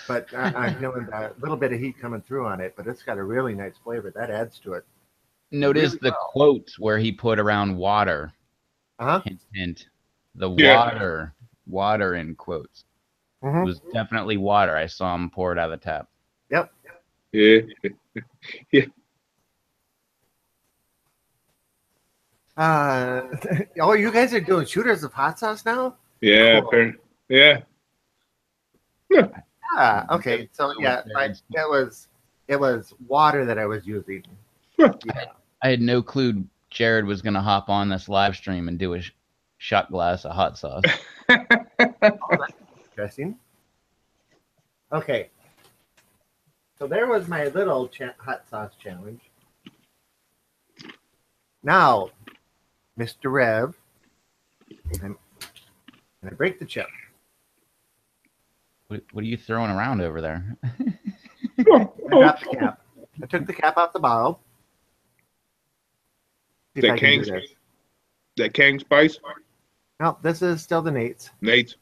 But I'm feeling a little bit of heat coming through on it, but it's got a really nice flavor. That adds to it. notice really the well. quotes where he put around water. Uh-huh. Hint, hint. The Yeah. water in quotes. It Mhm. was definitely water. I saw him pour it out of the tap. Yep. Yeah. Oh, you guys are doing shooters of hot sauce now? Yeah. Cool. Yeah. Ah, okay. So yeah, it was water that I was using. Huh. Yeah. I had no clue Jared was going to hop on this live stream and do a shot glass of hot sauce. Interesting. Okay. So there was my little hot sauce challenge. Now, Mr. Rev, I'm gonna break the chip. What are you throwing around over there? I dropped the cap. I took the cap off the bottle. See if That I can do King's- this. That King Spice. No, this is still the Nate's. Nate's.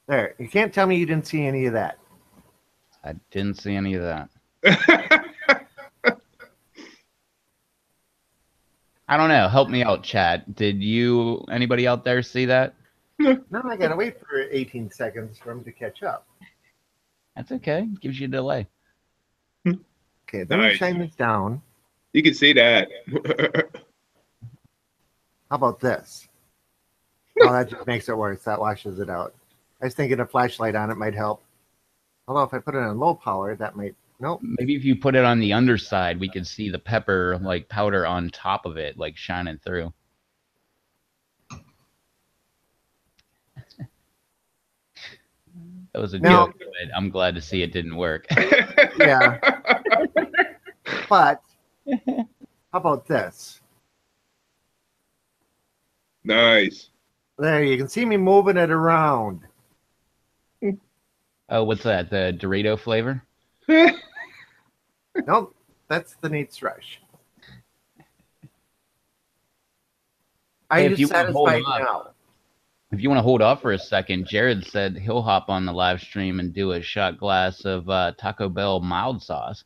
There. You can't tell me you didn't see any of that. I didn't see any of that. I don't know. Help me out, chat. Did anybody out there see that? No, I gotta wait for 18 seconds for him to catch up. That's okay. Gives you a delay. Okay, then we Nice. shine this down. You can see that. How about this? Oh, that just makes it worse. That washes it out. I was thinking a flashlight on it might help. Although if I put it on low power, that might. Nope. Maybe if you put it on the underside, we could see the pepper like powder on top of it, like shining through. That was a No. joke, but I'm glad to see it didn't work. Yeah. But how about this? Nice. There, you can see me moving it around. Oh, what's that? The Dorito flavor? Nope, that's the Nate's Rush. Are Hey, you if you wanna hold satisfied on. now? If you want to hold off for a second, Jared said he'll hop on the live stream and do a shot glass of Taco Bell mild sauce.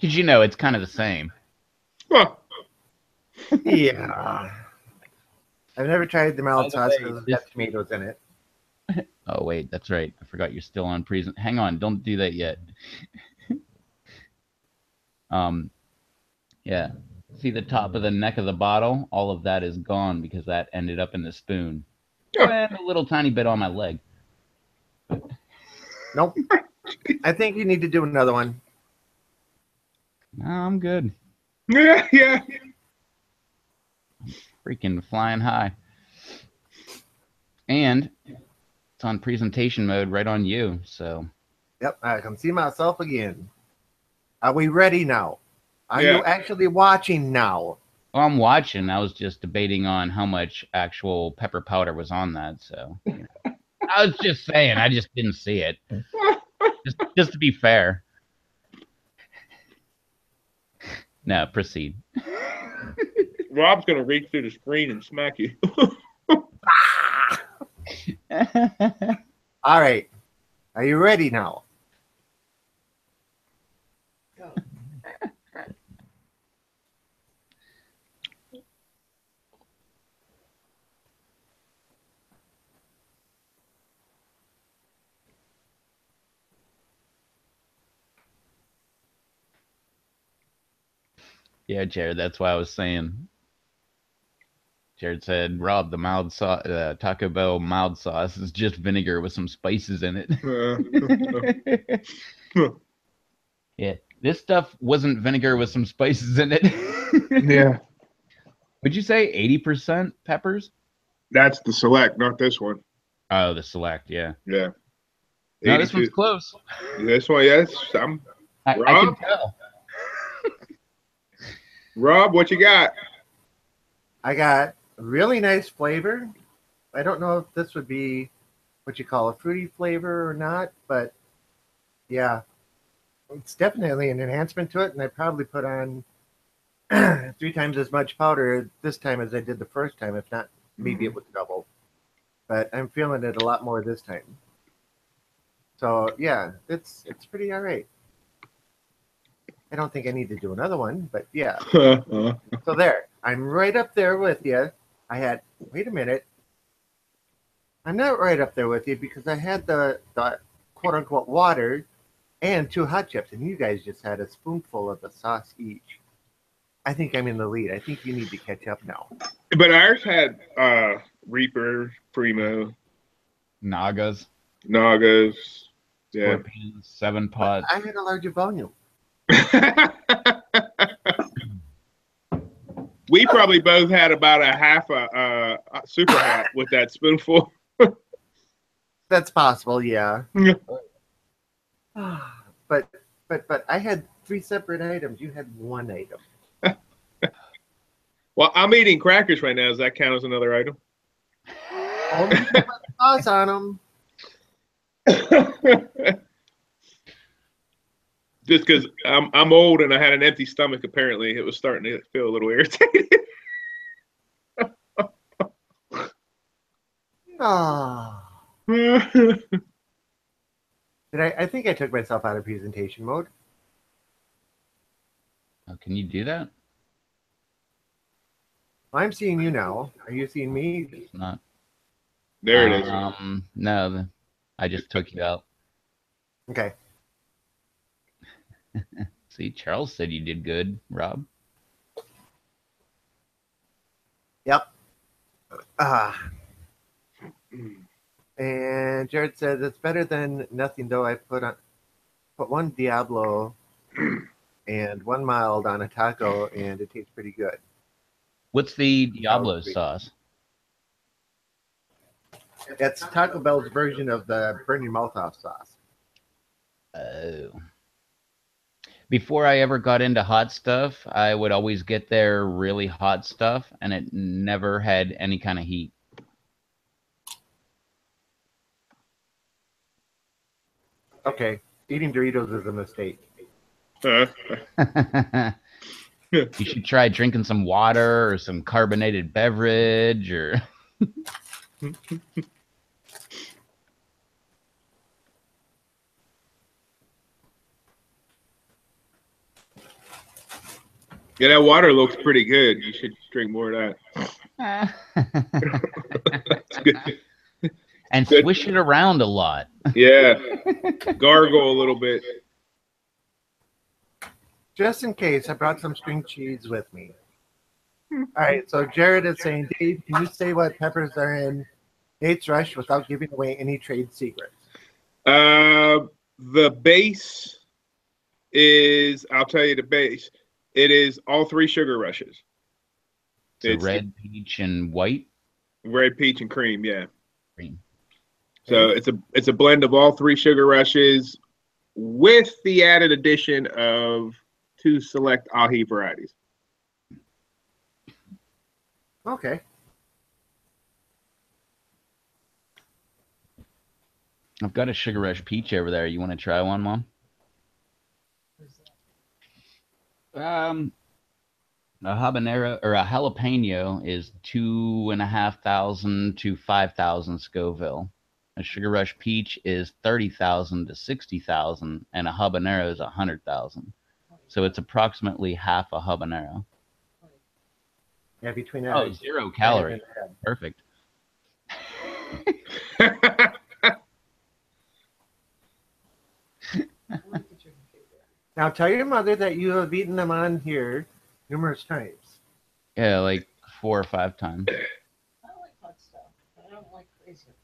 Because you know it's kind of the same. Huh. Yeah. I've never tried the By mild the sauce way, because it's this- got tomatoes in it. Oh wait, that's right. I forgot you're still on present. Hang on, don't do that yet. Yeah. See the top of the neck of the bottle? All of that is gone because that ended up in the spoon. Yeah. And a little tiny bit on my leg. Nope. I think you need to do another one. No, I'm good. Yeah. Freaking flying high. And it's on presentation mode right on you. So Yep, I can see myself again. Are we ready now? Are Yeah. you actually watching now? well, I'm watching. I was just debating on how much actual pepper powder was on that. So I was just saying, I just didn't see it. Just to be fair. No, proceed. Rob's gonna reach through the screen and smack you. All right. Are you ready now? Go. Yeah, Jared, that's why I was saying. Jared said, Rob, the mild sauce, Taco Bell mild sauce is just vinegar with some spices in it. Yeah, this stuff wasn't vinegar with some spices in it. Yeah. Would you say 80% peppers? That's the select, not this one. Oh, the select, yeah. Yeah. No, this 82. one's close. This one, yes. I can Rob? tell. Rob, what you got? I got really nice flavor. I don't know if this would be what you call a fruity flavor or not, but yeah, it's definitely an enhancement to it. And I probably put on 3 times as much powder this time as I did the first time. If not, maybe it was double. But I'm feeling it a lot more this time. So yeah, it's pretty all right. I don't think I need to do another one, but yeah. So there, I'm right up there with you. Wait a minute. I'm not right up there with you because I had the quote unquote water and 2 hot chips, and you guys just had a spoonful of the sauce each. I think I'm in the lead. I think you need to catch up now. But ours had Reaper, Primo, Nagas, Nagas. Yeah. scorpions, 7 pots. I had a larger volume. We probably both had about a half a super hot with that spoonful. That's possible, yeah. Yeah. But I had 3 separate items. You had 1 item. Well, I'm eating crackers right now. Does that count as another item? Only if you put sauce on them. Just because I'm old and I had an empty stomach, apparently it was starting to feel a little irritated. Oh. I think I took myself out of presentation mode. Oh, can you do that? Well, I'm seeing you now. Are you seeing me? It's not. There it is. No, I just took you out. Okay. See, Charles said you did good, Rob. Yep. And Jared says it's better than nothing, though. I put 1 Diablo and 1 mild on a taco, and it tastes pretty good. What's the Diablo sauce? That's Taco Bell's version of the burn your mouth off sauce. Oh. Before I ever got into hot stuff, I would always get their really hot stuff, and it never had any kind of heat. Okay, eating Doritos is a mistake. You should try drinking some water or some carbonated beverage or Yeah, that water looks pretty good. You should drink more of that. That's good. and Good. swish it around a lot. Yeah. Gargle a little bit. Just in case, I brought some string cheese with me. All right, so Jared is saying, Dave, can you say what peppers are in Nate's Rush without giving away any trade secrets? The base is, I'll tell you the base. It is all 3 sugar rushes. So red, peach, and white. Red, peach, and cream. Yeah. Cream. So it's a blend of all 3 sugar rushes with the added addition of 2 select ahi varieties. Okay. I've got a sugar rush peach over there. You want to try one, Mom? A habanero or a jalapeno is 2,500 to 5,000 Scoville. A sugar rush peach is 30,000 to 60,000, and a habanero is 100,000. So it's approximately half a habanero. Yeah, between that. Oh, 0 calorie. Perfect. Now tell your mother that you have eaten them on here numerous times. Yeah, like 4 or 5 times. I like hot stuff, but I don't like crazy.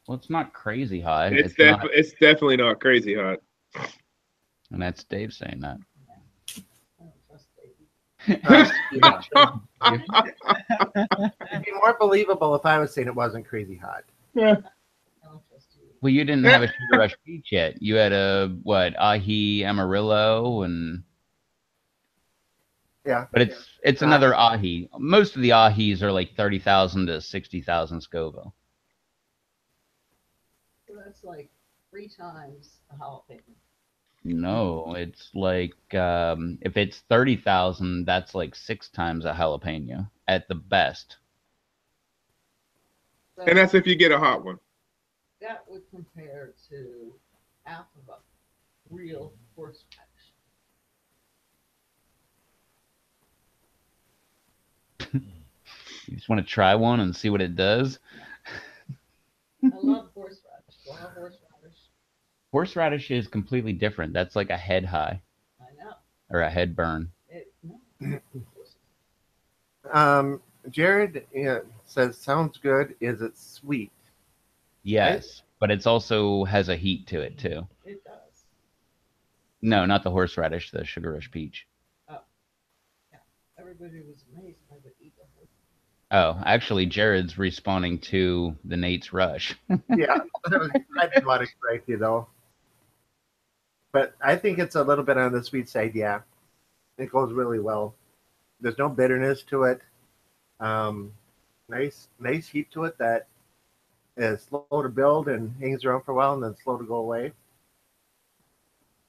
Well, it's not crazy hot. It's not, it's definitely not crazy hot. and that's Dave saying that. I don't trust baby. It'd be more believable if I was saying it wasn't crazy hot. Yeah. I don't trust you. Well, you didn't have a sugar rush peach yet. You had a ahi amarillo, and Yeah. but it's another ahi. Most of the ahis are like 30,000 to 60,000 Scoville. So that's like 3 times a jalapeno. No, it's like if it's 30,000, that's like 6 times a jalapeno at the best. So And that's if you get a hot one. that would compare to half of a real horseradish. You just want to try one and see what it does. I love horseradish. Do I love horseradish? Horseradish is completely different. That's like a head high I know. or a head burn. Jared says, sounds good. Is it sweet? Yes, but it's also has a heat to it too. It does. No, not the horseradish, the sugar rush peach. Oh, yeah. Everybody was amazed I would eat the horseradish. Oh, actually, Jared's responding to the Nate's rush. Yeah, I didn't want to correct you though. But I think it's a little bit on the sweet side. Yeah, it goes really well. There's no bitterness to it. Nice heat to it that is slow to build and hangs around for a while and then slow to go away.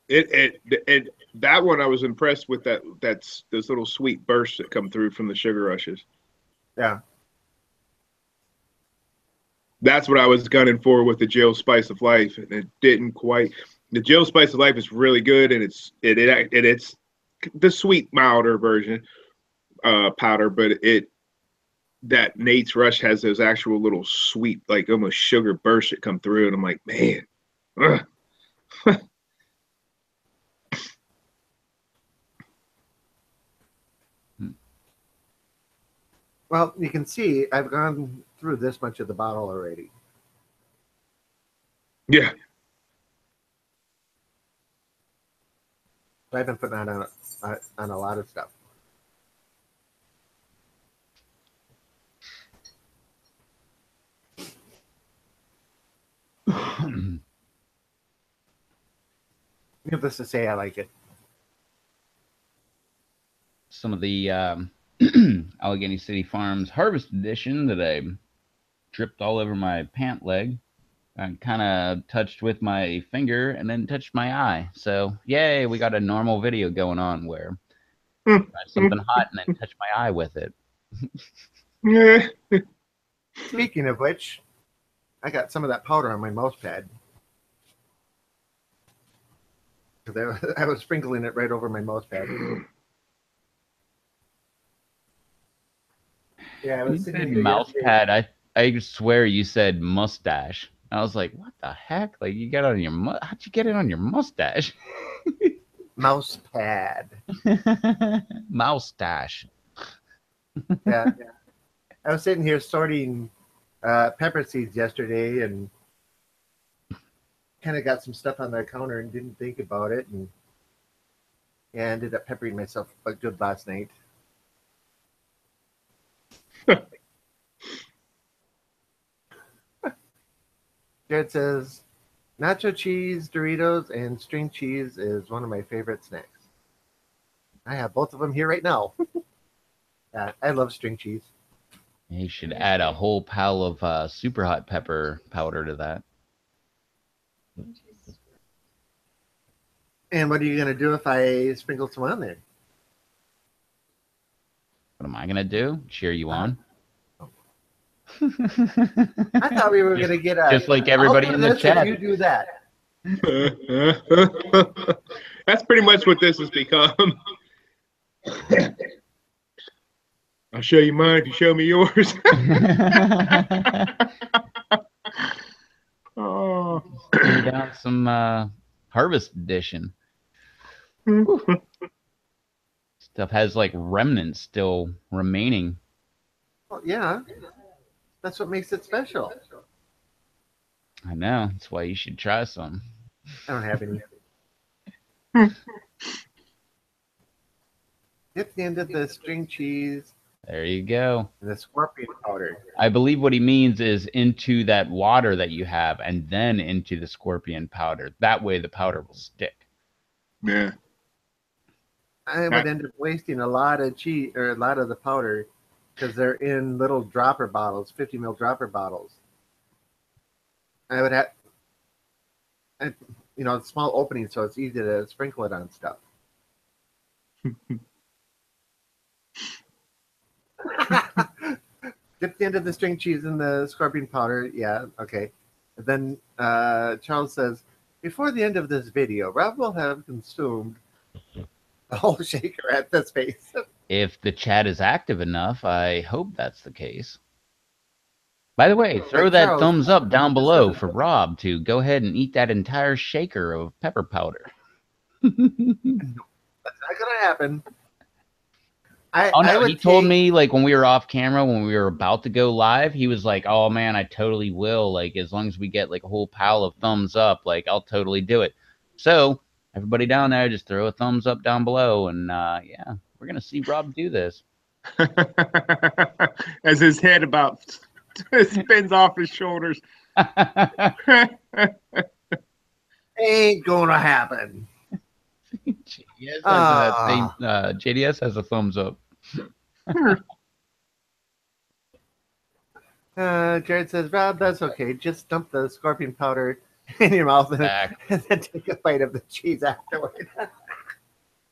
That one I was impressed with that's those little sweet bursts that come through from the sugar rushes. Yeah. That's what I was gunning for with the Jill Spice of Life, and it didn't quite. The Jill Spice of Life is really good, and it's the sweet milder version powder, but that Nate's Rush has those actual little sweet, like almost sugar bursts that come through, and I'm like, man. Well, you can see I've gone through this much of the bottle already. Yeah. I've been putting that on a lot of stuff. Needless to say, I like it. Some of the Allegheny City Farms Harvest Edition that I dripped all over my pant leg. I kind of touched with my finger and then touched my eye. So, yay, we got a normal video going on where I tried something hot and then touch my eye with it. Yeah. Speaking of which, I got some of that powder on my mouse pad. I was sprinkling it right over my mouse pad. Yeah, I was You sitting said here mouse yesterday. pad. I swear you said mustache. I was like, what the heck? Like, you got it on your how'd you get it on your mustache? Mouse pad. Moustache. Yeah. I was sitting here sorting pepper seeds yesterday and kind of got some stuff on the counter and didn't think about it, and yeah, I ended up peppering myself good last night. Jared says, nacho cheese, Doritos, and string cheese is one of my favorite snacks. I have both of them here right now. Yeah, I love string cheese. You should add a whole pile of super hot pepper powder to that. And what are you going to do if I sprinkle some on there? What am I going to do? Cheer you on? I thought we were going to get a... Just like everybody in the chat. If you do that. That's pretty much what this has become. I'll show you mine if you show me yours. Oh. Bring down some Harvest Edition. Stuff has like remnants still remaining. Well, yeah, that's what makes it special. I know. That's why you should try some. I don't have any. Get the end of the string cheese. There you go. And the scorpion powder. I believe what he means is into that water that you have and then into the scorpion powder. That way the powder will stick. Yeah. I would end up wasting a lot of cheese or a lot of the powder because they're in little dropper bottles, 50 ml dropper bottles. I would have, small openings so it's easy to sprinkle it on stuff. Dip the end of the string cheese in the scorpion powder. Yeah, okay. And then Charles says, before the end of this video, Rob will have consumed the whole shaker at this pace. If the chat is active enough, I hope that's the case. By the way, throw that Charles, thumbs up down below for Rob to go ahead and eat that entire shaker of pepper powder. That's not going to happen. He told me, like, when we were off camera, when we were about to go live, he was like, oh, man, I totally will. Like, as long as we get, like, a whole pile of thumbs up, like, I'll totally do it. So, everybody down there, just throw a thumbs up down below. And, yeah, we're going to see Rob do this. As his head about spins off his shoulders. Ain't going to happen. JDS has a thumbs up. Jared says, Rob, that's okay. Just dump the scorpion powder in your mouth and then take a bite of the cheese afterward.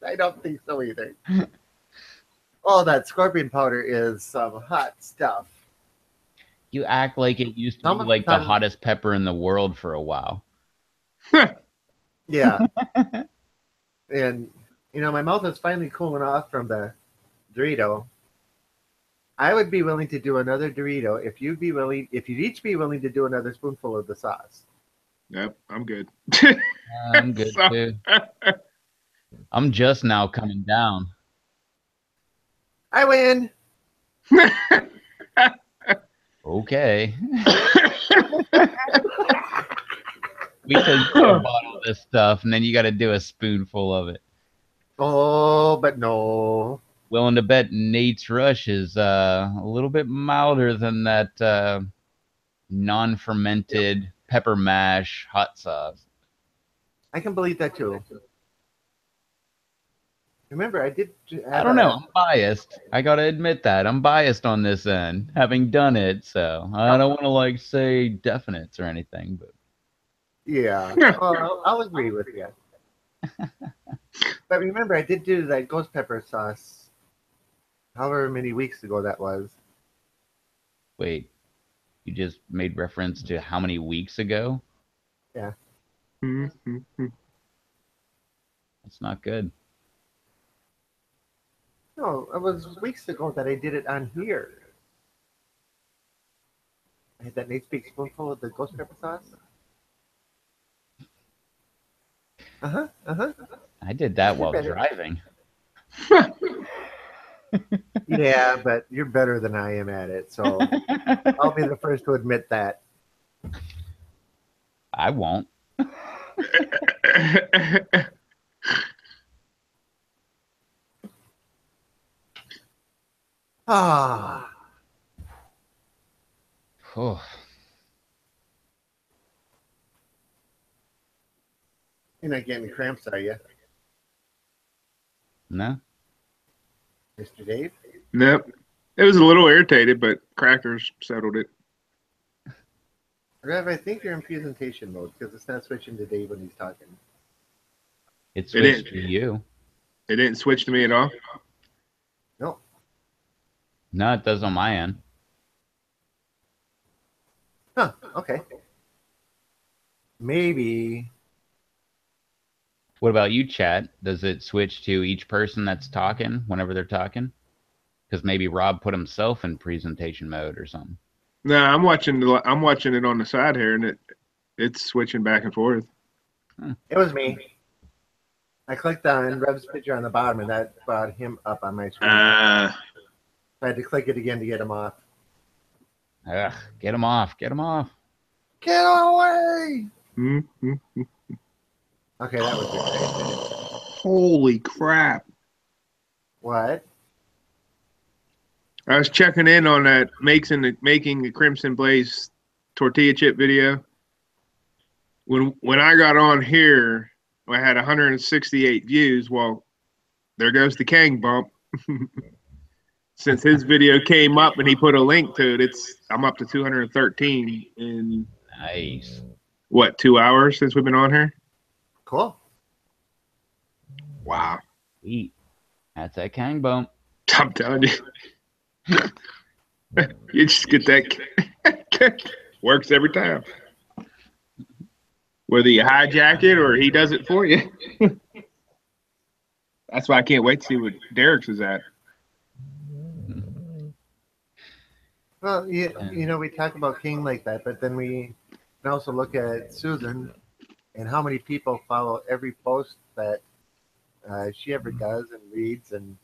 I don't think so either. Oh, that scorpion powder is some hot stuff. You act like it used to be like the hottest pepper in the world for a while. Yeah. And, my mouth is finally cooling off from the Dorito. I would be willing to do another Dorito if you'd each be willing to do another spoonful of the sauce. Yep, I'm good. I'm good too. I'm just now coming down. I win. Okay. We could bottle this stuff, and then you got to do a spoonful of it. Oh, but no. Willing to bet Nate's Rush is a little bit milder than that non-fermented pepper mash hot sauce. I can believe that too. Remember, I don't know. I'm biased. I got to admit that. I'm biased on this end, having done it. So I don't want to, say definites or anything. But yeah. Well, I'll agree with you. But remember, I did do that ghost pepper sauce however many weeks ago that was. Wait. You just made reference to how many weeks ago? Yeah. That's not good. No, it was weeks ago that I did it on here. I had that Nate's Big spoonful of the ghost pepper sauce. I did that while driving. Yeah, but you're better than I am at it, so I'll be the first to admit that. I won't. Ah, Oh, you're not getting cramps, are you, no. Mr. Dave? Nope. It was a little irritated, but crackers settled it. Rev, I think you're in presentation mode because it's not switching to Dave when he's talking. It It switched is. to you. It didn't switch to me at all. No. No, it does on my end. Huh. Okay. Maybe. What about you, chat? Does it switch to each person that's talking whenever they're talking? Because maybe Rob put himself in presentation mode or something. No, I'm watching it on the side here, and it's switching back and forth. It was me. I clicked on Rev's picture on the bottom, and that brought him up on my screen. I had to click it again to get him off. Ugh, get him off. Get him off. Get away! Mm-hmm. Okay, that was good. Holy crap! What? I was checking in on that making the Crimson Blaze tortilla chip video. When I got on here, I had 168 views. Well, there goes the Kang bump. Since his video came up and he put a link to it, I'm up to 213 in Nice. what, 2 hours since we've been on here? Cool. Wow. Sweet. That's that Kang bump. I'm telling you. You just get that. Works every time. Whether you hijack it or he does it for you. That's why I can't wait to see what Derek's is at. Well, you know, we talk about King like that, but then we can also look at Susan and how many people follow every post that she ever does and reads and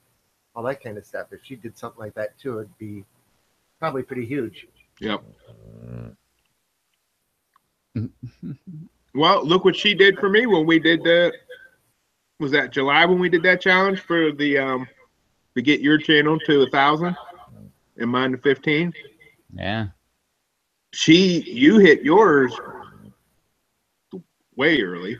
all that kind of stuff. If she did something like that too, it'd be probably pretty huge. Yep. Well, look what she did for me when we did was that July when we did that challenge for the to get your channel to 1,000 and mine to 15. Yeah. You hit yours way early.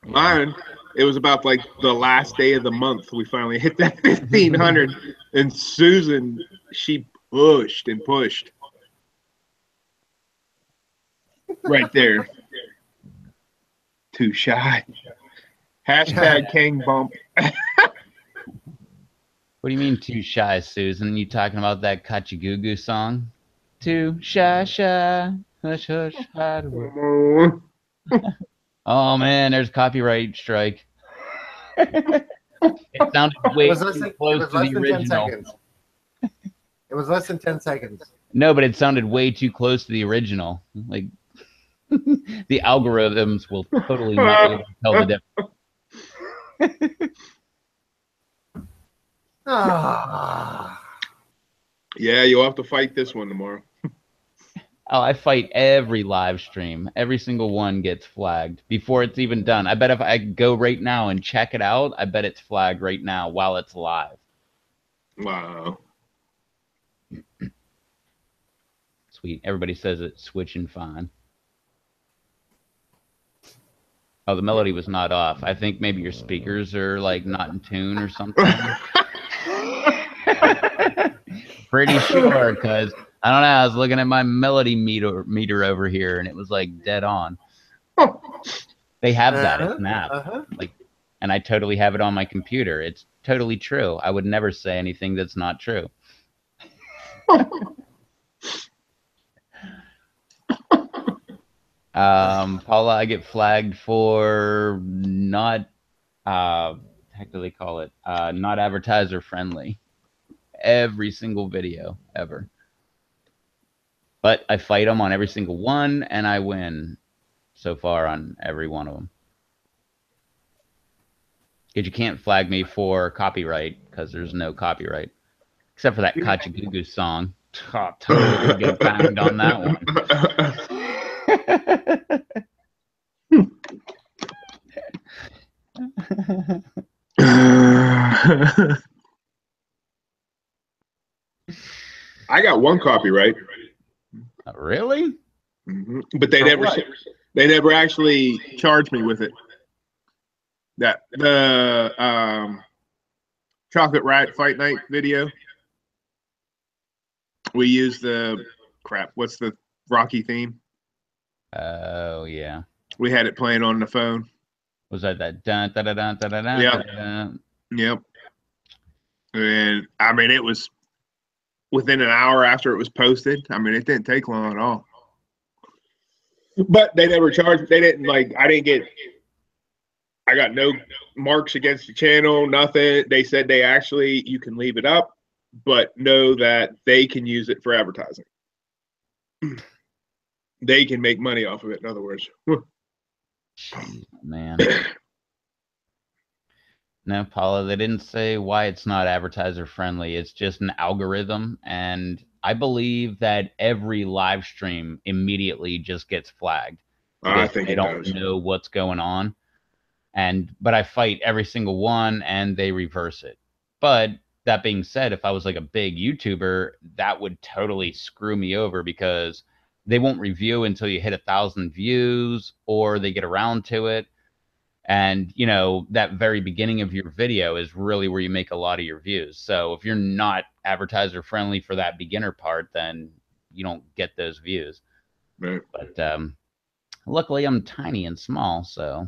Mine, it was about like the last day of the month we finally hit that 1,500. And Susan, she pushed and pushed. Right there. Too shy. Hashtag Kang bump. What do you mean too shy, Susan? You talking about that Kachigoogoo song? Too shy, hush, hush, hide away. Oh man, there's a copyright strike. It sounded way too close to the original. It was less than 10 seconds. No, but it sounded way too close to the original. Like the algorithms will totally not be able to tell the difference. Yeah, you'll have to fight this one tomorrow. Oh, I fight every live stream. Every single one gets flagged before it's even done. I bet if I go right now and check it out, I bet it's flagged right now while it's live. Wow. Sweet. Everybody says it's switching fine. Oh, the melody was not off. I think maybe your speakers are like not in tune or something. Pretty sure, because I don't know. I was looking at my melody meter over here, and it was like dead on. They have that. It's an app. Like, and I totally have it on my computer. It's totally true. I would never say anything that's not true. Paula, I get flagged for not, heck do they call it? Not advertiser friendly. Every single video ever. But I fight them on every single one, and I win so far on every one of them. Because you can't flag me for copyright, because there's no copyright. Except for that Kachigoogoo song. Oh, totally would get banged on that one. I got one copyright. Really? But they For never what? they never actually charged me with it. That the Chocolate Rat Fight Night video. We used the crap. What's the Rocky theme? Oh yeah. We had it playing on the phone. Was that dun dun dun dun dun dun dun, Yep. dun, dun? Yep. And I mean, it was within an hour after it was posted. I mean, it didn't take long at all. But they never charged. They didn't I got no marks against the channel, nothing. They said you can leave it up, but know that they can use it for advertising. They can make money off of it, in other words. Jeez, man. No, Paula, they didn't say why it's not advertiser friendly. It's just an algorithm. And I believe that every live stream immediately just gets flagged I because think they it don't does. know what's going on. But I fight every single one and they reverse it. But that being said, if I was like a big YouTuber, that would totally screw me over because they won't review until you hit 1,000 views or they get around to it. And, you know, that very beginning of your video is really where you make a lot of your views. So if you're not advertiser friendly for that beginner part, then you don't get those views. Right. But luckily I'm tiny and small. So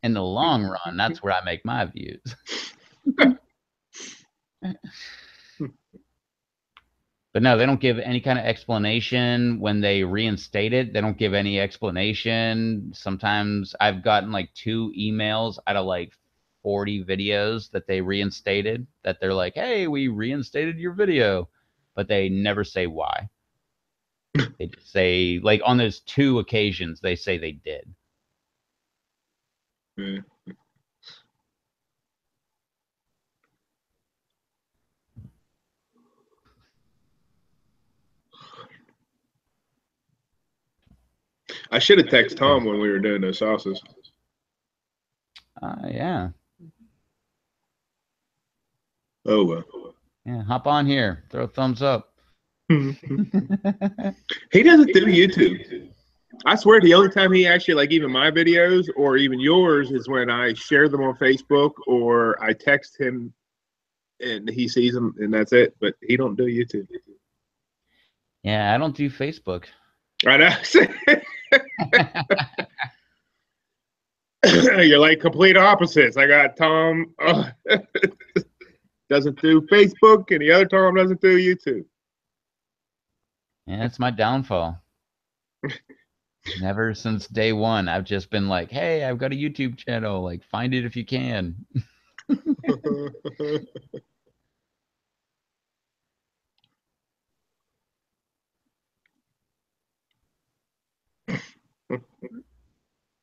in the long run, that's where I make my views. But no, they don't give any kind of explanation when they reinstate it. They don't give any explanation. Sometimes I've gotten like 2 emails out of like 40 videos that they reinstated that they're like, hey, we reinstated your video. But they never say why. They just say, like on those 2 occasions, they say they did. Yeah. I should have texted Tom when we were doing those sauces. Yeah. Oh, well. Yeah, hop on here. Throw a thumbs up. He doesn't do YouTube. I swear the only time he actually, like even my videos or even yours, is when I share them on Facebook or I text him and he sees them and that's it. But he don't do YouTube. Yeah, I don't do Facebook. I know. You're like complete opposites. I got Tom doesn't do Facebook and the other Tom doesn't do YouTube. Yeah, that's my downfall. Never since day one, I've just been like, hey, I've got a YouTube channel. Like, find it if you can.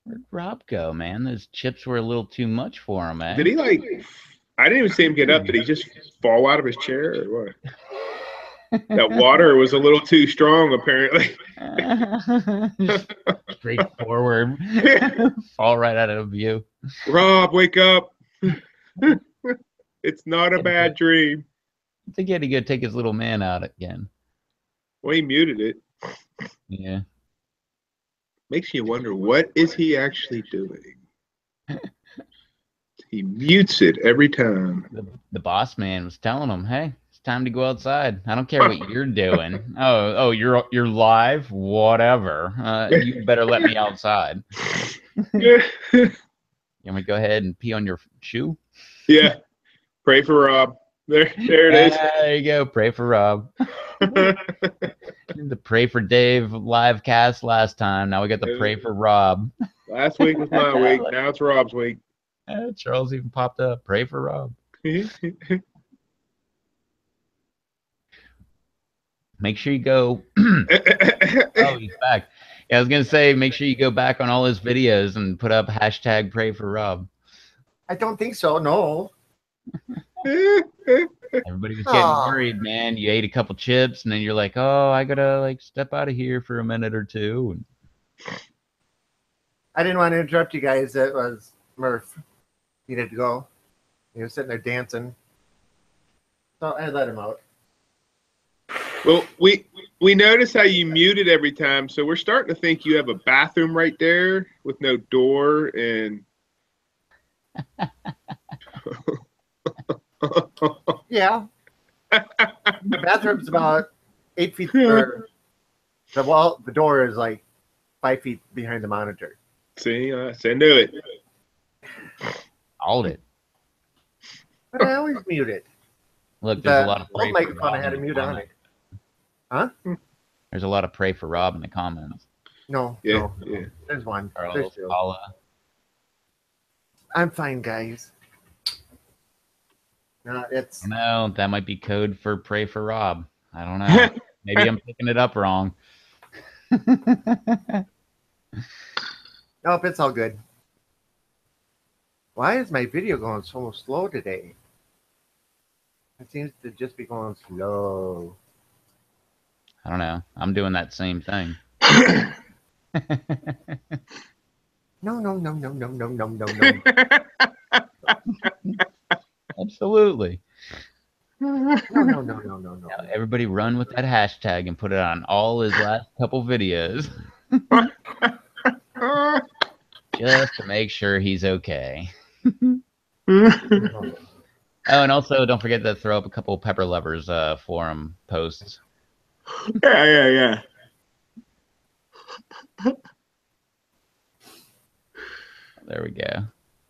Where'd Rob go, man? Those chips were a little too much for him, eh? Did he like? I didn't even see him get up. Did he just fall out of his chair or what? That water was a little too strong, apparently. Straightforward. Fall right out of view. Rob, wake up. It's not a bad dream. I think he had to go take his little man out again. Well, he muted it. Yeah. Makes you wonder, what is he actually doing? He mutes it every time. The boss man was telling him, hey, it's time to go outside. I don't care what you're doing. Oh, you're live? Whatever. You better let me outside. You want me to go ahead and pee on your shoe? Yeah. Pray for Rob. There it is. There you go. Pray for Rob. The Pray for Dave live cast last time. Now we got the Pray for Rob. Last week was my week. Now it's Rob's week. Charles even popped up. Pray for Rob. Make sure you go. Oh, he's back. Yeah, I was gonna say, make sure you go back on all his videos and put up hashtag Pray for Rob. I don't think so. No. Everybody was getting worried, man. You ate a couple chips, and then you're like, "Oh, I gotta like step out of here for a minute or two." I didn't want to interrupt you guys. It was Murph. needed to go. He was sitting there dancing. So I let him out. Well, we notice how you mute it every time, so we're starting to think you have a bathroom right there with no door and. Yeah. The bathroom's about 8 feet. Or the door is like 5 feet behind the monitor. See, I knew it. Hold it. But I always mute it. Look, there's a lot of old pray for microphone Rob I had in a the mute on it. comments. Huh? There's a lot of pray for Rob in the comments. No, Yeah, no. yeah. There's one. There's Carlos, two. Paula. I'm fine, guys. No, it's No, that might be code for pray for Rob. I don't know. Maybe I'm picking it up wrong. nope, it's all good. Why is my video going so slow today? It seems to just be going slow. I don't know. I'm doing that same thing. No, no, no, no, no, no, no, no, no. Absolutely. No, no, no, no, no, no. Now, everybody run with that hashtag and put it on all his last couple videos. Just to make sure he's okay. No. Oh, and also don't forget to throw up a couple Pepper Lovers forum posts. Yeah. There we go.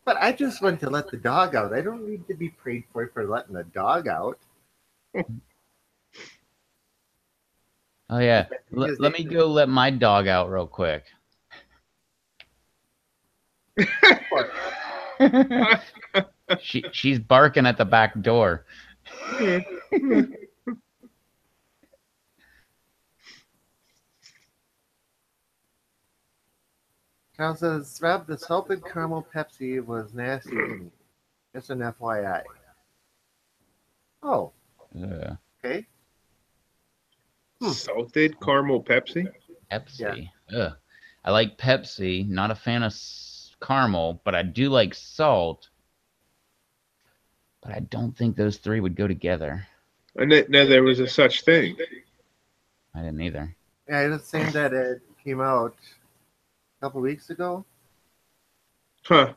But I just went to let the dog out. I don't need to be prayed for letting the dog out. Oh yeah. Let me go let my dog out real quick. She's barking at the back door. Carl says, Rob, the salted caramel Pepsi was nasty to me. Just an FYI. Oh, Yeah. okay. Salted caramel Pepsi? Pepsi. Ugh. I like Pepsi. Not a fan of caramel, but I do like salt. But I don't think those three would go together. I didn't know there was a such thing. I didn't either. Yeah, I was saying that it came out a couple weeks ago. Huh.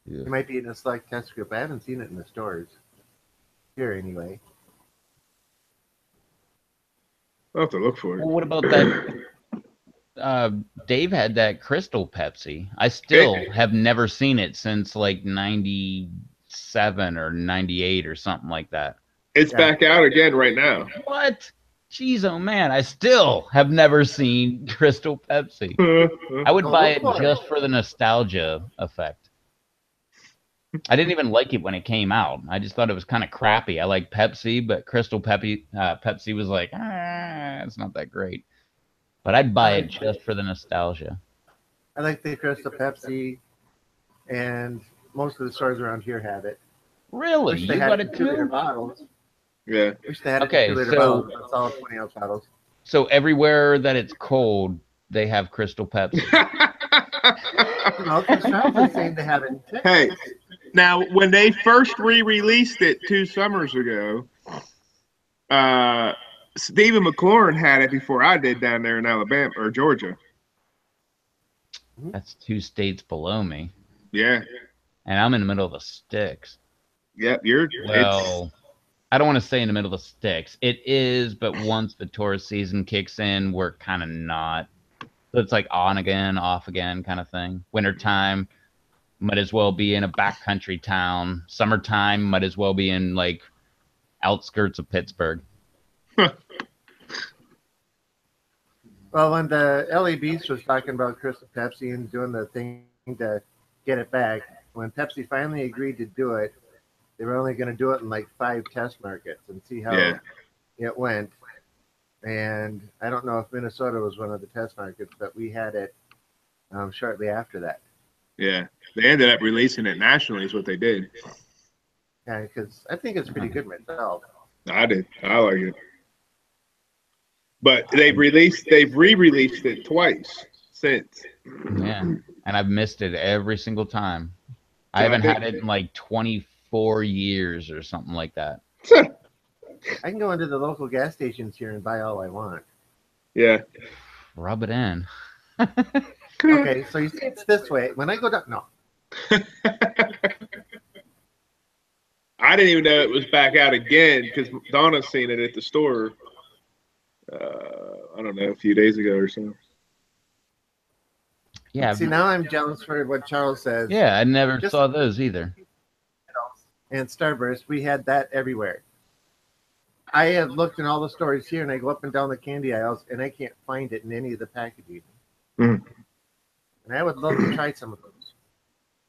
It might be in a select test group. I haven't seen it in the stores. Here, anyway. I'll have to look for Well, it. what about that? Dave had that Crystal Pepsi. I still have never seen it since like 97 or 98 or something like that. It's back out again right now. What? Jeez, oh man, I still have never seen Crystal Pepsi. I would buy it just for the nostalgia effect. I didn't even like it when it came out. I just thought it was kind of crappy. I like Pepsi, but Crystal Pepsi was like, it's not that great. But I'd buy it just for the nostalgia. I like the Crystal Pepsi, and most of the stores around here have it. Really? Wish You they had got it it in 2 liter too? bottles. Yeah. Wish they had it Okay, in 2 liter so- bottles. That's all 20-ounce bottles. So everywhere that it's cold, they have Crystal Pepsi. No, because Charles is saying they have it in Texas. Hey, now when they first re-released it 2 summers ago, Stephen McLaurin had it before I did down there in Alabama or Georgia. That's 2 states below me. Yeah. And I'm in the middle of the sticks. Yep. Well, I don't want to say in the middle of the sticks. It is, but once the tourist season kicks in, we're kind of not. So it's like on again, off again kind of thing. Wintertime might as well be in a backcountry town. Summertime might as well be in like outskirts of Pittsburgh. Well, when the LA Beast was talking about Crystal Pepsi and doing the thing to get it back, when Pepsi finally agreed to do it, they were only going to do it in like 5 test markets and see how it went. And I don't know if Minnesota was one of the test markets, but we had it shortly after that. Yeah. They ended up releasing it nationally is what they did. Yeah, because I think it's pretty good myself. I did. I like it. But they've re-released it twice since. Yeah. and I've missed it every single time. I So I haven't think- had it in like 24 years or something like that. I can go into the local gas stations here and buy all I want. Yeah. Rub it in. Okay, so you see it's this way. When I go down, no. I didn't even know it was back out again because Donna's seen it at the store. I don't know, a few days ago or so. Yeah. See, now I'm jealous for what Charles says. Yeah, I never Just- saw those either. And Starburst, we had that everywhere. I have looked in all the stores here, and I go up and down the candy aisles, and I can't find it in any of the packaging. Mhm. And I would love to try some of those.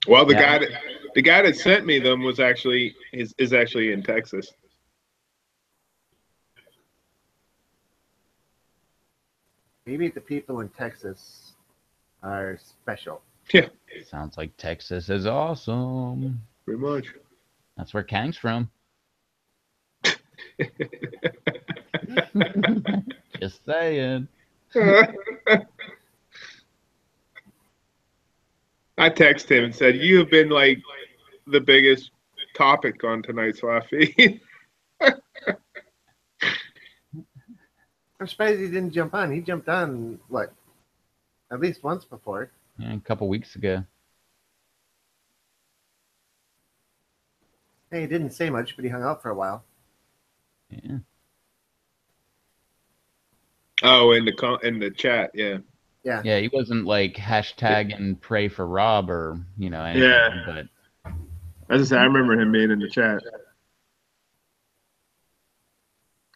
Well, the Yeah. guy that sent me them was actually is actually in Texas. Maybe the people in Texas are special. Yeah, Sounds like Texas is awesome. pretty much. That's where Kang's from. Just saying. I texted him and said, "You have been like the biggest topic on tonight's live feed." I'm surprised he didn't jump on. He jumped on, what, at least once before. Yeah, a couple weeks ago. Hey, he didn't say much, but he hung out for a while. Yeah. Oh, in the chat, yeah. Yeah. Yeah, he wasn't like hashtag and pray for Rob or, anything. Yeah. But As I said, I remember him being in the chat.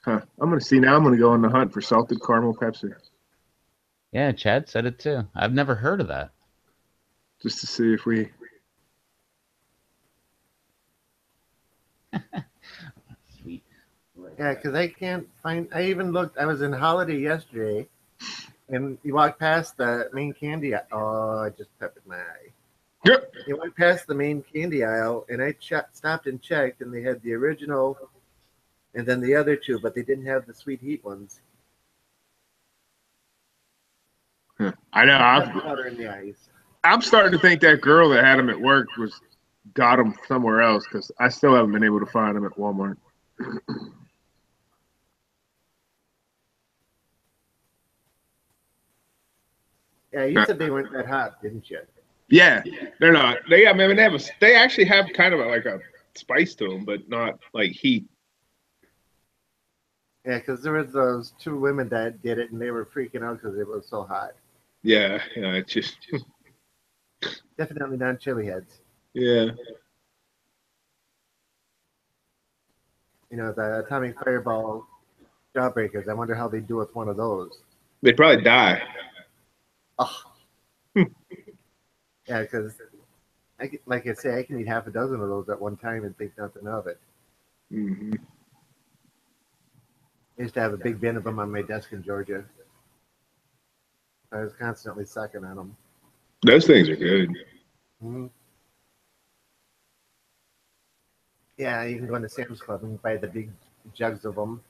Huh. I'm gonna go on the hunt for salted caramel Pepsi yeah, Chad said it too. I've never heard of that. just to see if we. Sweet. Yeah, because I can't find. I even looked. I was in Holiday yesterday, and you walk past the main candy. Oh, I just peppered my eye. Yep. You went past the main candy aisle, and I stopped and checked, and they had the original, and then the other two, but they didn't have the sweet heat ones. I know. Powder in the eyes. I'm starting to think that girl that had him at work got him somewhere else because I still haven't been able to find him at Walmart. Yeah, you said they weren't that hot, didn't you? Yeah, they're not. They actually have kind of like a spice to them, but not like heat. Yeah, because there was those two women that did it, and they were freaking out because it was so hot. Yeah, it's just Definitely not chili heads. yeah. The atomic fireball jawbreakers. I wonder how they do with one of those. They'd probably die. Oh. Yeah, because like I say, I can eat half a dozen of those at one time and think nothing of it. Hmm. I used to have a big bin of them on my desk in Georgia. I was constantly sucking on them. Those things are good. Mm-hmm. Yeah, you can go into Sam's Club and buy the big jugs of them.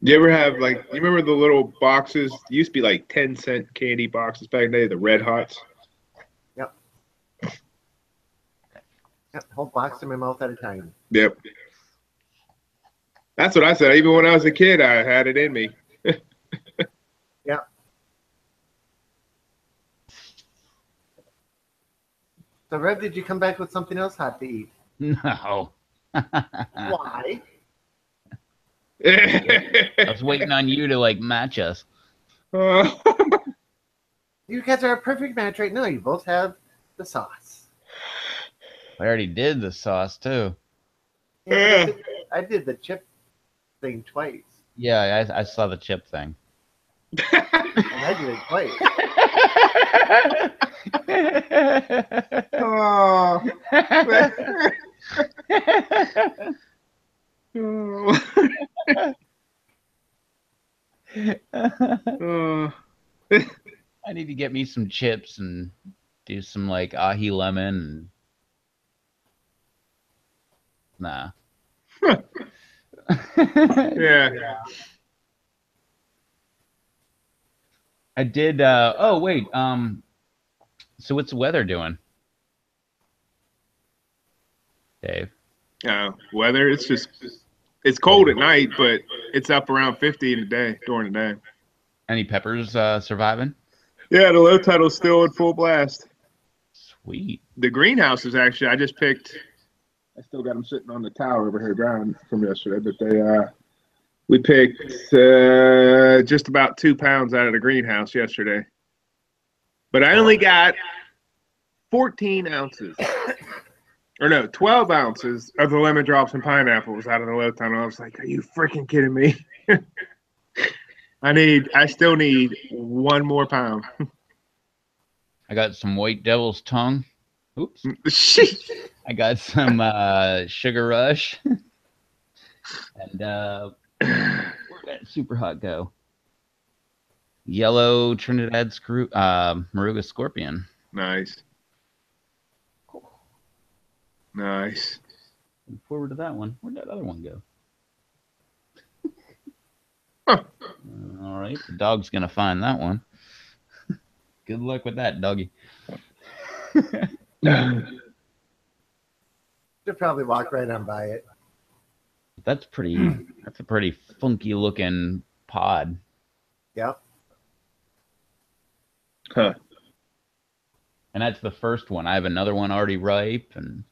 You ever have you remember the little boxes? Used to be like 10-cent candy boxes back in the day, the Red Hots. Yep, whole box in my mouth at a time. Yep. That's what I said. Even when I was a kid, I had it in me. Yeah. So, Rev, did you come back with something else hot to eat? No. Why? I was waiting on you to match us. You guys are a perfect match right now. You both have the sauce. I already did the sauce too. Yeah, I did the chip thing twice. Yeah, I saw the chip thing. And I did it twice. Oh. Oh. I need to get me some chips and do some ahi lemon. Nah. Yeah. I did. Oh wait. So what's the weather doing, Dave? Weather, it's cold at night, but it's up around 50 in the day, during the day. Any peppers surviving? Yeah, the low title's still in full blast. Sweet. The greenhouse is actually, I still got them sitting on the tower over here drying from yesterday, but we picked just about 2 pounds out of the greenhouse yesterday. But I only got 14 ounces. Or no, 12 ounces of the lemon drops and pineapples out of the low tunnel. I was like, are you freaking kidding me? I still need 1 more pound. I got some white devil's tongue. Oops. Shit. I got some Sugar Rush. And where'd that super hot go? Yellow Trinidad Moruga Scorpion. Nice. Nice. Looking forward to that one. Where'd that other one go? Huh. All right, the dog's gonna find that one. Good luck with that, doggy. Should probably walk right on by it. That's a pretty funky looking pod. Yep. Huh. And that's the first one. I have another one already ripe, and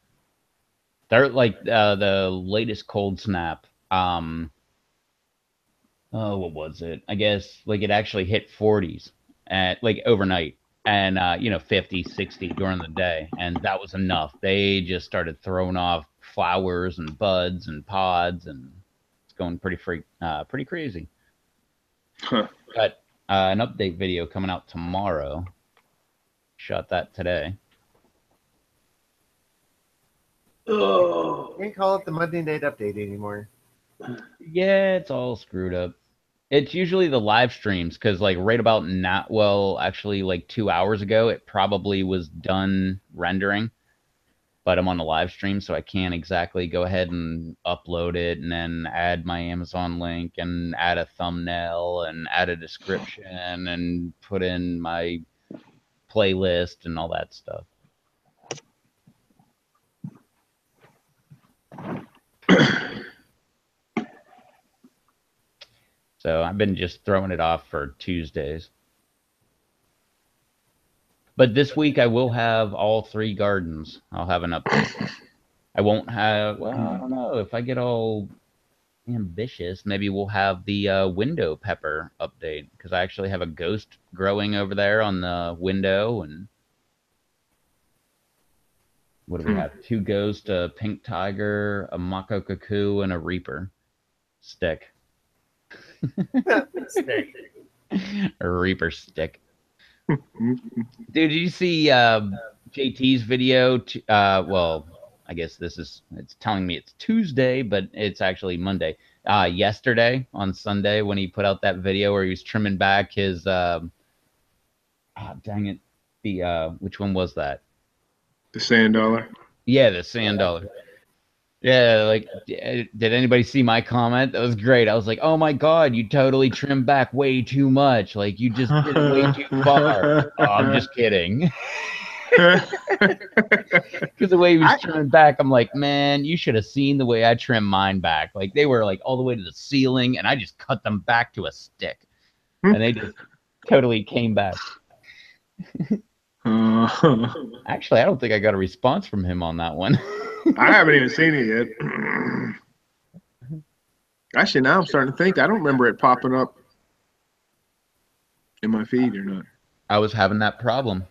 they're like the latest cold snap. Oh, what was it? I guess like it actually hit 40s at like overnight, and 50, 60 during the day, and that was enough. They just started throwing off flowers and buds and pods, and it's going pretty crazy. Huh. Got an update video coming out tomorrow. Shot that today. You can't call it the Monday night update anymore. Yeah, it's all screwed up. It's usually the live streams, because like right about now, well, actually like 2 hours ago, it probably was done rendering, but I'm on the live stream, so I can't exactly go ahead and upload it and then add my Amazon link and add a thumbnail and add a description and put in my playlist and all that stuff. So I've been just throwing it off for Tuesdays. But this week I will have all 3 gardens. I'll have an update. I won't have, well, I don't know. If I get all ambitious, maybe we'll have the window pepper update, because I actually have a ghost growing over there on the window. And what do we have? 2 ghosts, a pink tiger, a mako cuckoo, and a reaper stick. Stick. A reaper stick. Dude, did you see JT's video? Well, I guess it's telling me it's Tuesday, but it's actually Monday. Yesterday on Sunday, when he put out that video where he was trimming back his dang it, which one was that? The sand dollar. Yeah, the sand dollar. Yeah, like, did anybody see my comment? That was great. I was like, oh my God, you totally trimmed back way too much. Like, you just did it way too far. Oh, I'm just kidding. Because the way he was trimming back, I'm like, man, you should have seen the way I trimmed mine back. Like, they were like all the way to the ceiling, and I just cut them back to a stick. And they just totally came back. Actually, I don't think I got a response from him on that one. I haven't even seen it yet. Actually, now I'm starting to think. I don't remember it popping up in my feed or not. I was having that problem.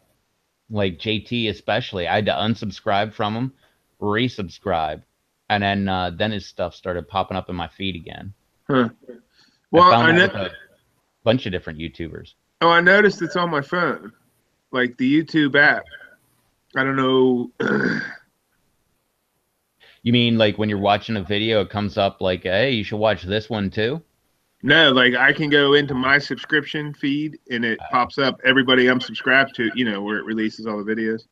Like JT especially. I had to unsubscribe from him, resubscribe, and then his stuff started popping up in my feed again. Huh. Well, I found that with a bunch of different YouTubers. Oh, I noticed it's on my phone. Like the YouTube app. I don't know. You mean like when you're watching a video, it comes up like, hey, you should watch this one too? No, like I can go into my subscription feed and it pops up everybody I'm subscribed to, where it releases all the videos.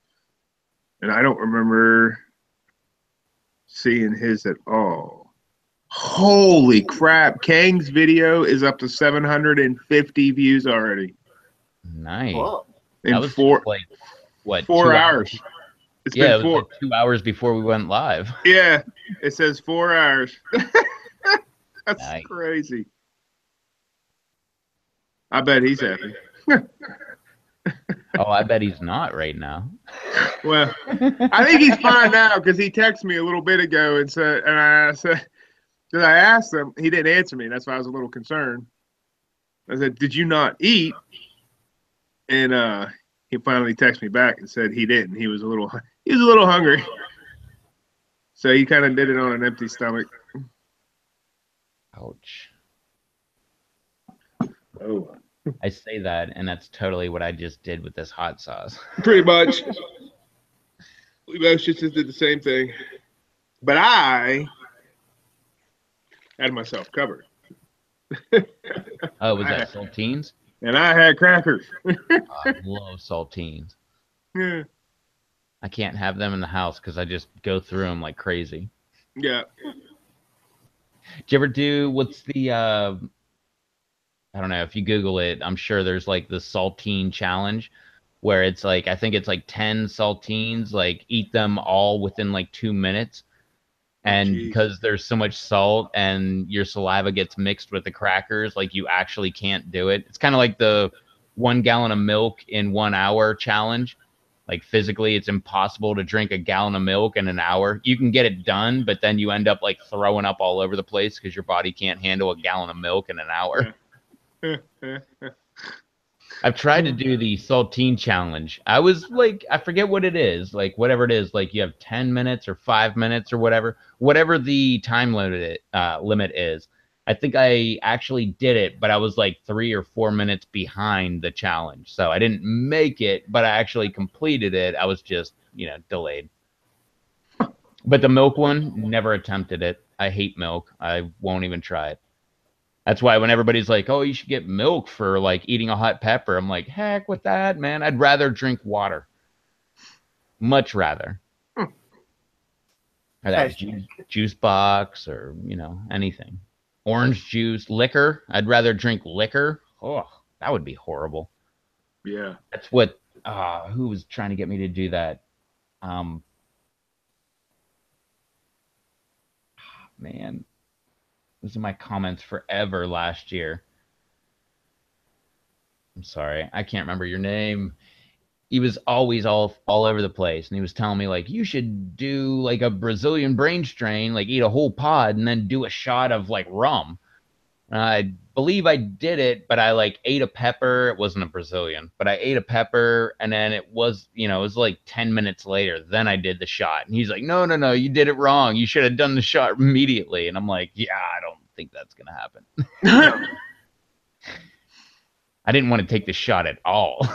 And I don't remember seeing his at all. Holy crap. Kang's video is up to 750 views already. Nice. Cool. In That was four, like what? 4 2 hours. It's Yeah, it been was 4. like 2 hours before we went live. Yeah, it says 4 hours. That's Nice. crazy. I bet he's happy. Oh, I bet he's not right now. Well, I think he's fine now because he texted me a little bit ago and said, and I said, because I asked him, he didn't answer me. That's why I was a little concerned. I said, "Did you not eat?" And he finally texted me back and said he didn't. He was a little hungry, so he kind of did it on an empty stomach. Ouch. Oh, I say that, and that's totally what I just did with this hot sauce. pretty much. We both just did the same thing, but I had myself covered. Oh, was that saltines? And I had crackers. I love saltines. Yeah. I can't have them in the house because I just go through them like crazy. Yeah. Did you ever do, what's the, I don't know, if you Google it, I'm sure there's like the saltine challenge where it's like, I think it's like 10 saltines, like eat them all within like 2 minutes. And Jeez. because there's so much salt and your saliva gets mixed with the crackers, like you actually can't do it. It's kind of like the 1 gallon of milk in 1 hour challenge. Like physically, it's impossible to drink a gallon of milk in an hour. You can get it done, but then you end up like throwing up all over the place because your body can't handle a gallon of milk in an hour. I've tried to do the saltine challenge. I was like, I forget what it is, like whatever it is, like you have 10 minutes or 5 minutes or whatever the time limit is. I think I actually did it, but I was like 3 or 4 minutes behind the challenge. So I didn't make it, but I actually completed it. I was just, delayed. But the milk one, never attempted it. I hate milk. I won't even try it. That's why when everybody's like, oh, you should get milk for like eating a hot pepper, I'm like, heck with that, man. I'd rather drink water. Much rather. Or that juice box or, anything. Orange juice, liquor. I'd rather drink liquor. Oh, that would be horrible. Yeah. That's what, who was trying to get me to do that? Man. Those are my comments forever last year. I'm sorry. I can't remember your name. He was always all over the place. And he was telling me, like, you should do, like, a Brazilian brain strain, like, eat a whole pod and then do a shot of, like, rum. I believe I did it, but I, like, ate a pepper. It wasn't a Brazilian. But I ate a pepper, and then it was, it was, like, 10 minutes later. Then I did the shot. And he's like, no, you did it wrong. You should have done the shot immediately. And I'm like, yeah, I don't think that's going to happen. I didn't want to take the shot at all.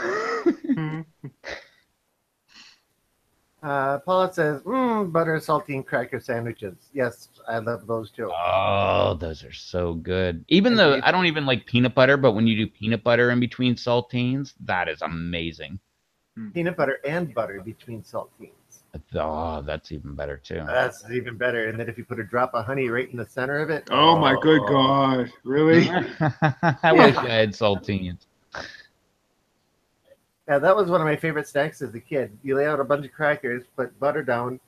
Paula says, butter, saltine, cracker sandwiches. Yes, I love those too. Oh, those are so good. Even though I don't even like peanut butter, but when you do peanut butter in between saltines, that is amazing. Peanut butter and butter between saltines. Oh, that's even better too. That's even better. And then if you put a drop of honey right in the center of it. Oh my good God. Really? I wish I had saltines. Yeah, that was one of my favorite snacks as a kid. You lay out a bunch of crackers, put butter down,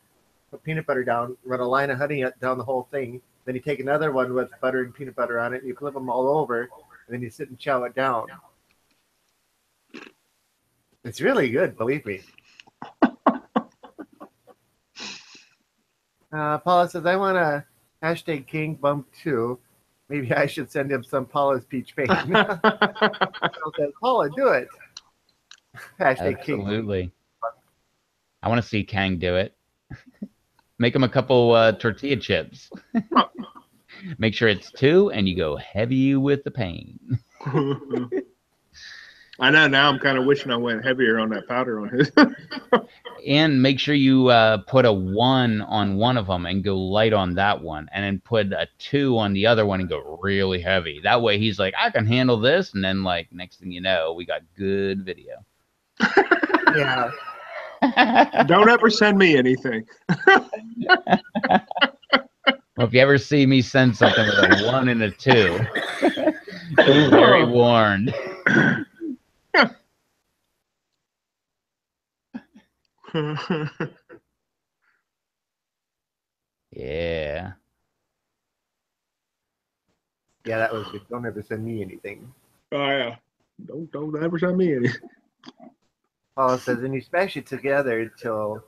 put peanut butter down, run a line of honey down the whole thing. Then you take another one with butter and peanut butter on it, and you flip them all over, and then you sit and chow it down. It's really good, believe me. Paula says, I want a hashtag King Bump 2. Maybe I should send him some Paula's Peach Pain. Paula, do it. Hashtag Absolutely. King. I want to see Kang do it. Make him a couple tortilla chips. Make sure it's 2, and you go heavy with the pain. I know. Now I'm kind of wishing I went heavier on that powder on his. And make sure you put a 1 on one of them and go light on that one, and then put a 2 on the other one and go really heavy. That way he's like, I can handle this. And then, like, next thing you know, we got good video. Yeah. Don't ever send me anything. Well, if you ever see me send something with a 1 and a 2, be very warned. Yeah. Yeah, that was good. Don't ever send me anything. Oh yeah. Don't ever send me any. Paula says, and you smash it together until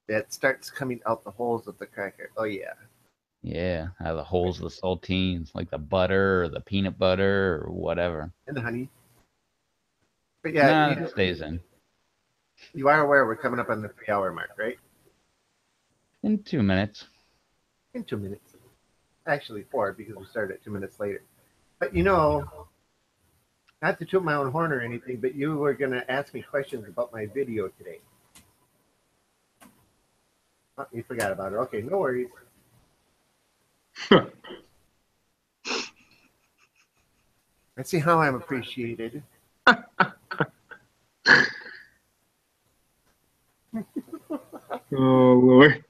it starts coming out the holes of the cracker. Oh yeah. Yeah. Out of the holes of the saltines, like the butter or the peanut butter or whatever. And the honey. But yeah, Nah, it stays in. you are aware we're coming up on the 3-hour mark, right? In 2 minutes. In 2 minutes. Actually 4 because we started 2 minutes later. But you know, not to toot my own horn or anything, but you were going to ask me questions about my video today. Oh, you forgot about it. Okay, no worries. Let's see how I'm appreciated. Oh Lord.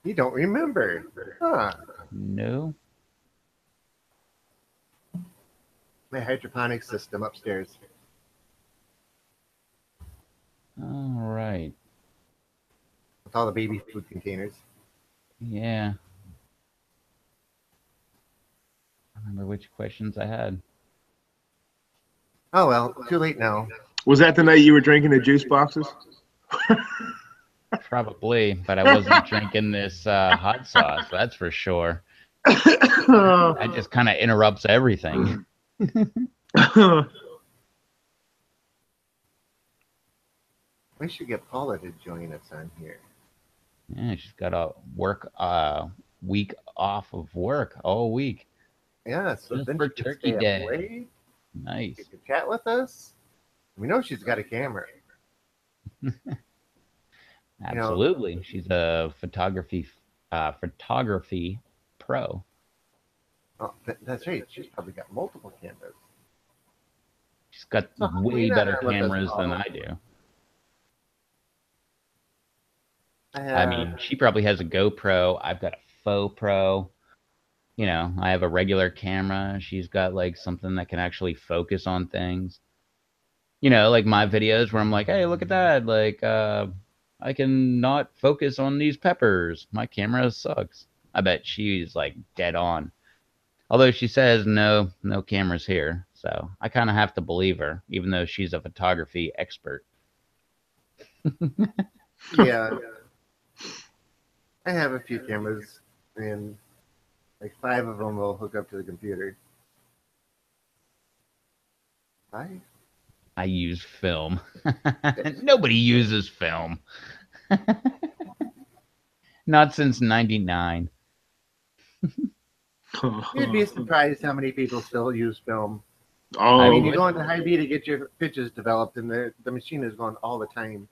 You don't remember. Huh. No. My hydroponics system upstairs. All right. With all the baby food containers. Yeah. I remember which questions I had. Oh well, too late now. Was that the night you were drinking the juice boxes? Probably, but I wasn't drinking this hot sauce, that's for sure. Oh. That just kind of interrupts everything. We should get Paula to join us on here. Yeah, she's got a week off of work all week. Yeah, so Just then for she can Turkey stay up Day. late. Nice. She can chat with us. We know she's got a camera. Absolutely. She's a photography pro. Oh, that's right. She's probably got multiple cameras. She's got So way leave that better with us, cameras than Paula. I do. I I mean, she probably has a GoPro. I've got a faux pro. You know, I have a regular camera. She's got like something that can actually focus on things. You know, like my videos where I'm like, hey, look at that. Like, I can not focus on these peppers. My camera sucks. I bet she's like dead on. Although she says no cameras here. So I kind of have to believe her, even though she's a photography expert. yeah. I have a few cameras, and like 5 of them will hook up to the computer. 5? I use film. Nobody uses film. Not since '99. You'd be surprised how many people still use film. Oh, I mean, you go into Hy-Vee to get your pictures developed, and the machine is going all the time.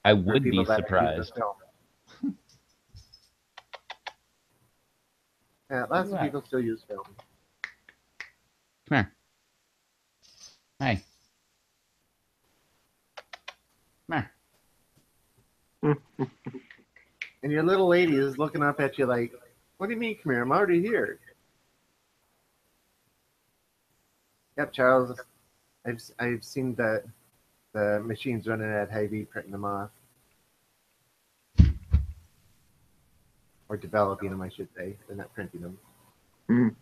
I for would people be that use the surprised. film. Yeah, lots of Right. people still use film. Come here. Hey. Come here. And your little lady is looking up at you like, what do you mean, come here? I'm already here. Yep, Charles. I've seen the machines running at Hy-Vee printing them off. Or developing them, I should say. They're not printing them. Mm.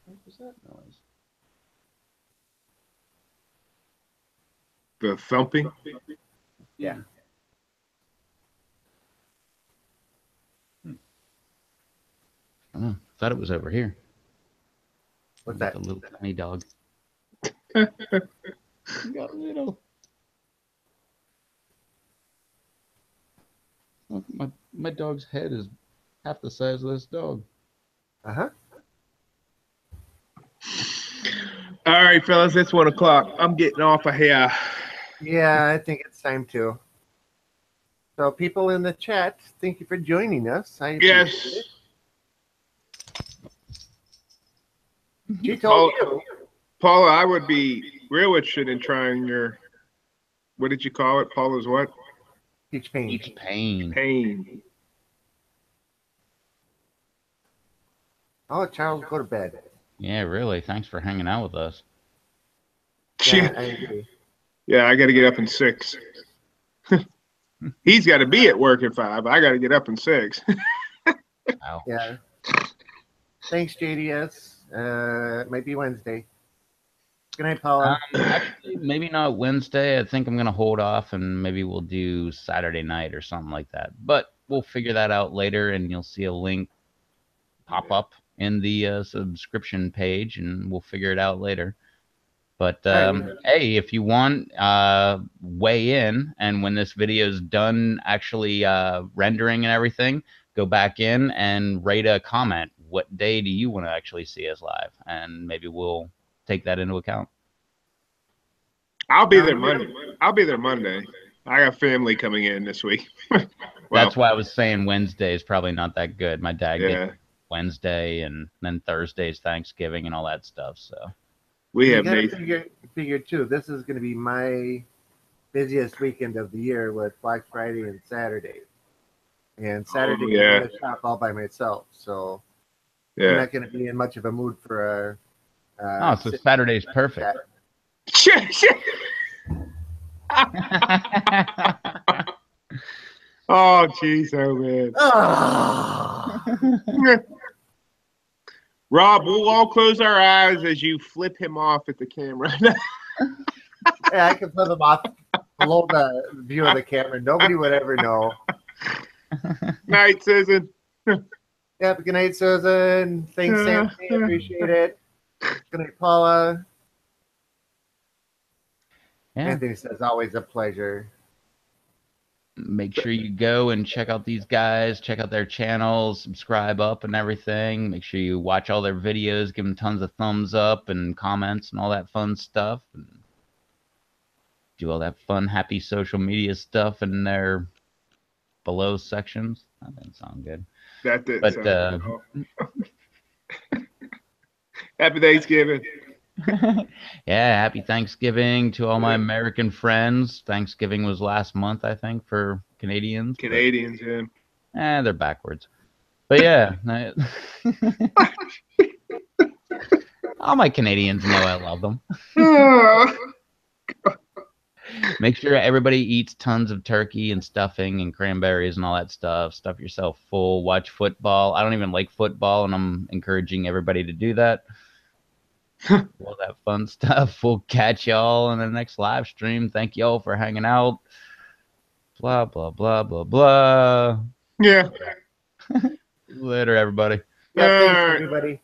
What was that noise? The thumping. Yeah. I don't know. Thought it was over here. What's Got that? the little tiny dog. Got little. Look, my dog's head is half the size of this dog. Uh-huh. All right, fellas, it's 1 o'clock. I'm getting off of here. Yeah, I think it's time to. So people in the chat, thank you for joining us. I appreciate Yes. it. She told you. Paula, I would be real interested in trying your, what did you call it? Paula's what? Peach pain. Each pain. Pain. I'll let Charles go to bed. Yeah, really. Thanks for hanging out with us. Yeah, I agree. Yeah, I got to get up in 6. He's got to be at work at 5. I got to get up in 6. Wow. Yeah. Thanks, JDS. It might be Wednesday. Good night, Paula. Actually, maybe not Wednesday. I think I'm gonna hold off, and maybe we'll do Saturday night or something like that. But we'll figure that out later, and you'll see a link pop up in the subscription page, and we'll figure it out later. But Alright. hey, if you want, weigh in, and when this video is done, actually rendering and everything, go back in and rate a comment. What day do you want to actually see us live? And maybe we'll take that into account. I'll be there Monday. I'll be there Monday. I got family coming in this week. That's why I was saying Wednesday is probably not that good. My dad Yeah. gets Wednesday, and then Thursday's Thanksgiving and all that stuff. So We You have gotta Nathan. figure too. This is going to be my busiest weekend of the year with Black Friday and Saturday. And Saturday, yeah. I'm going to shop all by myself, so I'm Yeah. not going to be in much of a mood for a. oh, so Saturday's perfect. Oh, jeez, oh man. Ah! Rob, we'll all close our eyes as you flip him off at the camera. Yeah, I can put them off below the view of the camera. Nobody would ever know. Night, Susan. Yep. Good night, Susan. Thanks, Anthony. Appreciate it. Good night, Paula. Yeah. Anthony says, always a pleasure. Make sure you go and check out these guys, check out their channels, subscribe up and everything. Make sure you watch all their videos, give them tons of thumbs up and comments and all that fun stuff. And do all that fun, happy social media stuff in their below sections. That didn't sound good. That didn't But sound good. Happy Thanksgiving. yeah, happy Thanksgiving to all my American friends. Thanksgiving was last month, I think, for Canadians. Canadians, yeah. They're backwards. But yeah. All my Canadians know I love them. Make sure everybody eats tons of turkey and stuffing and cranberries and all that stuff. Stuff yourself full. Watch football. I don't even like football, and I'm encouraging everybody to do that. All that fun stuff. We'll catch y'all in the next live stream. Thank y'all for hanging out. Blah, blah, blah, blah, blah. Yeah. Later, everybody. Yeah, thanks, All right. everybody.